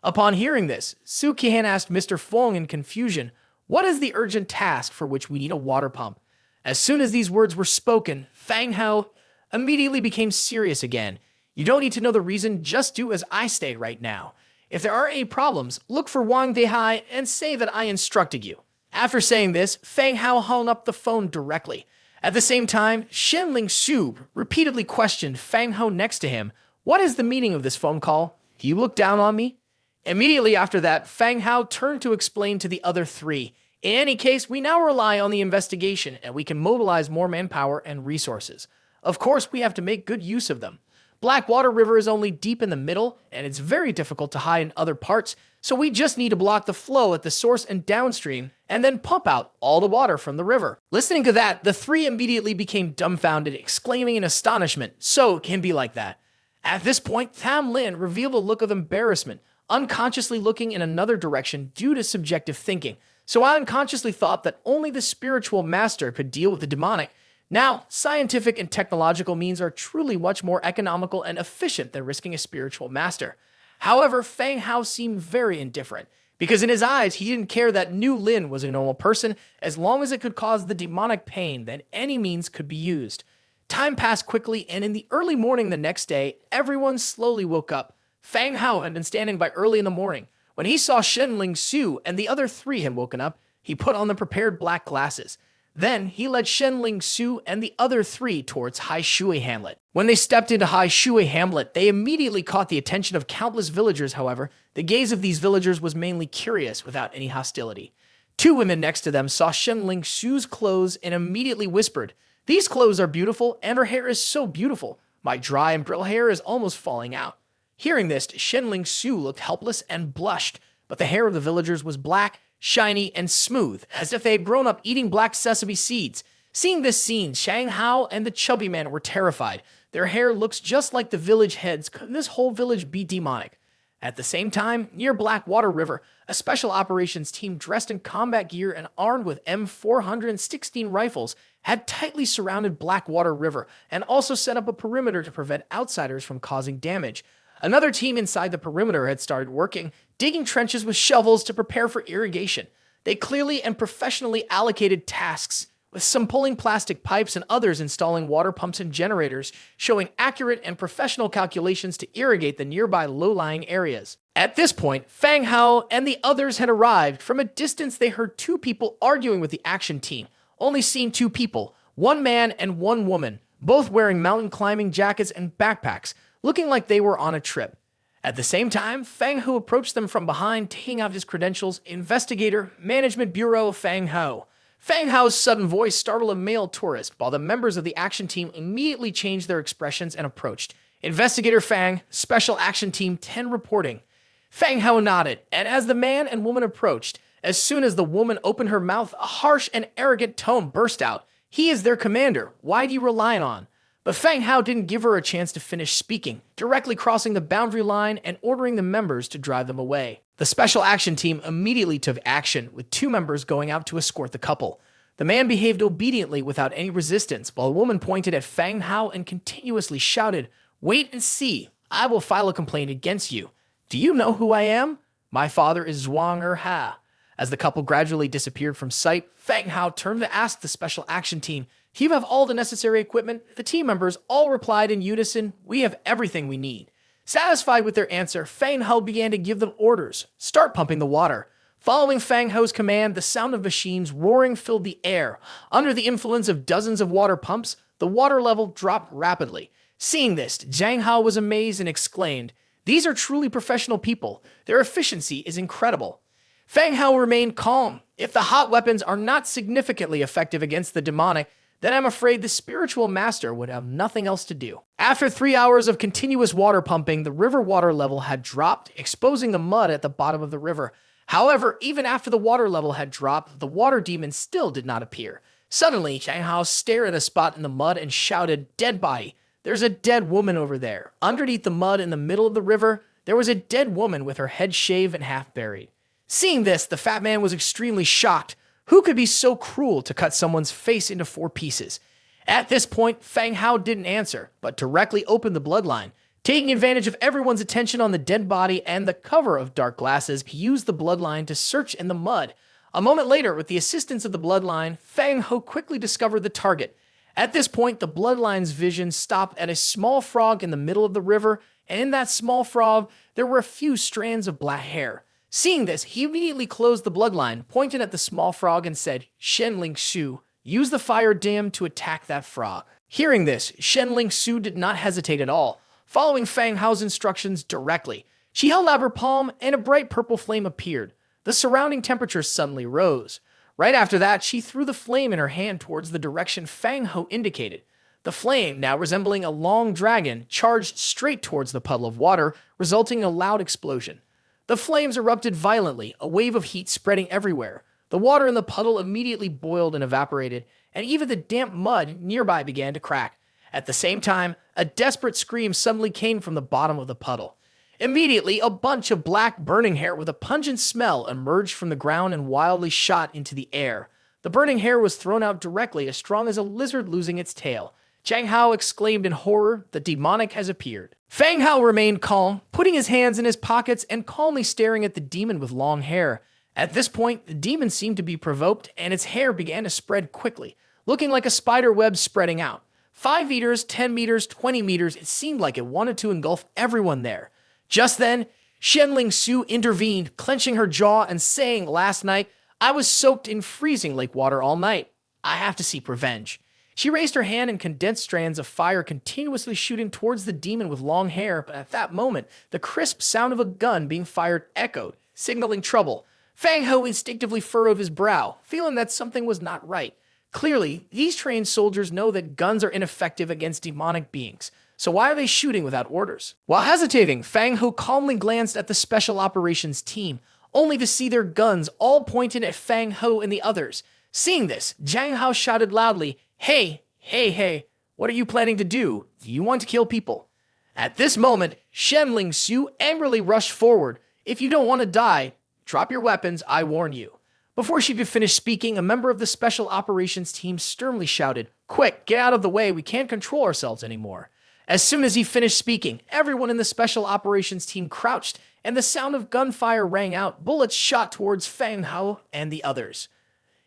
Upon hearing this, Su Ki-han asked Mr. Fong in confusion, "What is the urgent task for which we need a water pump?" As soon as these words were spoken, Fang Hou immediately became serious again. "You don't need to know the reason, just do as I say right now. If there are any problems, look for Wang Dehai and say that I instructed you." After saying this, Fang Hou hung up the phone directly. At the same time, Shenling Su repeatedly questioned Fang Hou next to him, "What is the meaning of this phone call? Do you look down on me?" Immediately after that, Fang Hou turned to explain to the other three, "In any case, we now rely on the investigation, and we can mobilize more manpower and resources. Of course, we have to make good use of them. Blackwater River is only deep in the middle, and it's very difficult to hide in other parts, so we just need to block the flow at the source and downstream, and then pump out all the water from the river." Listening to that, the three immediately became dumbfounded, exclaiming in astonishment, "So it can be like that." At this point, Tham Lin revealed a look of embarrassment, unconsciously looking in another direction due to subjective thinking. "So I unconsciously thought that only the spiritual master could deal with the demonic. Now, scientific and technological means are truly much more economical and efficient than risking a spiritual master." However, Fang Hou seemed very indifferent, because in his eyes, he didn't care that New Lin was a normal person. As long as it could cause the demonic pain, then any means could be used. Time passed quickly, and in the early morning the next day, everyone slowly woke up. Fang Hou had been standing by early in the morning. When he saw Shenling Su and the other three had woken up, he put on the prepared black glasses. Then he led Shenling Su and the other three towards Hai Shui Hamlet. When they stepped into Hai Shui Hamlet, they immediately caught the attention of countless villagers. However, the gaze of these villagers was mainly curious without any hostility. Two women next to them saw Shenling Su's clothes and immediately whispered, "These clothes are beautiful, and her hair is so beautiful. My dry and brittle hair is almost falling out." Hearing this, Shenling Su looked helpless and blushed, but the hair of the villagers was black, shiny, and smooth, as if they had grown up eating black sesame seeds. Seeing this scene, Shang Hao and the chubby man were terrified. Their hair looks just like the village heads. Could this whole village be demonic? At the same time, near Blackwater River, a special operations team dressed in combat gear and armed with M416 rifles had tightly surrounded Blackwater River and also set up a perimeter to prevent outsiders from causing damage. Another team inside the perimeter had started working, digging trenches with shovels to prepare for irrigation. They clearly and professionally allocated tasks, with some pulling plastic pipes and others installing water pumps and generators, showing accurate and professional calculations to irrigate the nearby low-lying areas. At this point, Fang Hou and the others had arrived. From a distance, they heard two people arguing with the action team. Only seen two people, one man and one woman, both wearing mountain climbing jackets and backpacks, looking like they were on a trip. At the same time, Fang Hou approached them from behind, taking out his credentials, Investigator, Management Bureau, Fang Hou. Fang Hou's sudden voice startled a male tourist, while the members of the action team immediately changed their expressions and approached. Investigator Fang, Special Action Team 10 reporting. Fang Hou nodded, and as the man and woman approached, as soon as the woman opened her mouth, a harsh and arrogant tone burst out. He is their commander. Why do you rely on? But Fang Hou didn't give her a chance to finish speaking, directly crossing the boundary line and ordering the members to drive them away. The special action team immediately took action, with 2 members going out to escort the couple. The man behaved obediently without any resistance, while a woman pointed at Fang Hou and continuously shouted, "Wait and see. I will file a complaint against you. Do you know who I am? My father is Zhuang Ha." As the couple gradually disappeared from sight, Fang Hou turned to ask the special action team, "Do you have all the necessary equipment?" The team members all replied in unison, "We have everything we need." Satisfied with their answer, Fang Hou began to give them orders. Start pumping the water. Following Fang Hou's command, the sound of machines roaring filled the air. Under the influence of dozens of water pumps, the water level dropped rapidly. Seeing this, Jiang Hao was amazed and exclaimed, "These are truly professional people. Their efficiency is incredible." Fang Hou remained calm. If the hot weapons are not significantly effective against the demonic, then I'm afraid the spiritual master would have nothing else to do. After 3 hours of continuous water pumping, the river water level had dropped, exposing the mud at the bottom of the river. However, even after the water level had dropped, the water demon still did not appear. Suddenly, Jiang Hao stared at a spot in the mud and shouted, "Dead body! There's a dead woman over there." Underneath the mud in the middle of the river, there was a dead woman with her head shaved and half buried. Seeing this, the fat man was extremely shocked. Who could be so cruel to cut someone's face into 4 pieces? At this point, Fang Hou didn't answer, but directly opened the bloodline. Taking advantage of everyone's attention on the dead body and the cover of dark glasses, he used the bloodline to search in the mud. A moment later, with the assistance of the bloodline, Fang Hou quickly discovered the target. At this point, the bloodline's vision stopped at a small frog in the middle of the river, and in that small frog, there were a few strands of black hair. Seeing this, he immediately closed the bloodline, pointed at the small frog and said, "Shenling Shu, use the fire dam to attack that frog." Hearing this, Shenling Shu did not hesitate at all, following Fang Hou's instructions directly. She held out her palm, and a bright purple flame appeared. The surrounding temperature suddenly rose. Right after that, she threw the flame in her hand towards the direction Fang Hou indicated. The flame, now resembling a long dragon, charged straight towards the puddle of water, resulting in a loud explosion. The flames erupted violently, a wave of heat spreading everywhere. The water in the puddle immediately boiled and evaporated, and even the damp mud nearby began to crack. At the same time, a desperate scream suddenly came from the bottom of the puddle. Immediately, a bunch of black burning hair with a pungent smell emerged from the ground and wildly shot into the air. The burning hair was thrown out directly, as strong as a lizard losing its tail. Jiang Hao exclaimed in horror, "The demonic has appeared." Fang Hou remained calm, putting his hands in his pockets and calmly staring at the demon with long hair. At this point, the demon seemed to be provoked, and its hair began to spread quickly, looking like a spider web spreading out. 5 meters, 10 meters, 20 meters, it seemed like it wanted to engulf everyone there. Just then, Shenling Shu intervened, clenching her jaw and saying, "Last night, I was soaked in freezing lake water all night. I have to seek revenge." She raised her hand and condensed strands of fire continuously shooting towards the demon with long hair, but at that moment, the crisp sound of a gun being fired echoed, signaling trouble. Fang Hou instinctively furrowed his brow, feeling that something was not right. Clearly, these trained soldiers know that guns are ineffective against demonic beings, so why are they shooting without orders? While hesitating, Fang Hou calmly glanced at the special operations team, only to see their guns all pointed at Fang Hou and the others. Seeing this, Jiang Hao shouted loudly, Hey, what are you planning to do? Do you want to kill people?" At this moment, Shenling Shu angrily rushed forward. "If you don't want to die, drop your weapons, I warn you." Before she could finish speaking, a member of the special operations team sternly shouted, "Quick, get out of the way, we can't control ourselves anymore." As soon as he finished speaking, everyone in the special operations team crouched, and the sound of gunfire rang out. Bullets shot towards Fang Hou and the others.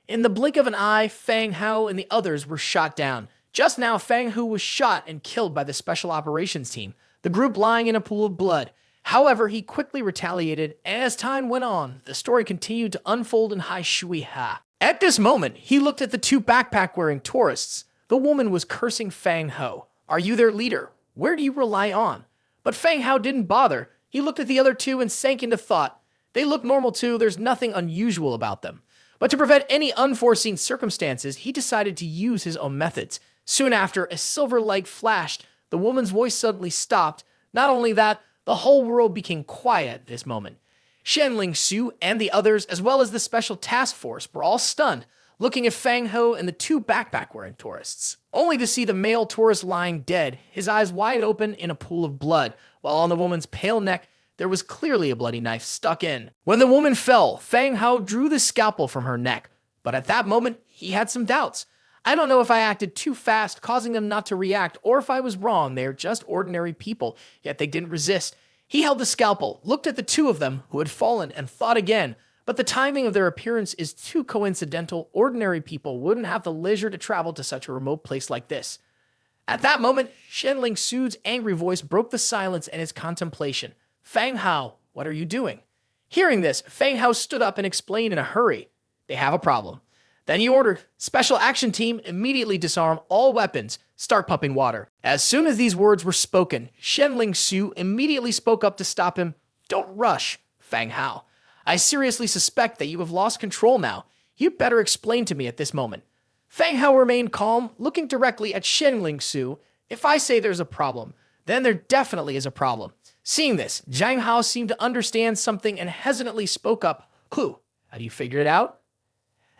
In the blink of an eye, Fang Hou and the others were shot down. Just now, Fang Hou was shot and killed by the special operations team, the group lying in a pool of blood. However, he quickly retaliated, and as time went on, the story continued to unfold in Hai Shui Ha. At this moment, he looked at the 2 backpack-wearing tourists. The woman was cursing Fang Hou. "Are you their leader? Where do you rely on?" But Fang Hou didn't bother. He looked at the other 2 and sank into thought. They look normal too, there's nothing unusual about them. But to prevent any unforeseen circumstances, he decided to use his own methods. Soon after, a silver light flashed. The woman's voice suddenly stopped. Not only that, the whole world became quiet at this moment. Shenling Shu and the others, as well as the special task force, were all stunned. looking at Fang Hou and the two backpack-wearing tourists, only to see the male tourist lying dead, his eyes wide open in a pool of blood, while on the woman's pale neck there was clearly a bloody knife stuck in. When the woman fell, Fang Hou drew the scalpel from her neck, but at that moment, he had some doubts. I don't know if I acted too fast, causing them not to react, or if I was wrong. They're just ordinary people, yet they didn't resist. He held the scalpel, looked at the two of them who had fallen, and thought again. But the timing of their appearance is too coincidental. Ordinary people wouldn't have the leisure to travel to such a remote place like this. At that moment, Shenling Su's angry voice broke the silence and his contemplation. Fang Hou, what are you doing? Hearing this, Fang Hou stood up and explained in a hurry. They have a problem. Then he ordered, Special Action Team, immediately disarm all weapons, start pumping water. As soon as these words were spoken, Shenling Su immediately spoke up to stop him. Don't rush, Fang Hou. I seriously suspect that you have lost control now. You'd better explain to me at this moment. Fang Hou remained calm, looking directly at Shenling Su. If I say there's a problem, then there definitely is a problem. Seeing this, Zhang Hao seemed to understand something and hesitantly spoke up. Who? Have you figured it out?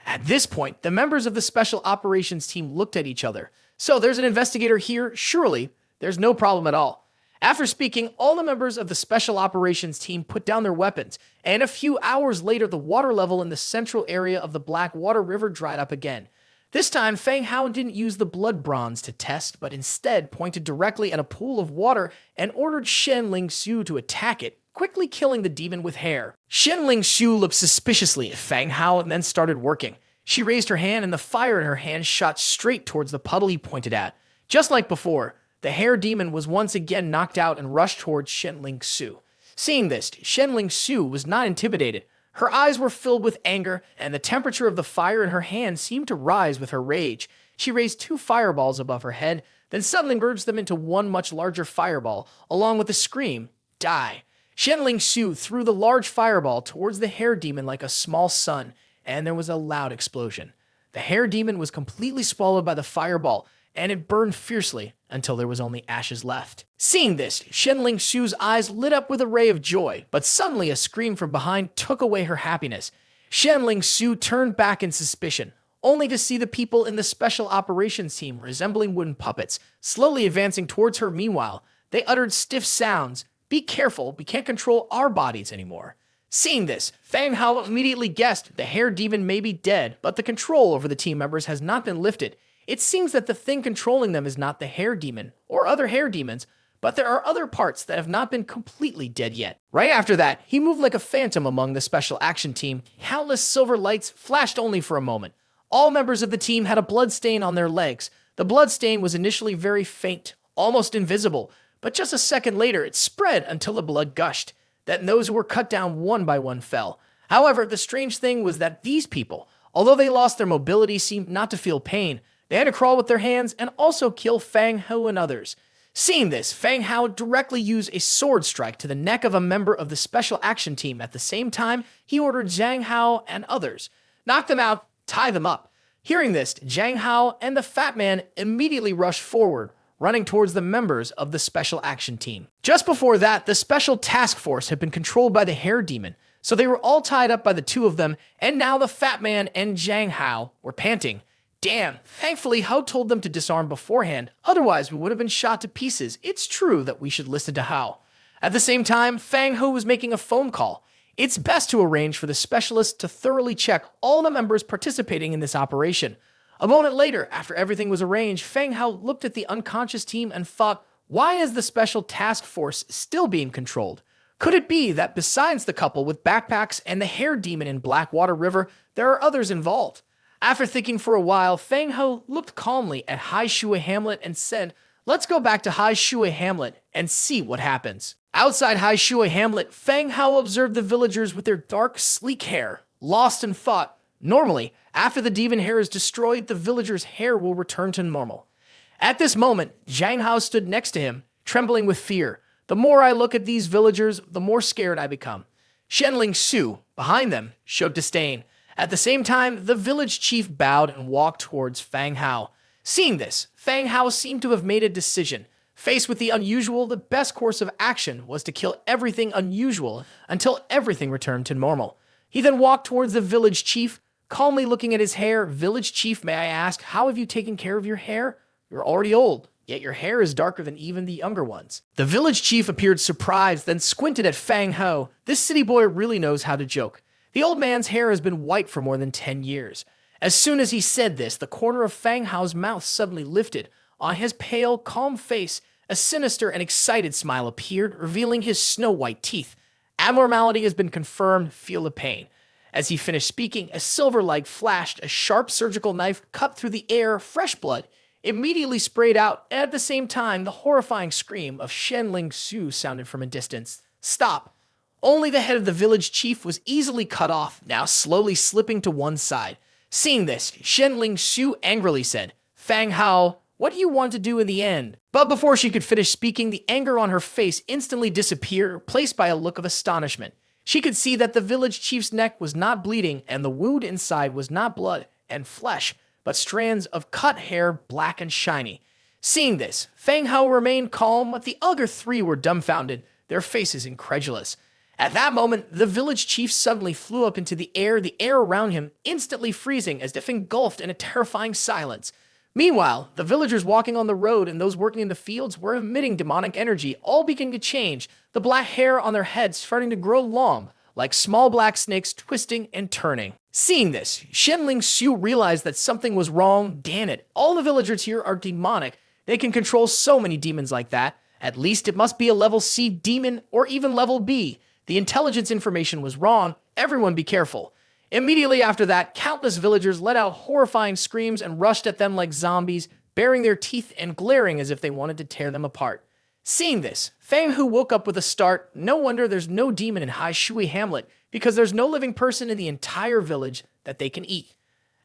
At this point, the members of the Special Operations Team looked at each other. So there's an investigator here, surely. There's no problem at all. After speaking, all the members of the Special Operations Team put down their weapons, and a few hours later, the water level in the central area of the Black Water River dried up again. This time, Fang Hou didn't use the blood bronze to test, but instead pointed directly at a pool of water and ordered Shenling Su to attack it, quickly killing the demon with hair. Shenling Su looked suspiciously at Fang Hou and then started working. She raised her hand and the fire in her hand shot straight towards the puddle he pointed at. Just like before, the hair demon was once again knocked out and rushed towards Shenling Su. Seeing this, Shenling Su was not intimidated. Her eyes were filled with anger, and the temperature of the fire in her hand seemed to rise with her rage. She raised two fireballs above her head, then suddenly merged them into one much larger fireball, along with a scream, Die! Shenling Su threw the large fireball towards the hair demon like a small sun, and there was a loud explosion. The hair demon was completely swallowed by the fireball, and it burned fiercely until there was only ashes left. Seeing this, Shenling Su's eyes lit up with a ray of joy, but suddenly a scream from behind took away her happiness. Shenling Su turned back in suspicion, only to see the people in the Special Operations Team resembling wooden puppets, slowly advancing towards her. Meanwhile, they uttered stiff sounds. Be careful, we can't control our bodies anymore. Seeing this, Fang Hou immediately guessed the hair demon may be dead, but the control over the team members has not been lifted. It seems that the thing controlling them is not the hair demon or other hair demons, but there are other parts that have not been completely dead yet. Right after that, he moved like a phantom among the Special Action Team. Countless silver lights flashed only for a moment. All members of the team had a blood stain on their legs. The blood stain was initially very faint, almost invisible, but just a second later it spread until the blood gushed. Then those who were cut down one by one fell. However, the strange thing was that these people, although they lost their mobility, seemed not to feel pain. They had to crawl with their hands and also kill Fang Hou and others. Seeing this, Fang Hou directly used a sword strike to the neck of a member of the Special Action Team. At the same time, he ordered Zhang Hao and others, knock them out, tie them up. Hearing this, Zhang Hao and the fat man immediately rushed forward, running towards the members of the Special Action Team. Just before that, the Special Task Force had been controlled by the hair demon, so they were all tied up by the two of them, and now the fat man and Zhang Hao were panting. Damn, thankfully Hao told them to disarm beforehand, otherwise we would have been shot to pieces. It's true that we should listen to Hao. At the same time, Fang Hou was making a phone call. It's best to arrange for the specialists to thoroughly check all the members participating in this operation. A moment later, after everything was arranged, Fang Hou looked at the unconscious team and thought, why is the Special Task Force still being controlled? Could it be that besides the couple with backpacks and the hair demon in Blackwater River, there are others involved? After thinking for a while, Fang Hou looked calmly at Hai Shui Hamlet and said, let's go back to Hai Shui Hamlet and see what happens. Outside Hai Shui Hamlet, Fang Hou observed the villagers with their dark, sleek hair, lost in thought. Normally, after the demon hair is destroyed, the villagers' hair will return to normal. At this moment, Zhang Hao stood next to him, trembling with fear. The more I look at these villagers, the more scared I become. Shenling Su, behind them, showed disdain. At the same time, the village chief bowed and walked towards Fang Hou. Seeing this, Fang Hou seemed to have made a decision. Faced with the unusual, the best course of action was to kill everything unusual until everything returned to normal. He then walked towards the village chief, calmly looking at his hair. "Village chief, may I ask, how have you taken care of your hair? You're already old, yet your hair is darker than even the younger ones." The village chief appeared surprised, then squinted at Fang Hou. This city boy really knows how to joke. The old man's hair has been white for more than 10 years. As soon as he said this, the corner of Fang Hao's mouth suddenly lifted. On his pale, calm face, a sinister and excited smile appeared, revealing his snow-white teeth. "Abnormality has been confirmed. Feel the pain." As he finished speaking, a silver light flashed, a sharp surgical knife cut through the air, fresh blood immediately sprayed out, and at the same time, the horrifying scream of Shenling Su sounded from a distance. "Stop!" Only the head of the village chief was easily cut off, now slowly slipping to one side. Seeing this, Shenling Su angrily said, "Fang Hou, what do you want to do in the end?" But before she could finish speaking, the anger on her face instantly disappeared, replaced by a look of astonishment. She could see that the village chief's neck was not bleeding, and the wound inside was not blood and flesh, but strands of cut hair, black and shiny. Seeing this, Fang Hou remained calm, but the other three were dumbfounded, their faces incredulous. At that moment, the village chief suddenly flew up into the air around him instantly freezing as if engulfed in a terrifying silence. Meanwhile, the villagers walking on the road and those working in the fields were emitting demonic energy, all beginning to change, the black hair on their heads starting to grow long, like small black snakes twisting and turning. Seeing this, Shenling Su realized that something was wrong. Damn it, all the villagers here are demonic. They can control so many demons like that. At least it must be a level C demon or even level B. The intelligence information was wrong. Everyone be careful. Immediately after that, countless villagers let out horrifying screams and rushed at them like zombies, baring their teeth and glaring as if they wanted to tear them apart. Seeing this, Fang Hou woke up with a start. No wonder there's no demon in Hai Shui Hamlet, because there's no living person in the entire village that they can eat.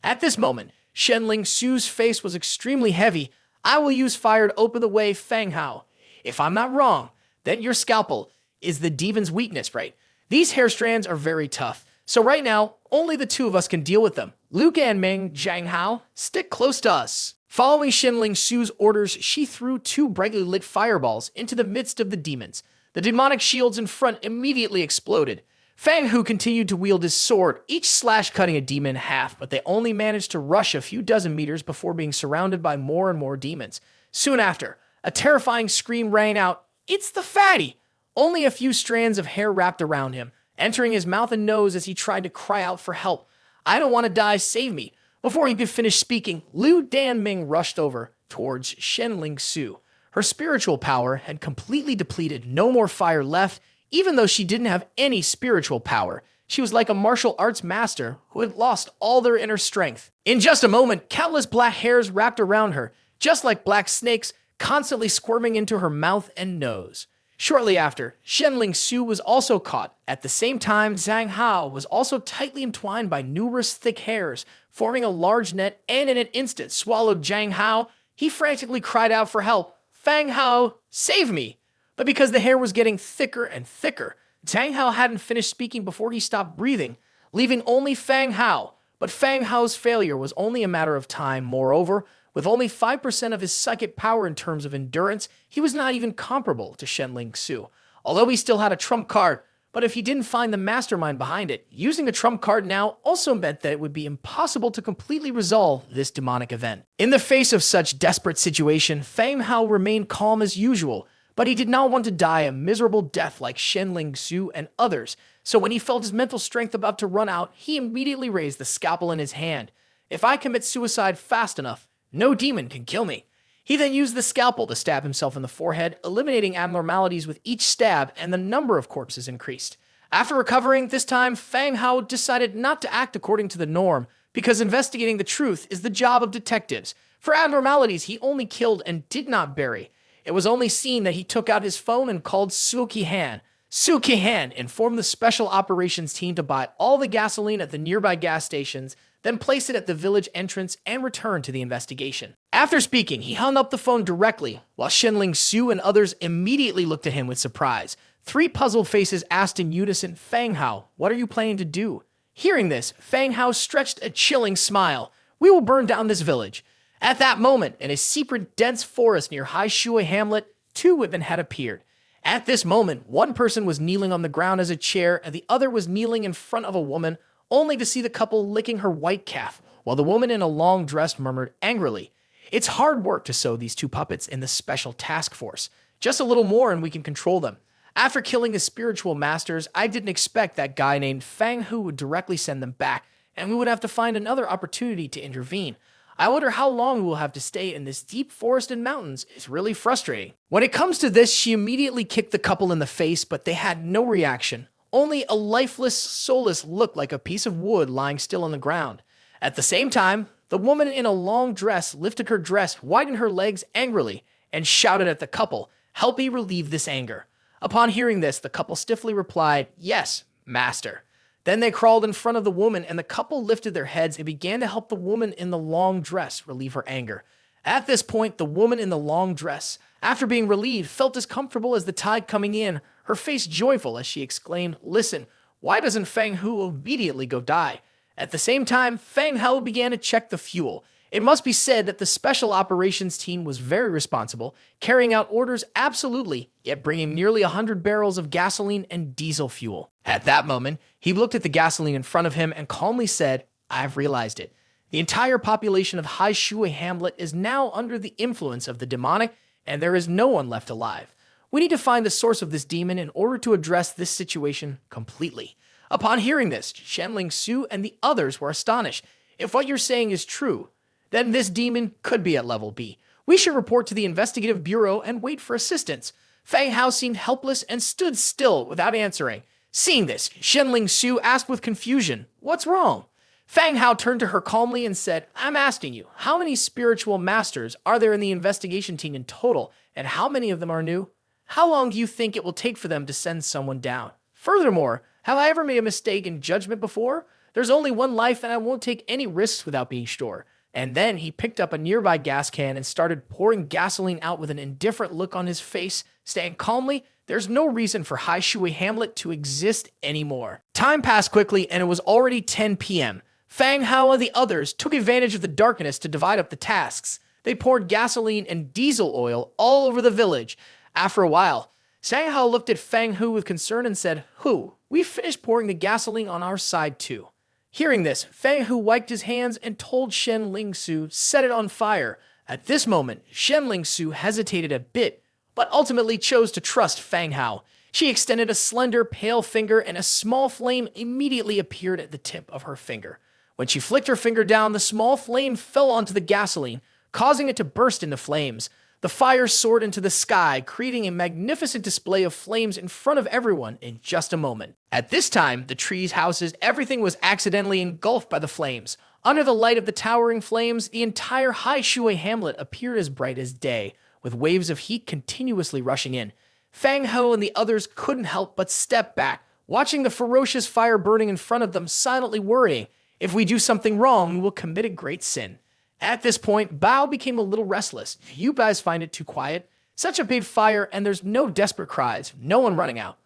At this moment, Shenling Su's face was extremely heavy. "I will use fire to open the way, Fang Hou. If I'm not wrong, then your scalpel is the demon's weakness, right? These hair strands are very tough. So right now, only the two of us can deal with them. Liu Ganming, Zhang Hao, stick close to us." Following Shenling Su's orders, she threw two brightly lit fireballs into the midst of the demons. The demonic shields in front immediately exploded. Fang Hou continued to wield his sword, each slash cutting a demon in half, but they only managed to rush a few dozen meters before being surrounded by more and more demons. Soon after, a terrifying scream rang out, "It's the fatty!" Only a few strands of hair wrapped around him, entering his mouth and nose as he tried to cry out for help. "I don't want to die, save me." Before he could finish speaking, Liu Danming rushed over towards Shenling Su. Her spiritual power had completely depleted, no more fire left. Even though she didn't have any spiritual power, she was like a martial arts master who had lost all their inner strength. In just a moment, countless black hairs wrapped around her, just like black snakes, constantly squirming into her mouth and nose. Shortly after, Shenling Su was also caught. At the same time, Zhang Hao was also tightly entwined by numerous thick hairs, forming a large net, and in an instant swallowed Zhang Hao. He frantically cried out for help. "Fang Hou, save me!" But because the hair was getting thicker and thicker, Zhang Hao hadn't finished speaking before he stopped breathing, leaving only Fang Hou. But Fang Hao's failure was only a matter of time. Moreover, with only 5% of his psychic power in terms of endurance, he was not even comparable to Shenling Su, although he still had a trump card. But if he didn't find the mastermind behind it, using a trump card now also meant that it would be impossible to completely resolve this demonic event. In the face of such desperate situation, Fang Hou remained calm as usual, but he did not want to die a miserable death like Shenling Su and others. So when he felt his mental strength about to run out, he immediately raised the scalpel in his hand. "If I commit suicide fast enough, no demon can kill me." He then used the scalpel to stab himself in the forehead, eliminating abnormalities with each stab, and the number of corpses increased. After recovering, this time, Fang Hou decided not to act according to the norm, because investigating the truth is the job of detectives. For abnormalities, he only killed and did not bury. It was only seen that he took out his phone and called Suki Han. Suki Han informed the special operations team to buy all the gasoline at the nearby gas stations, then place it at the village entrance and return to the investigation. After speaking, he hung up the phone directly, while Shenling Su and others immediately looked at him with surprise. Three puzzled faces asked in unison, "Fang Hou, what are you planning to do?" Hearing this, Fang Hou stretched a chilling smile. "We will burn down this village." At that moment, in a secret dense forest near Hai Shui Hamlet, two women had appeared. At this moment, one person was kneeling on the ground as a chair, and the other was kneeling in front of a woman. only to see the couple licking her white calf, while the woman in a long dress murmured angrily, "It's hard work to sew these two puppets in the special task force. Just a little more and we can control them. After killing the spiritual masters, I didn't expect that guy named Fang Hou would directly send them back, and we would have to find another opportunity to intervene. I wonder how long we will have to stay in this deep forest and mountains. It's really frustrating." When it comes to this, she immediately kicked the couple in the face, but they had no reaction. Only a lifeless, soulless look like a piece of wood lying still on the ground. At the same time, the woman in a long dress lifted her dress, widened her legs angrily, and shouted at the couple, "Help me relieve this anger." Upon hearing this, the couple stiffly replied, "Yes, master." Then they crawled in front of the woman, and the couple lifted their heads and began to help the woman in the long dress relieve her anger. At this point, the woman in the long dress, after being relieved, felt as comfortable as the tide coming in, her face joyful as she exclaimed, "Listen, why doesn't Fang Hou immediately go die?" At the same time, Fang Hou began to check the fuel. It must be said that the special operations team was very responsible, carrying out orders absolutely, yet bringing nearly 100 barrels of gasoline and diesel fuel. At that moment, he looked at the gasoline in front of him and calmly said, "I've realized it. The entire population of Hai Shui Hamlet is now under the influence of the demonic, and there is no one left alive. We need to find the source of this demon in order to address this situation completely." Upon hearing this, Shenling Su and the others were astonished. "If what you're saying is true, then this demon could be at level B. We should report to the investigative bureau and wait for assistance." Fang Hou seemed helpless and stood still without answering. Seeing this, Shenling Su asked with confusion, "What's wrong?" Fang Hou turned to her calmly and said, "I'm asking you, how many spiritual masters are there in the investigation team in total, and how many of them are new? How long do you think it will take for them to send someone down? Furthermore, have I ever made a mistake in judgment before? There's only one life and I won't take any risks without being sure." And then he picked up a nearby gas can and started pouring gasoline out with an indifferent look on his face, saying calmly, "There's no reason for Hai Shui Hamlet to exist anymore." Time passed quickly and it was already 10 p.m. Fang Hou and the others took advantage of the darkness to divide up the tasks. They poured gasoline and diesel oil all over the village. After a while, Fang Hou looked at Fang Hou with concern and said, "Hou, we finished pouring the gasoline on our side too." Hearing this, Fang Hou wiped his hands and told Shenling Su, "Set it on fire." At this moment, Shenling Su hesitated a bit, but ultimately chose to trust Fang Hou. She extended a slender, pale finger and a small flame immediately appeared at the tip of her finger. When she flicked her finger down, the small flame fell onto the gasoline, causing it to burst into flames. The fire soared into the sky, creating a magnificent display of flames in front of everyone in just a moment. At this time, the trees, houses, everything was accidentally engulfed by the flames. Under the light of the towering flames, the entire Hai Shui Hamlet appeared as bright as day, with waves of heat continuously rushing in. Fang Hou and the others couldn't help but step back, watching the ferocious fire burning in front of them, silently worrying, "If we do something wrong, we will commit a great sin." At this point, Bao became a little restless. "You guys find it too quiet? Such a big fire and there's no desperate cries, no one running out."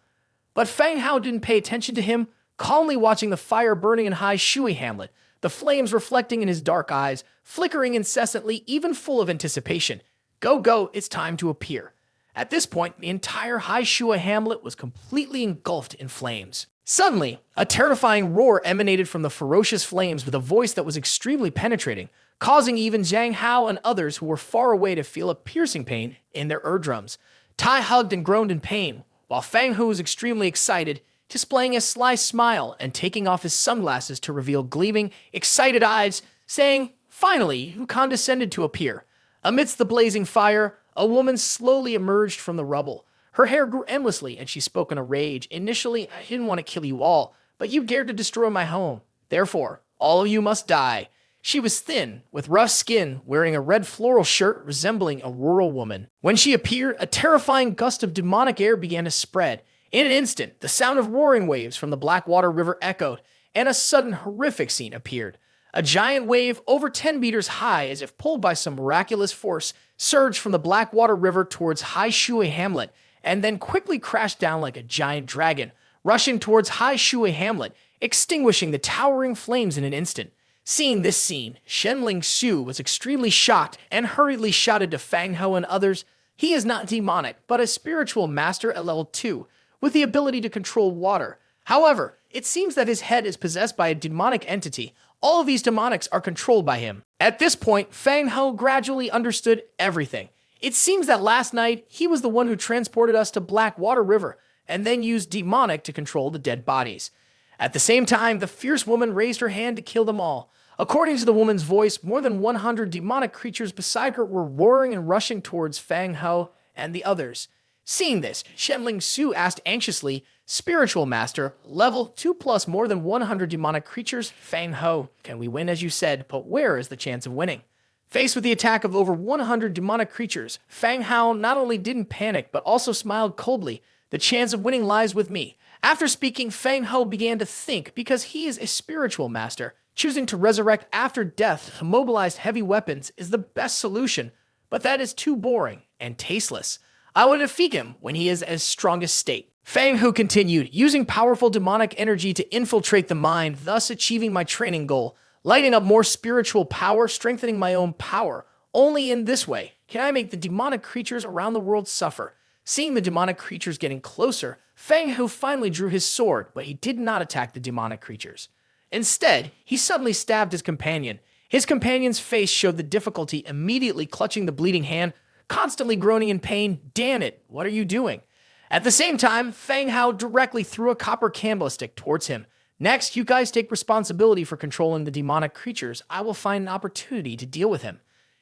But Fang Hou didn't pay attention to him, calmly watching the fire burning in Hai Shui Hamlet, the flames reflecting in his dark eyes, flickering incessantly, even full of anticipation. "Go, go, it's time to appear." At this point, the entire Hai Shui Hamlet was completely engulfed in flames. Suddenly, a terrifying roar emanated from the ferocious flames with a voice that was extremely penetrating, causing even Zhang Hao and others who were far away to feel a piercing pain in their eardrums. Tai hugged and groaned in pain, while Fang Hou was extremely excited, displaying a sly smile and taking off his sunglasses to reveal gleaming, excited eyes, saying, "Finally, you condescended to appear." Amidst the blazing fire, a woman slowly emerged from the rubble. Her hair grew endlessly, and she spoke in a rage. "Initially, I didn't want to kill you all, but you dared to destroy my home. Therefore, all of you must die." She was thin, with rough skin, wearing a red floral shirt resembling a rural woman. When she appeared, a terrifying gust of demonic air began to spread. In an instant, the sound of roaring waves from the Blackwater River echoed, and a sudden horrific scene appeared. A giant wave, over 10 meters high, as if pulled by some miraculous force, surged from the Blackwater River towards Hai Shui Hamlet, and then quickly crashed down like a giant dragon, rushing towards Hai Shui Hamlet, extinguishing the towering flames in an instant. Seeing this scene, Shenling Su was extremely shocked and hurriedly shouted to Fang Hou and others, "He is not demonic, but a spiritual master at level 2, with the ability to control water. However, It seems that his head is possessed by a demonic entity. All of these demonics are controlled by him. At this point, Fang Hou gradually understood everything. It seems that last night, he was the one who transported us to Blackwater River and then used demonic to control the dead bodies. At the same time, the fierce woman raised her hand to kill them all. According to the woman's voice, more than 100 demonic creatures beside her were roaring and rushing towards Fang Hou and the others. Seeing this, Shenling Su asked anxiously, "Spiritual Master, level 2 plus more than 100 demonic creatures, Fang Hou. Can we win as you said, but where is the chance of winning?" Faced with the attack of over 100 demonic creatures, Fang Hou not only didn't panic, but also smiled coldly. "The chance of winning lies with me." After speaking, Fang Hou began to think because he is a spiritual master. Choosing to resurrect after death to mobilize heavy weapons is the best solution, but that is too boring and tasteless. I will defeat him when he is at his strongest state. Fang Hou continued, using powerful demonic energy to infiltrate the mind, thus achieving my training goal, lighting up more spiritual power, strengthening my own power. Only in this way can I make the demonic creatures around the world suffer. Seeing the demonic creatures getting closer, Fang Hou finally drew his sword, but he did not attack the demonic creatures. Instead, he suddenly stabbed his companion. His companion's face showed the difficulty, immediately clutching the bleeding hand, constantly groaning in pain. "Damn it, what are you doing?" At the same time, Fang Hou directly threw a copper candlestick towards him. "Next, you guys take responsibility for controlling the demonic creatures. I will find an opportunity to deal with him."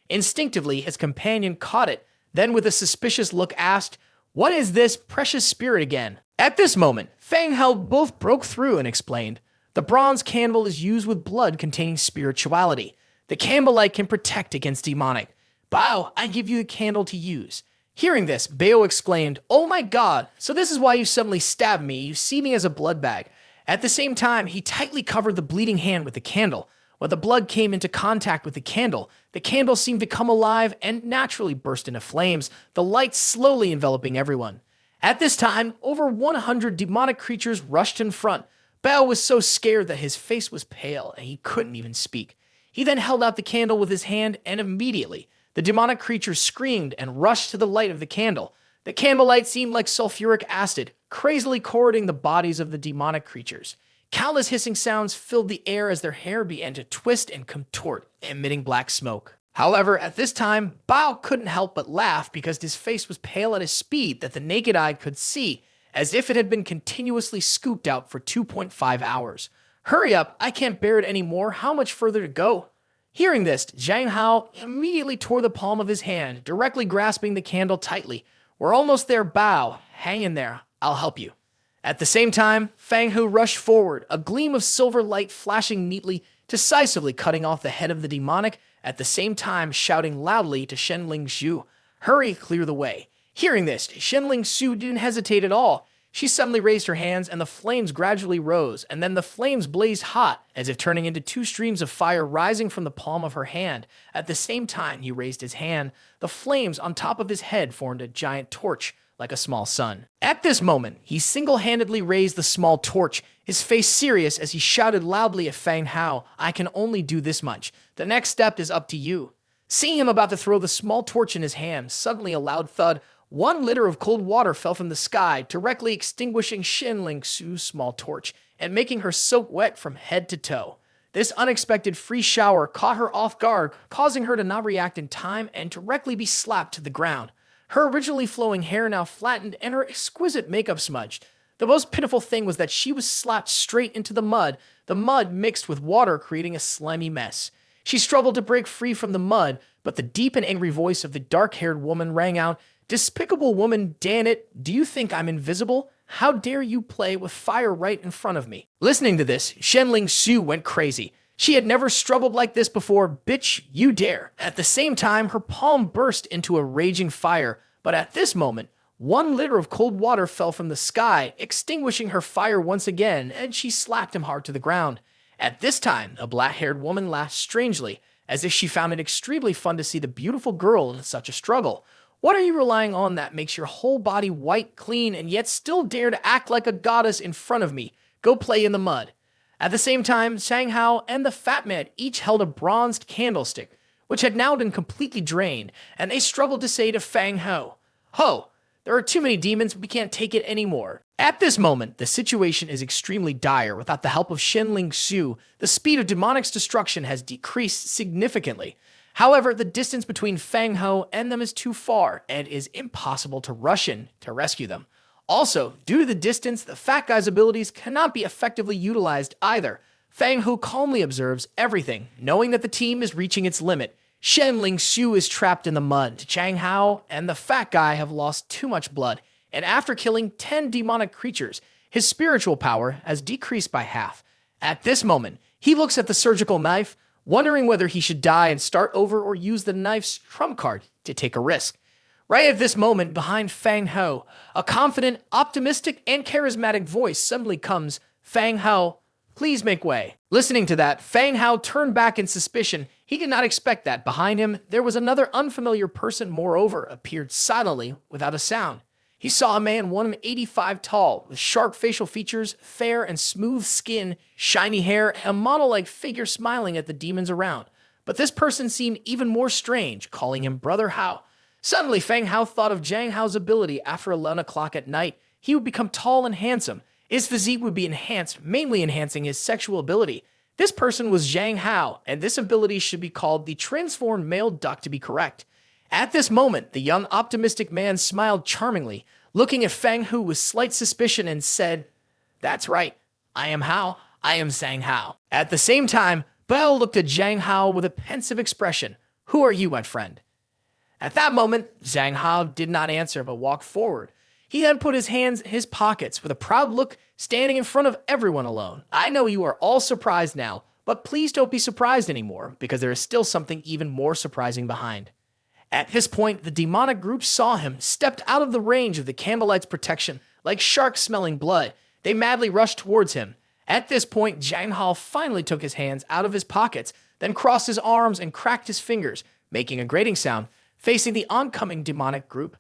Instinctively, his companion caught it, then with a suspicious look asked, "What is this precious spirit again?" At this moment, Fang Hou both broke through and explained, "The bronze candle is used with blood containing spirituality. The candlelight can protect against demonic. Bao, I give you the candle to use." Hearing this, Bao exclaimed, "Oh my god, so this is why you suddenly stabbed me. You see me as a blood bag." At the same time, he tightly covered the bleeding hand with the candle. When the blood came into contact with the candle seemed to come alive and naturally burst into flames, the light slowly enveloping everyone. At this time, over 100 demonic creatures rushed in front. Bao was so scared that his face was pale and he couldn't even speak. He then held out the candle with his hand, and immediately, the demonic creatures screamed and rushed to the light of the candle. The candlelight seemed like sulfuric acid, crazily corroding the bodies of the demonic creatures. Countless hissing sounds filled the air as their hair began to twist and contort, emitting black smoke. However, at this time, Bao couldn't help but laugh because his face was pale at a speed that the naked eye could see, as if it had been continuously scooped out for 2.5 hours. "Hurry up, I can't bear it anymore. How much further to go?" Hearing this, Zhang Hao immediately tore the palm of his hand, directly grasping the candle tightly. "We're almost there, Bao. Hang in there. I'll help you." At the same time, Fang Hou rushed forward, a gleam of silver light flashing neatly, decisively cutting off the head of the demonic, at the same time shouting loudly to Shenling Su, "Hurry, clear the way." Hearing this, Shenling Su didn't hesitate at all. She suddenly raised her hands and the flames gradually rose, and then the flames blazed hot, as if turning into two streams of fire rising from the palm of her hand. At the same time he raised his hand, the flames on top of his head formed a giant torch, like a small sun. At this moment, he single-handedly raised the small torch, his face serious as he shouted loudly at Fang Hou, "I can only do this much. The next step is up to you." Seeing him about to throw the small torch in his hand, suddenly a loud thud, 1 liter of cold water fell from the sky, directly extinguishing Shenling Su's small torch and making her soak wet from head to toe. This unexpected free shower caught her off guard, causing her to not react in time and directly be slapped to the ground. Her originally flowing hair now flattened and her exquisite makeup smudged. The most pitiful thing was that she was slapped straight into the mud mixed with water creating a slimy mess. She struggled to break free from the mud, but the deep and angry voice of the dark-haired woman rang out, "Despicable woman, damn it, do you think I'm invisible? How dare you play with fire right in front of me?" Listening to this, Shenling Su went crazy. She had never struggled like this before. "Bitch, you dare." At the same time, her palm burst into a raging fire, but at this moment, 1 liter of cold water fell from the sky, extinguishing her fire once again, and she slapped him hard to the ground. At this time, a black-haired woman laughed strangely, as if she found it extremely fun to see the beautiful girl in such a struggle. "What are you relying on that makes your whole body white, clean, and yet still dare to act like a goddess in front of me? Go play in the mud." At the same time, Zhang Hao and the fat man each held a bronzed candlestick, which had now been completely drained, and they struggled to say to Fang Hou, "Ho, There are too many demons, we can't take it anymore. At this moment, the situation is extremely dire. Without the help of Shenling Xu, the speed of demonic's destruction has decreased significantly. However, the distance between Fang Hou and them is too far, and is impossible to rush in to rescue them. Also, due to the distance, the fat guy's abilities cannot be effectively utilized either. Fang Hou calmly observes everything, knowing that the team is reaching its limit. Shenling Xu is trapped in the mud. Zhang Hao and the fat guy have lost too much blood, and after killing 10 demonic creatures, his spiritual power has decreased by half. At this moment, he looks at the surgical knife, wondering whether he should die and start over or use the knife's trump card to take a risk. Right at this moment, behind Fang Hou, a confident, optimistic, and charismatic voice suddenly comes, "Fang Hou, please make way." Listening to that, Fang Hou turned back in suspicion. He did not expect that. Behind him, there was another unfamiliar person, moreover, appeared silently without a sound. He saw a man 185 tall, with sharp facial features, fair and smooth skin, shiny hair, and a model-like figure smiling at the demons around. But this person seemed even more strange, calling him Brother Hao. Suddenly, Fang Hou thought of Zhang Hao's ability. After 11 o'clock at night, he would become tall and handsome. His physique would be enhanced, mainly enhancing his sexual ability. This person was Zhang Hao, and this ability should be called the transformed male duck to be correct. At this moment, the young optimistic man smiled charmingly, looking at Fang Hou with slight suspicion and said, "That's right, I am Hao, I am Zhang Hao." At the same time, Bao looked at Zhang Hao with a pensive expression. "Who are you, my friend?" At that moment, Zhang Hao did not answer but walked forward. He then put his hands in his pockets with a proud look, standing in front of everyone alone. "I know you are all surprised now, but please don't be surprised anymore, because there is still something even more surprising behind." At this point, the demonic group saw him, stepped out of the range of the candlelight's protection, like sharks smelling blood. They madly rushed towards him. At this point, Zhang Hao finally took his hands out of his pockets, then crossed his arms and cracked his fingers, making a grating sound, facing the oncoming demonic group.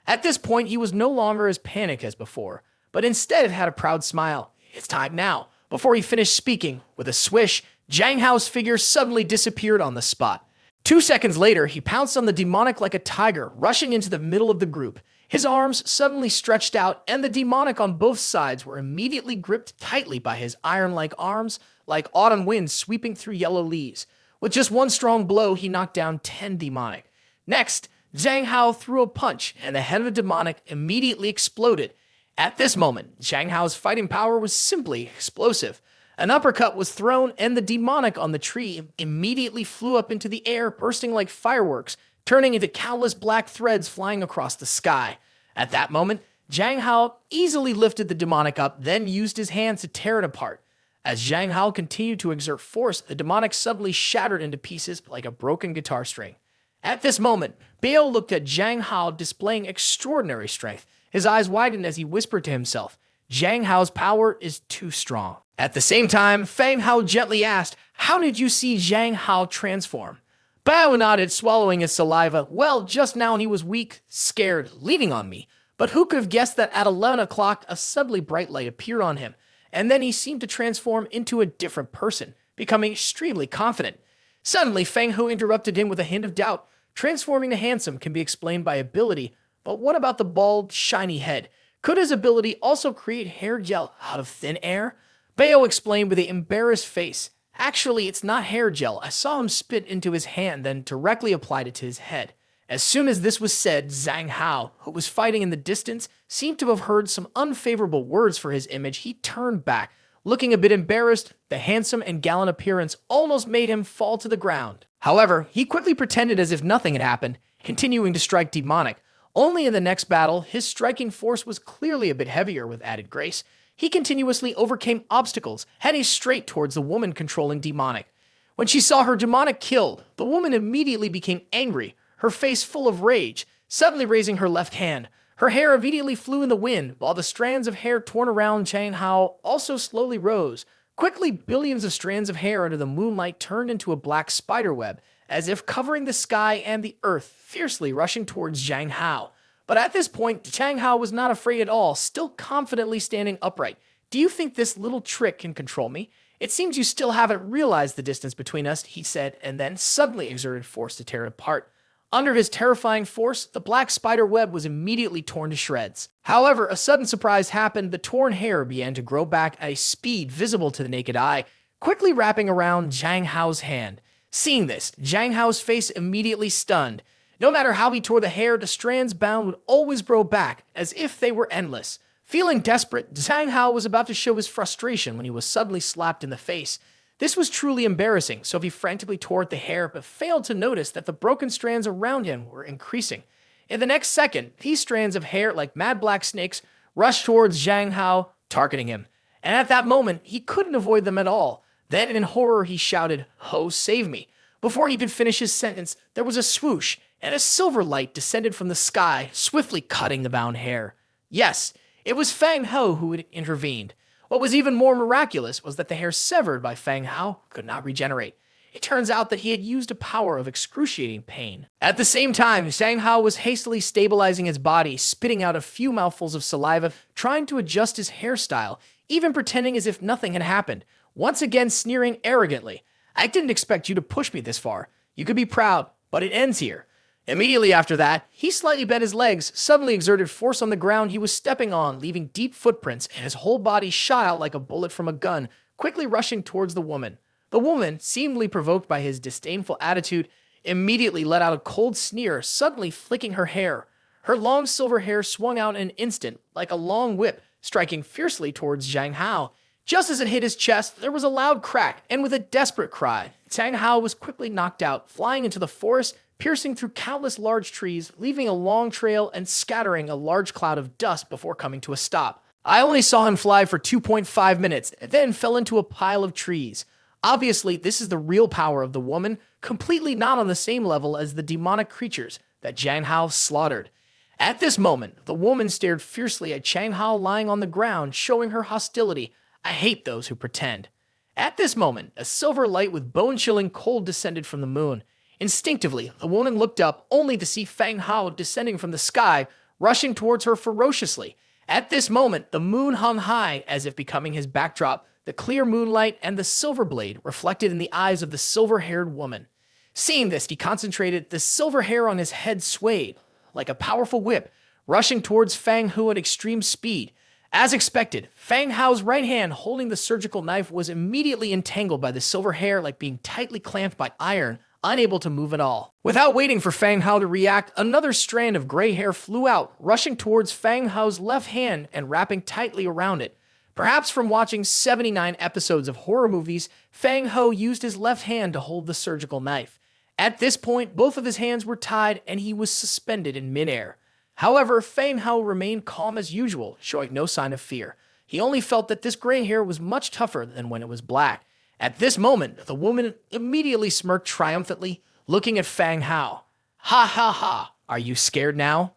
At this point, he was no longer as panicked as before, but instead had a proud smile. "It's time now." Before he finished speaking, with a swish, Zhang Hao's figure suddenly disappeared on the spot. 2 seconds later, he pounced on the demonic like a tiger, rushing into the middle of the group. His arms suddenly stretched out, and the demonic on both sides were immediately gripped tightly by his iron-like arms, like autumn winds sweeping through yellow leaves. With just one strong blow, he knocked down 10 demonic. Next, Zhang Hao threw a punch, and the head of the demonic immediately exploded. At this moment, Zhang Hao's fighting power was simply explosive. An uppercut was thrown, and the demonic on the tree immediately flew up into the air, bursting like fireworks, turning into countless black threads flying across the sky. At that moment, Zhang Hao easily lifted the demonic up, then used his hands to tear it apart. As Zhang Hao continued to exert force, the demonic suddenly shattered into pieces like a broken guitar string. At this moment, Bao looked at Zhang Hao displaying extraordinary strength. His eyes widened as he whispered to himself, "Zhang Hao's power is too strong." At the same time, Fang Hou gently asked, "How did you see Zhang Hao transform?" Bao nodded, swallowing his saliva. "Well, just now he was weak, scared, leaning on me. But who could have guessed that at 11 o'clock a suddenly bright light appeared on him, and then he seemed to transform into a different person, becoming extremely confident." Suddenly, Fang Hou interrupted him with a hint of doubt. "Transforming to handsome can be explained by ability, but what about the bald, shiny head? Could his ability also create hair gel out of thin air?" Bao explained with an embarrassed face. "Actually, it's not hair gel. I saw him spit into his hand, then directly applied it to his head." As soon as this was said, Zhang Hao, who was fighting in the distance, seemed to have heard some unfavorable words for his image. He turned back, looking a bit embarrassed. The handsome and gallant appearance almost made him fall to the ground. However, he quickly pretended as if nothing had happened, continuing to strike demonic. Only in the next battle, his striking force was clearly a bit heavier with added grace. He continuously overcame obstacles, heading straight towards the woman controlling demonic. When she saw her demonic killed, the woman immediately became angry, her face full of rage, suddenly raising her left hand. Her hair immediately flew in the wind, while the strands of hair torn around Zhang Hao also slowly rose. Quickly, billions of strands of hair under the moonlight turned into a black spider web, as if covering the sky and the earth, fiercely rushing towards Zhang Hao. But at this point, Zhang Hao was not afraid at all, still confidently standing upright. "Do you think this little trick can control me? It seems you still haven't realized the distance between us," he said, and then suddenly exerted force to tear it apart. Under his terrifying force, the black spider web was immediately torn to shreds. However, a sudden surprise happened. The torn hair began to grow back at a speed visible to the naked eye, quickly wrapping around Zhang Hao's hand. Seeing this, Zhang Hao's face immediately stunned. No matter how he tore the hair, the strands bound would always grow back, as if they were endless. Feeling desperate, Zhang Hao was about to show his frustration when he was suddenly slapped in the face. This was truly embarrassing, so he frantically tore at the hair but failed to notice that the broken strands around him were increasing. In the next second, these strands of hair, like mad black snakes, rushed towards Zhang Hao, targeting him. And at that moment, he couldn't avoid them at all. Then, in horror, he shouted, "Ho, save me!" Before he could finish his sentence, there was a swoosh, and a silver light descended from the sky, swiftly cutting the bound hair. Yes, it was Fang Hou who had intervened. What was even more miraculous was that the hair severed by Fang Hou could not regenerate. It turns out that he had used a power of excruciating pain. At the same time, Fang Hou was hastily stabilizing his body, spitting out a few mouthfuls of saliva, trying to adjust his hairstyle, even pretending as if nothing had happened, once again sneering arrogantly. "I didn't expect you to push me this far. You could be proud, but it ends here." Immediately after that, he slightly bent his legs, suddenly exerted force on the ground he was stepping on, leaving deep footprints, and his whole body shot out like a bullet from a gun, quickly rushing towards the woman. The woman, seemingly provoked by his disdainful attitude, immediately let out a cold sneer, suddenly flicking her hair. Her long silver hair swung out in an instant, like a long whip, striking fiercely towards Zhang Hao. Just as it hit his chest, there was a loud crack, and with a desperate cry, Zhang Hao was quickly knocked out, flying into the forest, piercing through countless large trees, leaving a long trail and scattering a large cloud of dust before coming to a stop. I only saw him fly for 2.5 minutes, and then fell into a pile of trees. Obviously, this is the real power of the woman, completely not on the same level as the demonic creatures that Zhang Hao slaughtered. At this moment, the woman stared fiercely at Zhang Hao lying on the ground, showing her hostility. I hate those who pretend. At this moment, a silver light with bone-chilling cold descended from the moon. Instinctively, the woman looked up, only to see Fang Hou descending from the sky, rushing towards her ferociously. At this moment, the moon hung high, as if becoming his backdrop, the clear moonlight and the silver blade reflected in the eyes of the silver-haired woman. Seeing this, he concentrated. The silver hair on his head swayed, like a powerful whip, rushing towards Fang Hou at extreme speed. As expected, Fang Hao's right hand holding the surgical knife was immediately entangled by the silver hair like being tightly clamped by iron, unable to move at all. Without waiting for Fang Hou to react, another strand of gray hair flew out, rushing towards Fang Hao's left hand and wrapping tightly around it. Perhaps from watching 79 episodes of horror movies, Fang Hou used his left hand to hold the surgical knife. At this point, both of his hands were tied and he was suspended in midair. However, Fang Hou remained calm as usual, showing no sign of fear. He only felt that this gray hair was much tougher than when it was black. At this moment, the woman immediately smirked triumphantly, looking at Fang Hou. "Ha ha ha, are you scared now?"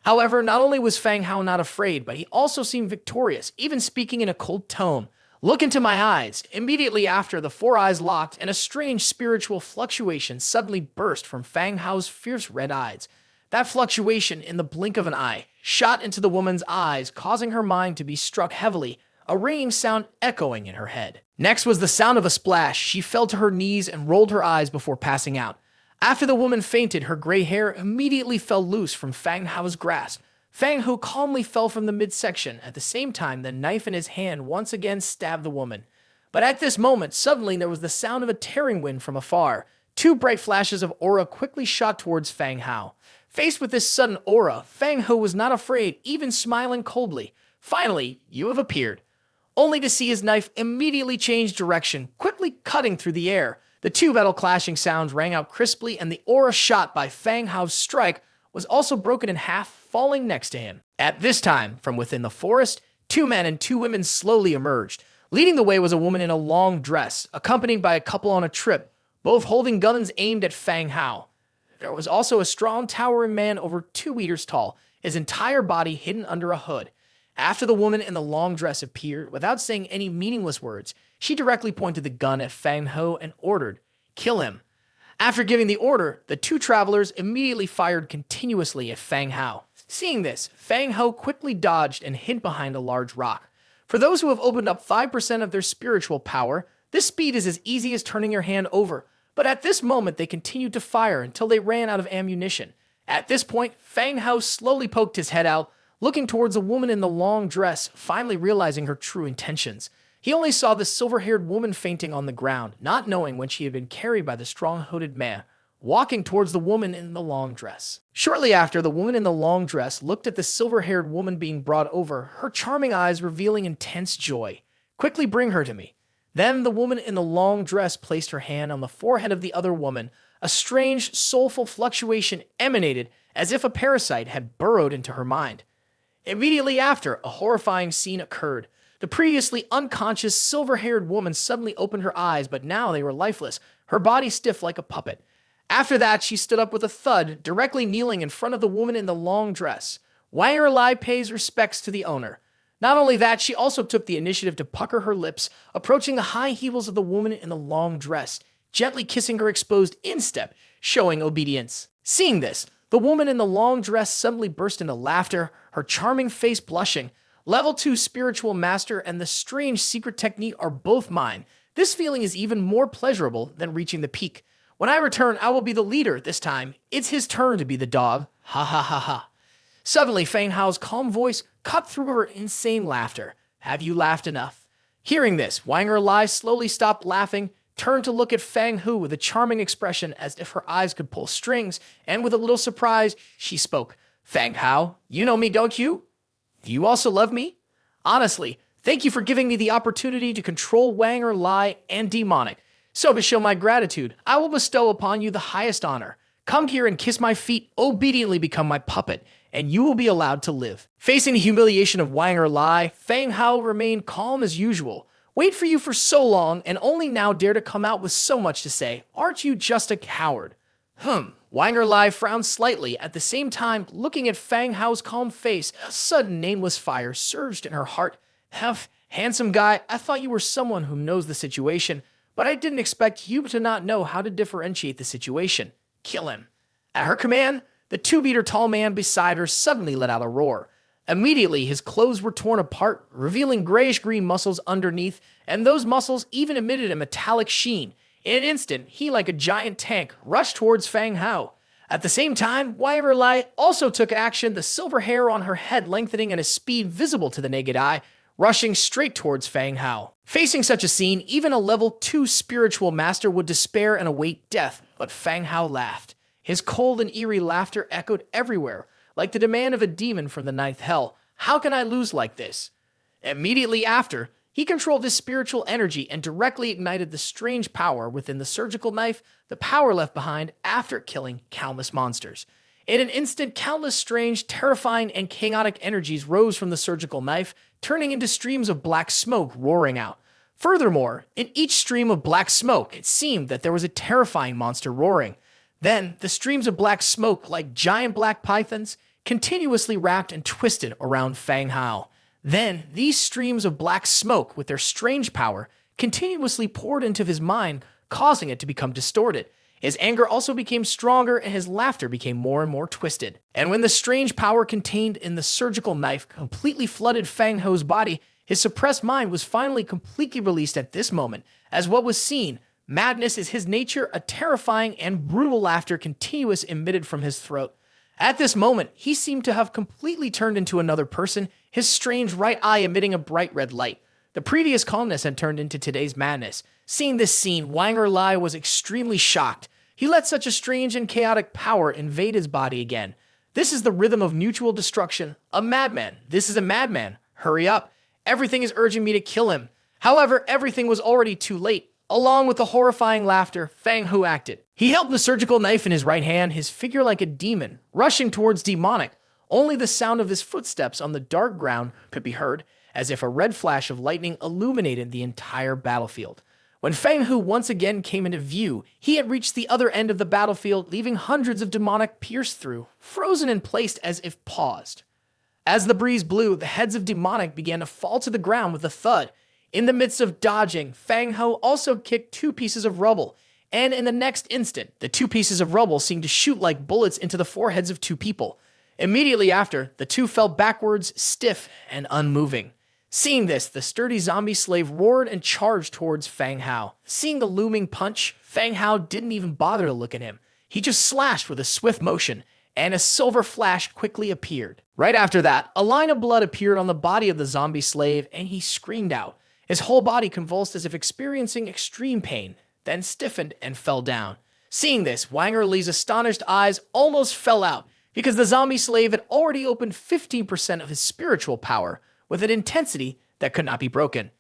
However, not only was Fang Hou not afraid, but he also seemed victorious, even speaking in a cold tone. "Look into my eyes." Immediately after, the four eyes locked, and a strange spiritual fluctuation suddenly burst from Fang Hao's fierce red eyes. That fluctuation, in the blink of an eye, shot into the woman's eyes, causing her mind to be struck heavily, a ringing sound echoing in her head. Next was the sound of a splash. She fell to her knees and rolled her eyes before passing out. After the woman fainted, her gray hair immediately fell loose from Fang Hao's grasp. Fang Hou calmly fell from the midsection. At the same time, the knife in his hand once again stabbed the woman. But at this moment, suddenly there was the sound of a tearing wind from afar. Two bright flashes of aura quickly shot towards Fang Hou. Faced with this sudden aura, Fang Hou was not afraid, even smiling coldly. "Finally, you have appeared." Only to see his knife immediately change direction, quickly cutting through the air. The two metal clashing sounds rang out crisply, and the aura shot by Fang Hao's strike was also broken in half, falling next to him. At this time, from within the forest, two men and two women slowly emerged. Leading the way was a woman in a long dress, accompanied by a couple on a trip, both holding guns aimed at Fang Hou. There was also a strong, towering man over 2 meters tall, his entire body hidden under a hood. After the woman in the long dress appeared, without saying any meaningless words, she directly pointed the gun at Fang Hou and ordered, "Kill him." After giving the order, the two travelers immediately fired continuously at Fang Hou. Seeing this, Fang Hou quickly dodged and hid behind a large rock. For those who have opened up 5% of their spiritual power, this speed is as easy as turning your hand over. but at this moment they continued to fire until they ran out of ammunition. At this point, Fang Hou slowly poked his head out, looking towards a woman in the long dress, finally realizing her true intentions. He only saw the silver-haired woman fainting on the ground, not knowing when she had been carried by the strong-hooded man, walking towards the woman in the long dress. Shortly after, the woman in the long dress looked at the silver-haired woman being brought over, her charming eyes revealing intense joy. "Quickly bring her to me." Then the woman in the long dress placed her hand on the forehead of the other woman. A strange, soulful fluctuation emanated as if a parasite had burrowed into her mind. Immediately after, a horrifying scene occurred. The previously unconscious silver-haired woman suddenly opened her eyes, but now they were lifeless, her body stiff like a puppet. After that, she stood up with a thud, directly kneeling in front of the woman in the long dress. Wang Erlai pays respects to the owner. Not only that, she also took the initiative to pucker her lips, approaching the high heels of the woman in the long dress, gently kissing her exposed instep, showing obedience. Seeing this, the woman in the long dress suddenly burst into laughter, her charming face blushing. Level 2 spiritual master and the strange secret technique are both mine. This feeling is even more pleasurable than reaching the peak. When I return, I will be the leader this time. It's his turn to be the dog. Ha ha ha ha. Suddenly, Fang Hou's calm voice cut through her insane laughter. Have you laughed enough? Hearing this, Wang Erlai slowly stopped laughing, turned to look at Fang Hou with a charming expression as if her eyes could pull strings, and with a little surprise, she spoke. Fang Hou, you know me, don't you? Do you also love me? Honestly, thank you for giving me the opportunity to control Wang Erlai and demonic. So to show my gratitude, I will bestow upon you the highest honor. Come here and kiss my feet, obediently become my puppet, and you will be allowed to live. Facing the humiliation of Wang Erlai, Fang Hou remained calm as usual. Wait for you for so long, and only now dare to come out with so much to say. Aren't you just a coward? Wang Erlai frowned slightly, at the same time looking at Fang Hou's calm face. A sudden nameless fire surged in her heart. Huff, handsome guy, I thought you were someone who knows the situation, but I didn't expect you to not know how to differentiate the situation. Kill him. At her command, the 2-meter tall man beside her suddenly let out a roar. Immediately, his clothes were torn apart, revealing grayish-green muscles underneath, and those muscles even emitted a metallic sheen. In an instant, he, like a giant tank, rushed towards Fang Hou. At the same time, Wang Erlai also took action, the silver hair on her head lengthening at a speed visible to the naked eye, rushing straight towards Fang Hou. Facing such a scene, even a level 2 spiritual master would despair and await death, but Fang Hou laughed. His cold and eerie laughter echoed everywhere, like the demand of a demon from the ninth hell. How can I lose like this? Immediately after, he controlled his spiritual energy and directly ignited the strange power within the surgical knife, the power left behind after killing countless monsters. In an instant, countless strange, terrifying, and chaotic energies rose from the surgical knife, turning into streams of black smoke roaring out. Furthermore, in each stream of black smoke, it seemed that there was a terrifying monster roaring. Then, the streams of black smoke, like giant black pythons, continuously wrapped and twisted around Fang Hou. Then, these streams of black smoke, with their strange power, continuously poured into his mind, causing it to become distorted. His anger also became stronger, and his laughter became more and more twisted. And when the strange power contained in the surgical knife completely flooded Fang Hou's body, his suppressed mind was finally completely released at this moment, as what was seen. Madness is his nature, a terrifying and brutal laughter continuous emitted from his throat. At this moment, he seemed to have completely turned into another person, his strange right eye emitting a bright red light. The previous calmness had turned into today's madness. Seeing this scene, Wang Erlai was extremely shocked. He let such a strange and chaotic power invade his body again. This is the rhythm of mutual destruction. A madman. This is a madman. Hurry up. Everything is urging me to kill him. However, everything was already too late. Along with the horrifying laughter, Fang Hou acted. He held the surgical knife in his right hand, his figure like a demon, rushing towards demonic. Only the sound of his footsteps on the dark ground could be heard, as if a red flash of lightning illuminated the entire battlefield. When Fang Hou once again came into view, he had reached the other end of the battlefield, leaving hundreds of demonic pierced through, frozen and placed as if paused. As the breeze blew, the heads of demonic began to fall to the ground with a thud. In the midst of dodging, Fang Hou also kicked 2 pieces of rubble, and in the next instant, the 2 pieces of rubble seemed to shoot like bullets into the foreheads of 2 people. Immediately after, the 2 fell backwards, stiff and unmoving. Seeing this, the sturdy zombie slave roared and charged towards Fang Hou. Seeing the looming punch, Fang Hou didn't even bother to look at him. He just slashed with a swift motion, and a silver flash quickly appeared. Right after that, a line of blood appeared on the body of the zombie slave, and he screamed out. His whole body convulsed as if experiencing extreme pain, then stiffened and fell down. Seeing this, Wang Erli's astonished eyes almost fell out, because the zombie slave had already opened 15% of his spiritual power, with an intensity that could not be broken.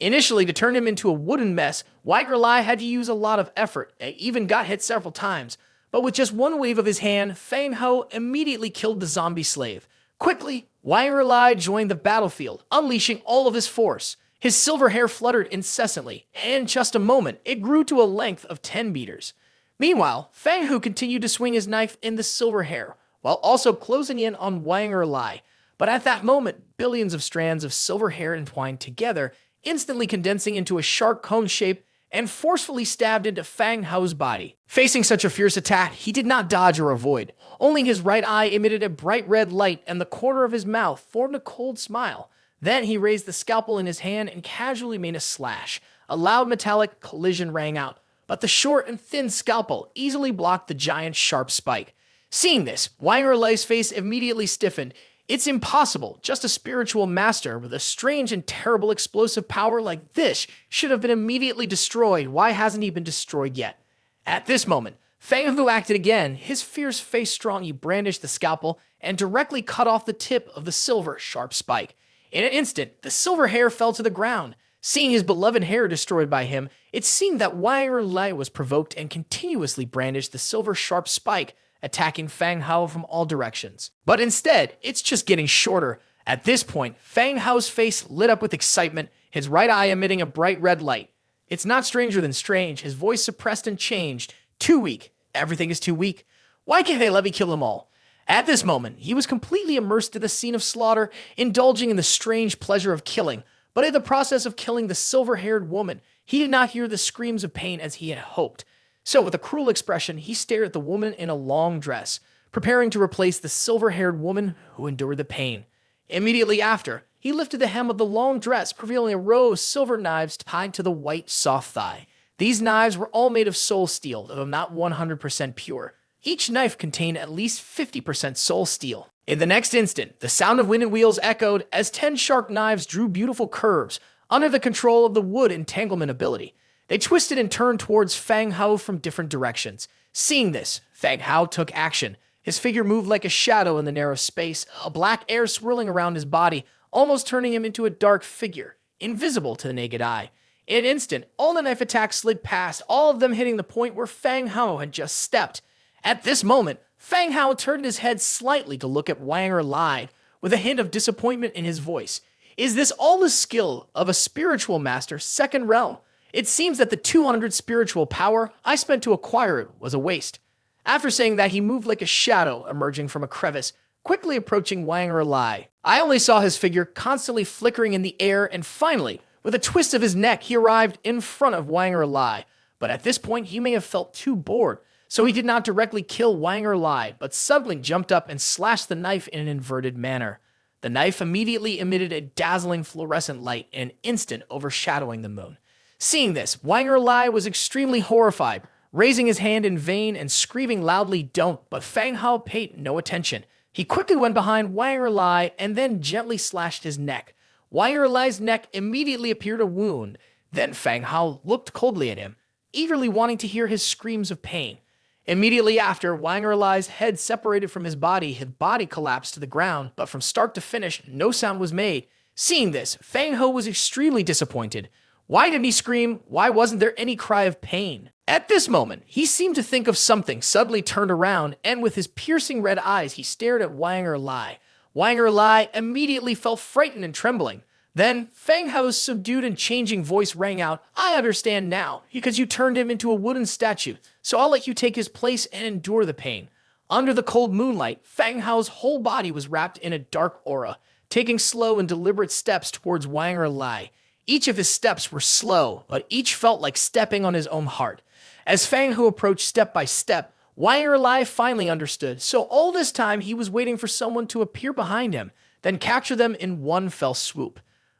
Initially, to turn him into a wooden mess, Wang Erli had to use a lot of effort, and even got hit several times. But with just one wave of his hand, Fang Hou immediately killed the zombie slave. Quickly, Wang Erli joined the battlefield, unleashing all of his force. His silver hair fluttered incessantly, and in just a moment, it grew to a length of 10 meters. Meanwhile, Fang Hou continued to swing his knife in the silver hair, while also closing in on Wang Erli. But at that moment, billions of strands of silver hair entwined together, instantly condensing into a sharp cone shape and forcefully stabbed into Fang Hou's body. Facing such a fierce attack, he did not dodge or avoid. Only his right eye emitted a bright red light and the corner of his mouth formed a cold smile. Then he raised the scalpel in his hand and casually made a slash. A loud metallic collision rang out, but the short and thin scalpel easily blocked the giant's sharp spike. Seeing this, Wang Erli's face immediately stiffened. It's impossible. Just a spiritual master with a strange and terrible explosive power like this should have been immediately destroyed. Why hasn't he been destroyed yet? At this moment, Fang Hou acted again. His fierce face strong, he brandished the scalpel and directly cut off the tip of the silver sharp spike. In an instant, the silver hair fell to the ground. Seeing his beloved hair destroyed by him, it seemed that Wang Erli was provoked and continuously brandished the silver sharp spike, attacking Fang Hou from all directions. But instead, it's just getting shorter. At this point, Fang Hou's face lit up with excitement, his right eye emitting a bright red light. It's not stranger than strange, his voice suppressed and changed. Too weak. Everything is too weak. Why can't they let me kill them all? At this moment, he was completely immersed in the scene of slaughter, indulging in the strange pleasure of killing. But in the process of killing the silver-haired woman, he did not hear the screams of pain as he had hoped. So with a cruel expression, he stared at the woman in a long dress, preparing to replace the silver-haired woman who endured the pain. Immediately after, he lifted the hem of the long dress, revealing a row of silver knives tied to the white, soft thigh. These knives were all made of soul steel, though not 100% pure. Each knife contained at least 50% soul steel. In the next instant, the sound of wind and wheels echoed as 10 sharp knives drew beautiful curves under the control of the wood entanglement ability. They twisted and turned towards Fang Hou from different directions. Seeing this, Fang Hou took action. His figure moved like a shadow in the narrow space, a black air swirling around his body, almost turning him into a dark figure, invisible to the naked eye. In an instant, all the knife attacks slid past, all of them hitting the point where Fang Hou had just stepped. At this moment, Fang Hou turned his head slightly to look at Wang Erli, with a hint of disappointment in his voice. Is this all the skill of a spiritual master, second realm? It seems that the 200 spiritual power I spent to acquire it was a waste. After saying that, he moved like a shadow emerging from a crevice, quickly approaching Wang Erli. I only saw his figure constantly flickering in the air, and finally, with a twist of his neck, he arrived in front of Wang Erli. But at this point, he may have felt too bored, so he did not directly kill Wang Erli, but suddenly jumped up and slashed the knife in an inverted manner. The knife immediately emitted a dazzling fluorescent light in an instant, overshadowing the moon. Seeing this, Wang Erli was extremely horrified, raising his hand in vain and screaming loudly, "Don't," but Fang Hou paid no attention. He quickly went behind Wang Erli and then gently slashed his neck. Wang Erli's neck immediately appeared a wound. Then Fang Hou looked coldly at him, eagerly wanting to hear his screams of pain. Immediately after, Wang Erli's head separated from his body collapsed to the ground, but from start to finish, no sound was made. Seeing this, Fang Hou was extremely disappointed. Why didn't he scream? Why wasn't there any cry of pain? At this moment, he seemed to think of something, suddenly turned around, and with his piercing red eyes, he stared at Wang Erli. Wang Erli immediately felt frightened and trembling. Then, Fang Hou's subdued and changing voice rang out, "I understand now, because you turned him into a wooden statue, so I'll let you take his place and endure the pain." Under the cold moonlight, Fang Hou's whole body was wrapped in a dark aura, taking slow and deliberate steps towards Wang Erli. Each of his steps were slow, but each felt like stepping on his own heart. As Fang Hou approached step by step, Wang Erli finally understood, so all this time he was waiting for someone to appear behind him, then capture them in one fell swoop.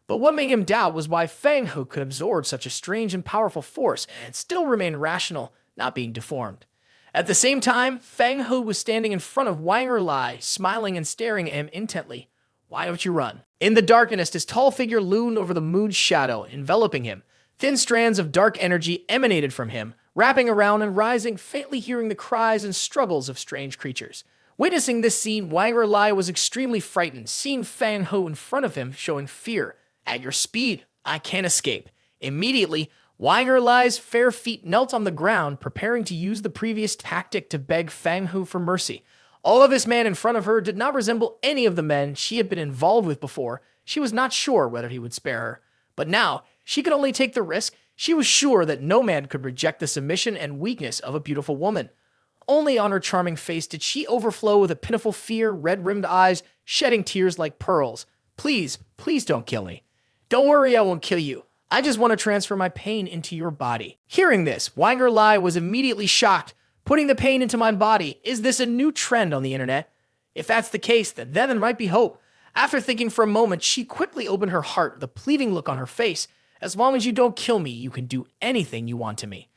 But what made him doubt was why Fang Hou could absorb such a strange and powerful force and still remain rational, not being deformed. At the same time, Fang Hou was standing in front of Wang Erlai, smiling and staring at him intently. Why don't you run? In the darkness, his tall figure loomed over the moon's shadow, enveloping him. Thin strands of dark energy emanated from him, wrapping around and rising, faintly hearing the cries and struggles of strange creatures. Witnessing this scene, Wang Erlai was extremely frightened, seeing Fang Hou in front of him, showing fear. At your speed, I can't escape. Immediately, Wang Erlai's fair feet knelt on the ground, preparing to use the previous tactic to beg Fang Hou for mercy. Although this man in front of her did not resemble any of the men she had been involved with before, she was not sure whether he would spare her. But now, she could only take the risk. She was sure that no man could reject the submission and weakness of a beautiful woman. Only on her charming face did she overflow with a pitiful fear, red-rimmed eyes, shedding tears like pearls. Please, please don't kill me. Don't worry, I won't kill you. I just want to transfer my pain into your body. Hearing this, Wang Erlai was immediately shocked. Putting the pain into my body, is this a new trend on the internet? If that's the case, then there might be hope. After thinking for a moment, she quickly opened her heart with a pleading look on her face. As long as you don't kill me, you can do anything you want to me.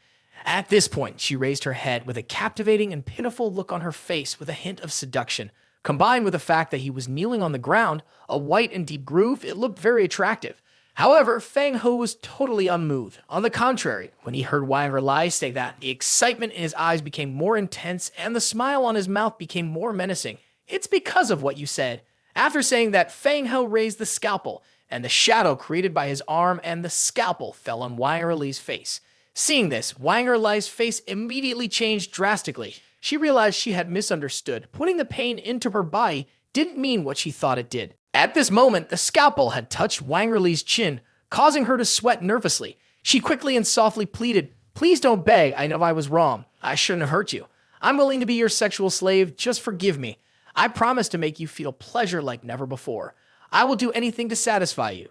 At this point, she raised her head with a captivating and pitiful look on her face with a hint of seduction. Combined with the fact that he was kneeling on the ground, a white and deep groove, it looked very attractive. However, Fang Hou was totally unmoved. On the contrary, when he heard Wang Erlai say that, the excitement in his eyes became more intense and the smile on his mouth became more menacing. It's because of what you said. After saying that, Fang Hou raised the scalpel, and the shadow created by his arm and the scalpel fell on Wang Erlai's face. Seeing this, Wang Erlai's face immediately changed drastically. She realized she had misunderstood. Putting the pain into her body didn't mean what she thought it did. At this moment, the scalpel had touched Wang Erlai's chin, causing her to sweat nervously. She quickly and softly pleaded, "Please don't beg, I know I was wrong. I shouldn't have hurt you. I'm willing to be your sexual slave, just forgive me. I promise to make you feel pleasure like never before. I will do anything to satisfy you."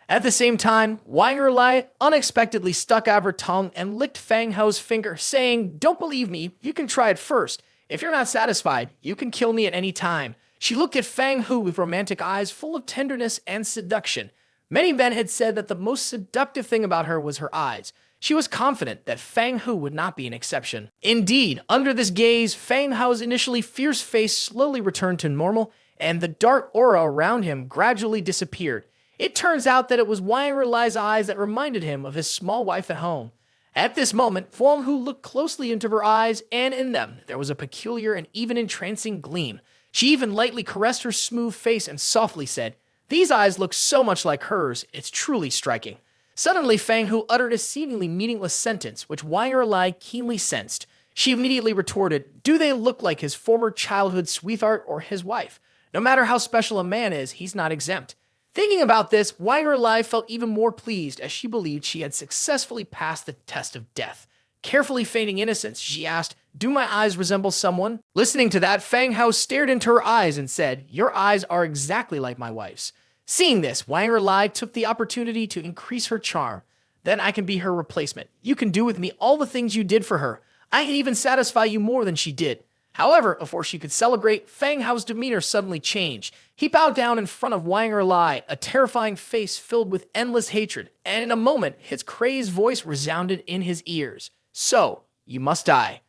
At the same time, Wang Erlai unexpectedly stuck out her tongue and licked Fang Hou's finger, saying, "Don't believe me, you can try it first. If you're not satisfied, you can kill me at any time." She looked at Fang Hou with romantic eyes full of tenderness and seduction. Many men had said that the most seductive thing about her was her eyes. She was confident that Fang Hou would not be an exception. Indeed, under this gaze, Fang Hou's initially fierce face slowly returned to normal, and the dark aura around him gradually disappeared. It turns out that it was Wang Erlai's eyes that reminded him of his small wife at home. At this moment, Fang Hou looked closely into her eyes, and in them there was a peculiar and even entrancing gleam. She even lightly caressed her smooth face and softly said, "These eyes look so much like hers, it's truly striking." Suddenly, Fang Hou uttered a seemingly meaningless sentence, which Wang Erlai keenly sensed. She immediately retorted, "Do they look like his former childhood sweetheart or his wife? No matter how special a man is, he's not exempt." Thinking about this, Wang Erlai felt even more pleased as she believed she had successfully passed the test of death. Carefully feigning innocence, she asked, "Do my eyes resemble someone?" Listening to that, Fang Hou stared into her eyes and said, "Your eyes are exactly like my wife's." Seeing this, Wang Erlai took the opportunity to increase her charm. "Then I can be her replacement. You can do with me all the things you did for her. I can even satisfy you more than she did." However, before she could celebrate, Fang Hou's demeanor suddenly changed. He bowed down in front of Wang Erlai, a terrifying face filled with endless hatred, and in a moment, his crazed voice resounded in his ears. "So, you must die."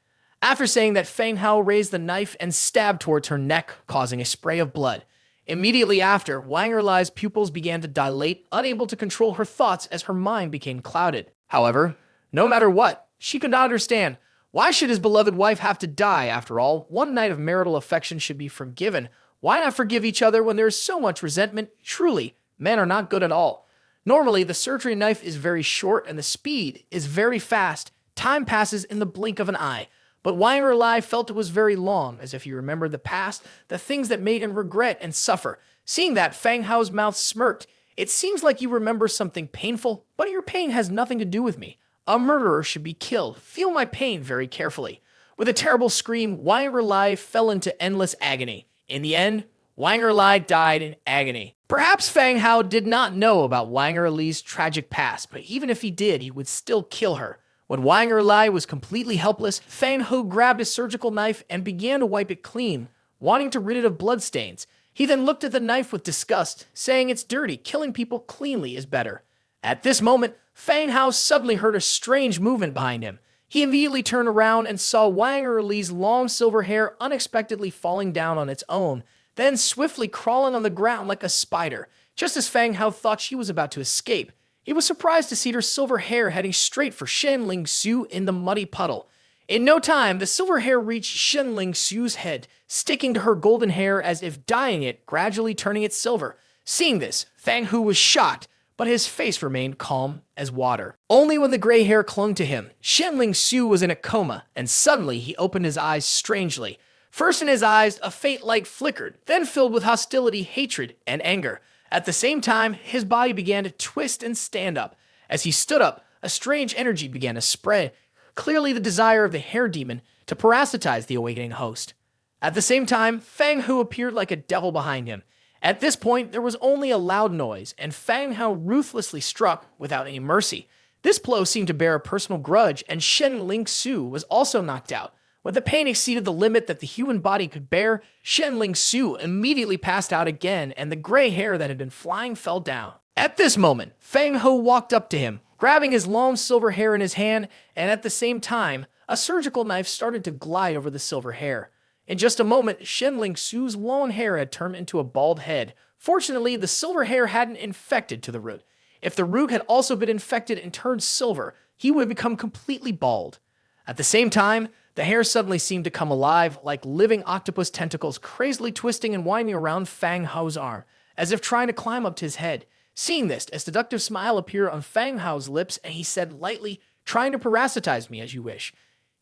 After saying that, Fang Hou raised the knife and stabbed towards her neck, causing a spray of blood. Immediately after, Wang Erlai's pupils began to dilate, unable to control her thoughts as her mind became clouded. However, no matter what, she could not understand. Why should his beloved wife have to die? After all, one night of marital affection should be forgiven. Why not forgive each other when there is so much resentment? Truly, men are not good at all. Normally, the surgery knife is very short and the speed is very fast. Time passes in the blink of an eye. But Wang Erlai felt it was very long, as if he remembered the past, the things that made him regret and suffer. Seeing that, Fang Hou's mouth smirked. "It seems like you remember something painful, but your pain has nothing to do with me. A murderer should be killed. Feel my pain very carefully." With a terrible scream, Wang Erlai fell into endless agony. In the end, Wang Erlai died in agony. Perhaps Fang Hou did not know about Wang Erlai's tragic past, but even if he did, he would still kill her. When Wang Erlai was completely helpless, Fang Hou grabbed a surgical knife and began to wipe it clean, wanting to rid it of bloodstains. He then looked at the knife with disgust, saying it's dirty, killing people cleanly is better. At this moment, Fang Hou suddenly heard a strange movement behind him. He immediately turned around and saw Wang Erli's long silver hair unexpectedly falling down on its own, then swiftly crawling on the ground like a spider. Just as Fang Hou thought she was about to escape, he was surprised to see her silver hair heading straight for Shen Ling Xu in the muddy puddle. In no time, the silver hair reached Shen Ling Xu's head, sticking to her golden hair as if dyeing it, gradually turning it silver. Seeing this, Fang Hou was shocked, but his face remained calm as water. Only when the gray hair clung to him, Shen Ling Xu was in a coma, and suddenly he opened his eyes strangely. First in his eyes, a faint light flickered, then filled with hostility, hatred, and anger. At the same time, his body began to twist and stand up. As he stood up, a strange energy began to spread, clearly the desire of the hair demon to parasitize the awakening host. At the same time, Fang Hou appeared like a devil behind him. At this point, there was only a loud noise, and Fang Hou ruthlessly struck without any mercy. This blow seemed to bear a personal grudge, and Shen Ling Xu was also knocked out. When the pain exceeded the limit that the human body could bear, Shen Ling Xu immediately passed out again, and the gray hair that had been flying fell down. At this moment, Fang Hou walked up to him, grabbing his long silver hair in his hand, and at the same time, a surgical knife started to glide over the silver hair. In just a moment, Shen Ling Xu's long hair had turned into a bald head. Fortunately, the silver hair hadn't infected to the root. If the root had also been infected and turned silver, he would have become completely bald. At the same time, the hair suddenly seemed to come alive, like living octopus tentacles crazily twisting and winding around Fang Hou's arm, as if trying to climb up to his head. Seeing this, a seductive smile appeared on Fang Hou's lips, and he said lightly, "Trying to parasitize me as you wish."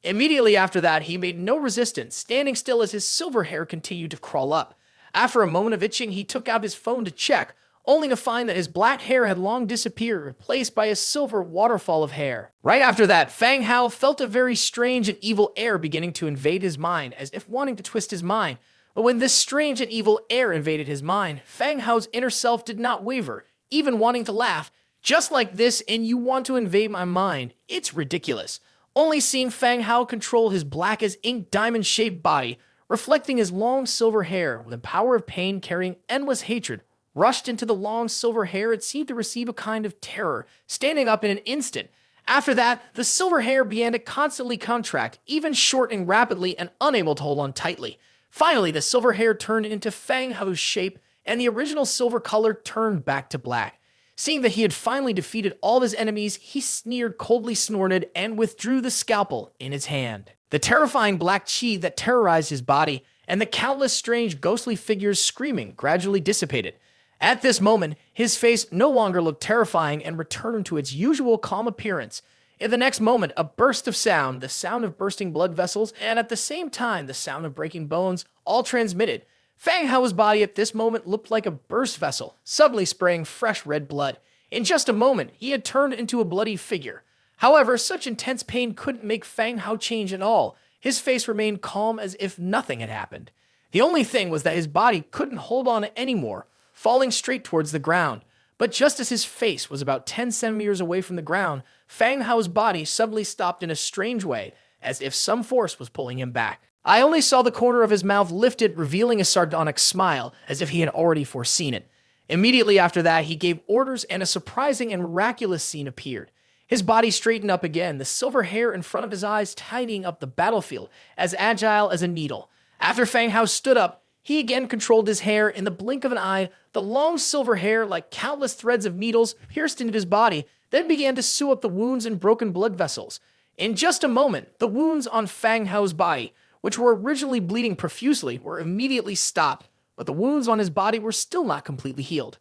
Immediately after that, he made no resistance, standing still as his silver hair continued to crawl up. After a moment of itching, he took out his phone to check, only to find that his black hair had long disappeared, replaced by a silver waterfall of hair. Right after that, Fang Hou felt a very strange and evil air beginning to invade his mind, as if wanting to twist his mind. But when this strange and evil air invaded his mind, Fang Hou's inner self did not waver, even wanting to laugh. Just like this, and you want to invade my mind. It's ridiculous. Only seeing Fang Hou control his black as ink diamond-shaped body, reflecting his long silver hair with the power of pain carrying endless hatred, rushed into the long silver hair, it seemed to receive a kind of terror, standing up in an instant. After that, the silver hair began to constantly contract, even shortening rapidly and unable to hold on tightly. Finally, the silver hair turned into Fang Hou's shape, and the original silver color turned back to black. Seeing that he had finally defeated all of his enemies, he sneered, coldly snorted, and withdrew the scalpel in his hand. The terrifying black chi that terrorized his body, and the countless strange ghostly figures screaming, gradually dissipated. At this moment, his face no longer looked terrifying and returned to its usual calm appearance. In the next moment, a burst of sound, the sound of bursting blood vessels, and at the same time, the sound of breaking bones, all transmitted. Fang Hou's body at this moment looked like a burst vessel, suddenly spraying fresh red blood. In just a moment, he had turned into a bloody figure. However, such intense pain couldn't make Fang Hou change at all. His face remained calm as if nothing had happened. The only thing was that his body couldn't hold on anymore, falling straight towards the ground. But just as his face was about 10 centimeters away from the ground, Fang Hou's body suddenly stopped in a strange way, as if some force was pulling him back. I only saw the corner of his mouth lifted, revealing a sardonic smile, as if he had already foreseen it. Immediately after that, he gave orders and a surprising and miraculous scene appeared. His body straightened up again, the silver hair in front of his eyes tidying up the battlefield, as agile as a needle. After Fang Hou stood up, he again controlled his hair. In the blink of an eye, the long silver hair, like countless threads of needles, pierced into his body, then began to sew up the wounds and broken blood vessels. In just a moment, the wounds on Fang Hou's body, which were originally bleeding profusely, were immediately stopped, but the wounds on his body were still not completely healed.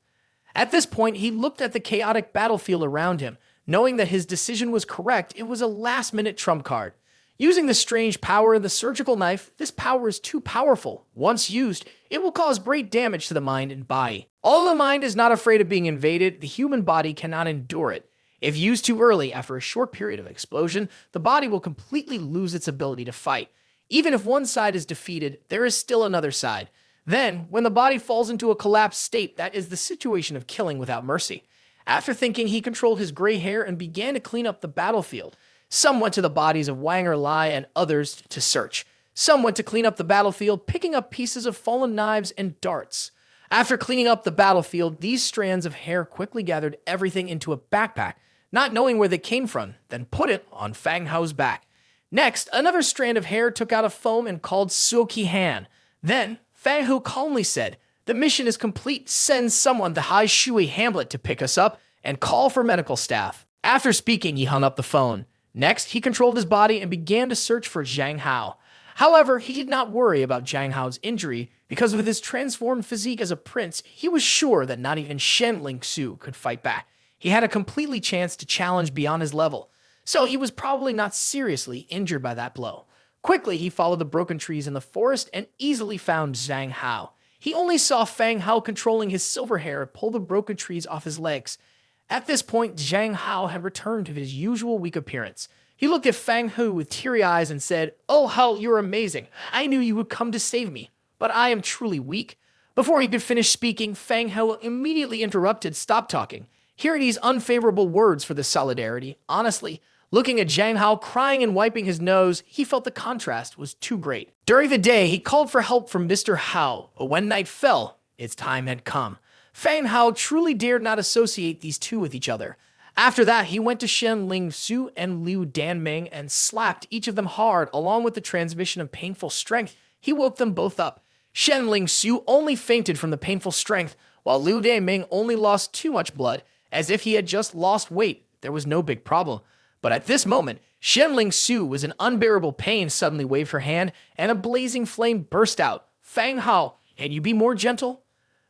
At this point, he looked at the chaotic battlefield around him. Knowing that his decision was correct, it was a last-minute trump card. Using the strange power in the surgical knife, this power is too powerful. Once used, it will cause great damage to the mind and body. Although the mind is not afraid of being invaded, the human body cannot endure it. If used too early, after a short period of explosion, the body will completely lose its ability to fight. Even if one side is defeated, there is still another side. Then, when the body falls into a collapsed state, that is the situation of killing without mercy. After thinking, he controlled his gray hair and began to clean up the battlefield. Some went to the bodies of Wang Erli and others to search. Some went to clean up the battlefield, picking up pieces of fallen knives and darts. After cleaning up the battlefield, these strands of hair quickly gathered everything into a backpack, not knowing where they came from, then put it on Fang Hou's back. Next, another strand of hair took out a foam and called Suoki Han. Then, Fang Hou calmly said, "The mission is complete. Send someone to Hai Shui Hamlet to pick us up and call for medical staff." After speaking, he hung up the phone. Next, he controlled his body and began to search for Zhang Hao. However, he did not worry about Zhang Hao's injury because with his transformed physique as a prince, he was sure that not even Shen Lingsu could fight back. He had a completely chance to challenge beyond his level, so he was probably not seriously injured by that blow. Quickly, he followed the broken trees in the forest and easily found Zhang Hao. He only saw Fang Hou controlling his silver hair pull the broken trees off his legs. At this point, Zhang Hao had returned to his usual weak appearance. He looked at Fang Hou with teary eyes and said, "Oh, Hao, you're amazing. I knew you would come to save me, but I am truly weak." Before he could finish speaking, Fang Hou immediately interrupted, "Stop talking." Hearing these unfavorable words for the solidarity, honestly, looking at Zhang Hao crying and wiping his nose, he felt the contrast was too great. During the day, he called for help from Mr. Hao, but when night fell, its time had come. Fang Hao truly dared not associate these two with each other. After that, he went to Shen Lingsu and Liu Danming and slapped each of them hard, along with the transmission of painful strength. He woke them both up. Shen Lingsu only fainted from the painful strength, while Liu Danming only lost too much blood, as if he had just lost weight. There was no big problem. But at this moment, Shen Lingsu was in unbearable pain, suddenly waved her hand, and a blazing flame burst out. "Fang Hao, can you be more gentle?"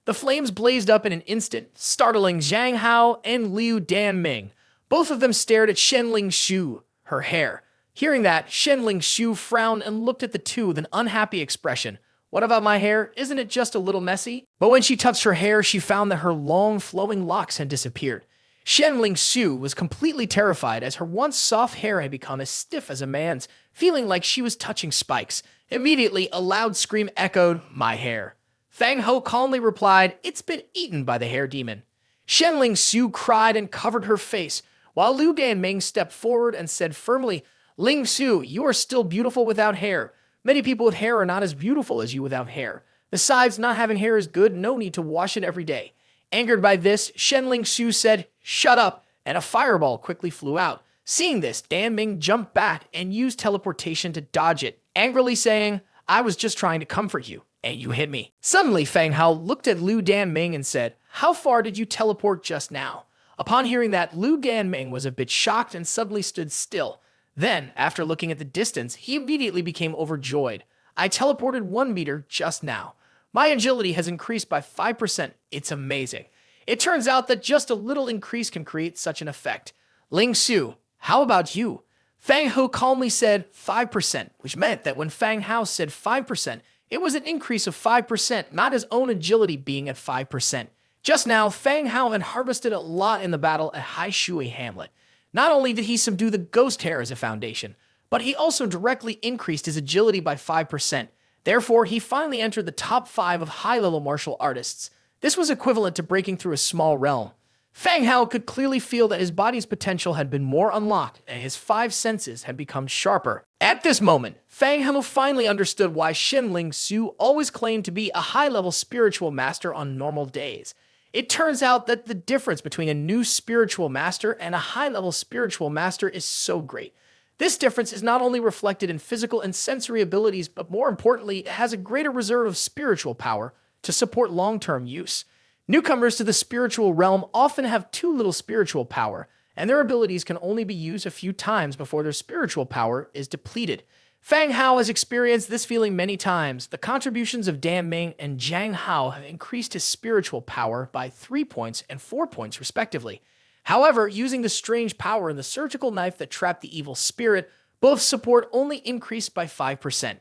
The flames blazed up in an instant, startling Zhang Hao and Liu Danming. Both of them stared at Shen Lingsu, her hair. Hearing that, Shen Lingsu frowned and looked at the two with an unhappy expression. "What about my hair? Isn't it just a little messy?" But when she touched her hair, she found that her long, flowing locks had disappeared. Shen Lingsu was completely terrified as her once soft hair had become as stiff as a man's, feeling like she was touching spikes. Immediately, a loud scream echoed, "My hair." Fang Hou calmly replied, "It's been eaten by the hair demon." Shen Lingsu cried and covered her face, while Liu Danming stepped forward and said firmly, "Lingsu, you are still beautiful without hair. Many people with hair are not as beautiful as you without hair. Besides, not having hair is good, no need to wash it every day." Angered by this, Shen Lingsu said, "Shut up," and a fireball quickly flew out. Seeing this, Danming jumped back and used teleportation to dodge it, angrily saying, "I was just trying to comfort you, and you hit me." Suddenly, Fang Hao looked at Liu Danming and said, "How far did you teleport just now?" Upon hearing that, Liu Danming was a bit shocked and suddenly stood still. Then, after looking at the distance, he immediately became overjoyed. "I teleported 1 meter just now. My agility has increased by 5%. It's amazing." It turns out that just a little increase can create such an effect. "Lingsu, how about you?" Fang Hou calmly said 5%, which meant that when Fang Hao said 5%, it was an increase of 5%, not his own agility being at 5%. Just now, Fang Hao had harvested a lot in the battle at Hai Shui Hamlet. Not only did he subdue the ghost hair as a foundation, but he also directly increased his agility by 5%. Therefore, he finally entered the top 5 of high-level martial artists. This was equivalent to breaking through a small realm. Fang Hao could clearly feel that his body's potential had been more unlocked and his 5 senses had become sharper. At this moment, Fang Hao finally understood why Shen Lingsu always claimed to be a high-level spiritual master on normal days. It turns out that the difference between a new spiritual master and a high-level spiritual master is so great. This difference is not only reflected in physical and sensory abilities, but more importantly, it has a greater reserve of spiritual power to support long-term use. Newcomers to the spiritual realm often have too little spiritual power, and their abilities can only be used a few times before their spiritual power is depleted. Fang Hao has experienced this feeling many times. The contributions of Danming and Zhang Hao have increased his spiritual power by 3 points and 4 points respectively. However, using the strange power and the surgical knife that trapped the evil spirit, both support only increased by 5%.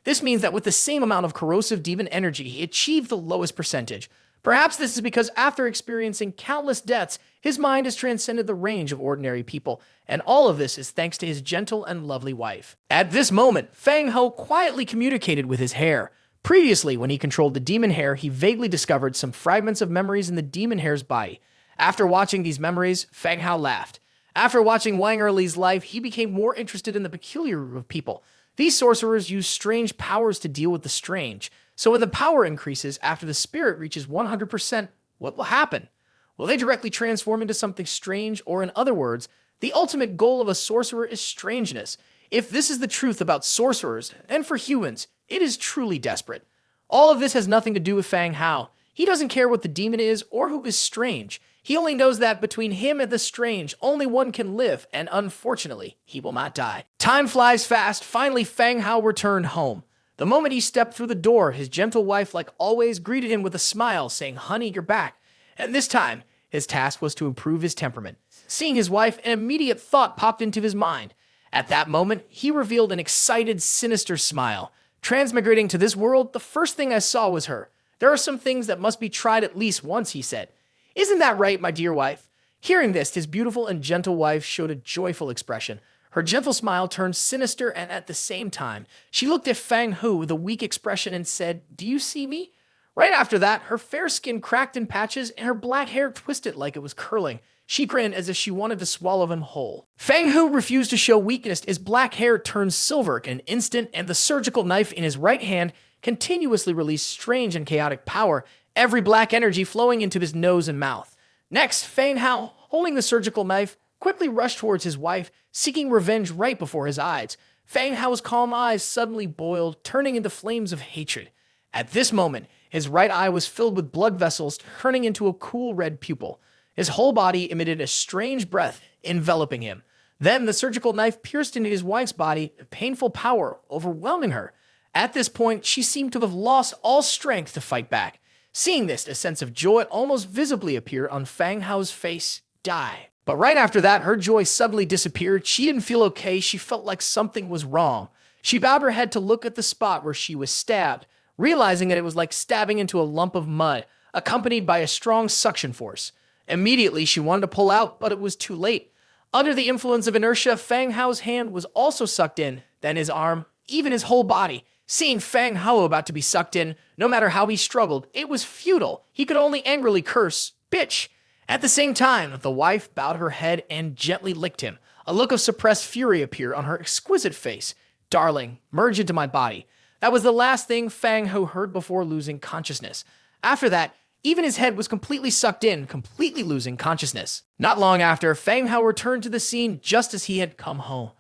This means that with the same amount of corrosive demon energy, he achieved the lowest percentage. Perhaps this is because after experiencing countless deaths, his mind has transcended the range of ordinary people, and all of this is thanks to his gentle and lovely wife. At this moment, Fang Hou quietly communicated with his hair. Previously, when he controlled the demon hair, he vaguely discovered some fragments of memories in the demon hair's body. After watching these memories, Fang Hou laughed. After watching Wang Erli's life, he became more interested in the peculiar group of people. These sorcerers use strange powers to deal with the strange. So when the power increases after the spirit reaches 100%, what will happen? Will they directly transform into something strange, or in other words, the ultimate goal of a sorcerer is strangeness? If this is the truth about sorcerers, and for humans, it is truly desperate. All of this has nothing to do with Fang Hou. He doesn't care what the demon is or who is strange. He only knows that between him and the strange, only one can live, and unfortunately, he will not die. Time flies fast. Finally, Fang Hou returned home. The moment he stepped through the door, his gentle wife, like always, greeted him with a smile, saying, "Honey, you're back." And this time, his task was to improve his temperament. Seeing his wife, an immediate thought popped into his mind. At that moment, he revealed an excited, sinister smile. Transmigrating to this world, the first thing I saw was her. There are some things that must be tried at least once, he said. "Isn't that right, my dear wife?" Hearing this, his beautiful and gentle wife showed a joyful expression. Her gentle smile turned sinister, and at the same time, she looked at Fang Hou with a weak expression and said, "Do you see me?" Right after that, her fair skin cracked in patches and her black hair twisted like it was curling. She grinned as if she wanted to swallow him whole. Fang Hou refused to show weakness. His black hair turned silver in an instant, and the surgical knife in his right hand continuously released strange and chaotic power, every black energy flowing into his nose and mouth. Next, Fang Hou, holding the surgical knife, quickly rushed towards his wife, seeking revenge right before his eyes. Fang Hou's calm eyes suddenly boiled, turning into flames of hatred. At this moment, his right eye was filled with blood vessels, turning into a cool red pupil. His whole body emitted a strange breath, enveloping him. Then the surgical knife pierced into his wife's body, painful power overwhelming her. At this point, she seemed to have lost all strength to fight back. Seeing this, a sense of joy almost visibly appeared on Fang Hou's face. Die. But right after that, her joy suddenly disappeared. She didn't feel okay. She felt like something was wrong. She bowed her head to look at the spot where she was stabbed, realizing that it was like stabbing into a lump of mud, accompanied by a strong suction force. Immediately, she wanted to pull out, but it was too late. Under the influence of inertia, Fang Hou's hand was also sucked in, then his arm, even his whole body. Seeing Fang Hou about to be sucked in, no matter how he struggled, it was futile. He could only angrily curse, "Bitch!" At the same time, the wife bowed her head and gently licked him. A look of suppressed fury appeared on her exquisite face. "Darling, merge into my body." That was the last thing Fang Hou heard before losing consciousness. After that, even his head was completely sucked in, completely losing consciousness. Not long after, Fang Hou returned to the scene just as he had come home.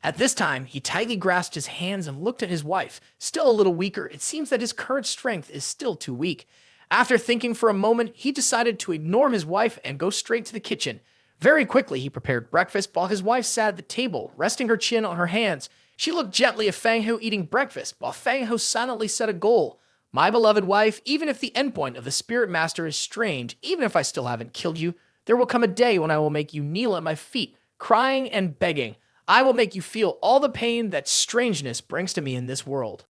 At this time, he tightly grasped his hands and looked at his wife. Still a little weaker, it seems that his current strength is still too weak. After thinking for a moment, he decided to ignore his wife and go straight to the kitchen. Very quickly, he prepared breakfast while his wife sat at the table, resting her chin on her hands. She looked gently at Fang Hou eating breakfast, while Fang Hou silently set a goal. "My beloved wife, even if the endpoint of the Spirit Master is strange, even if I still haven't killed you, there will come a day when I will make you kneel at my feet, crying and begging. I will make you feel all the pain that strangeness brings to me in this world."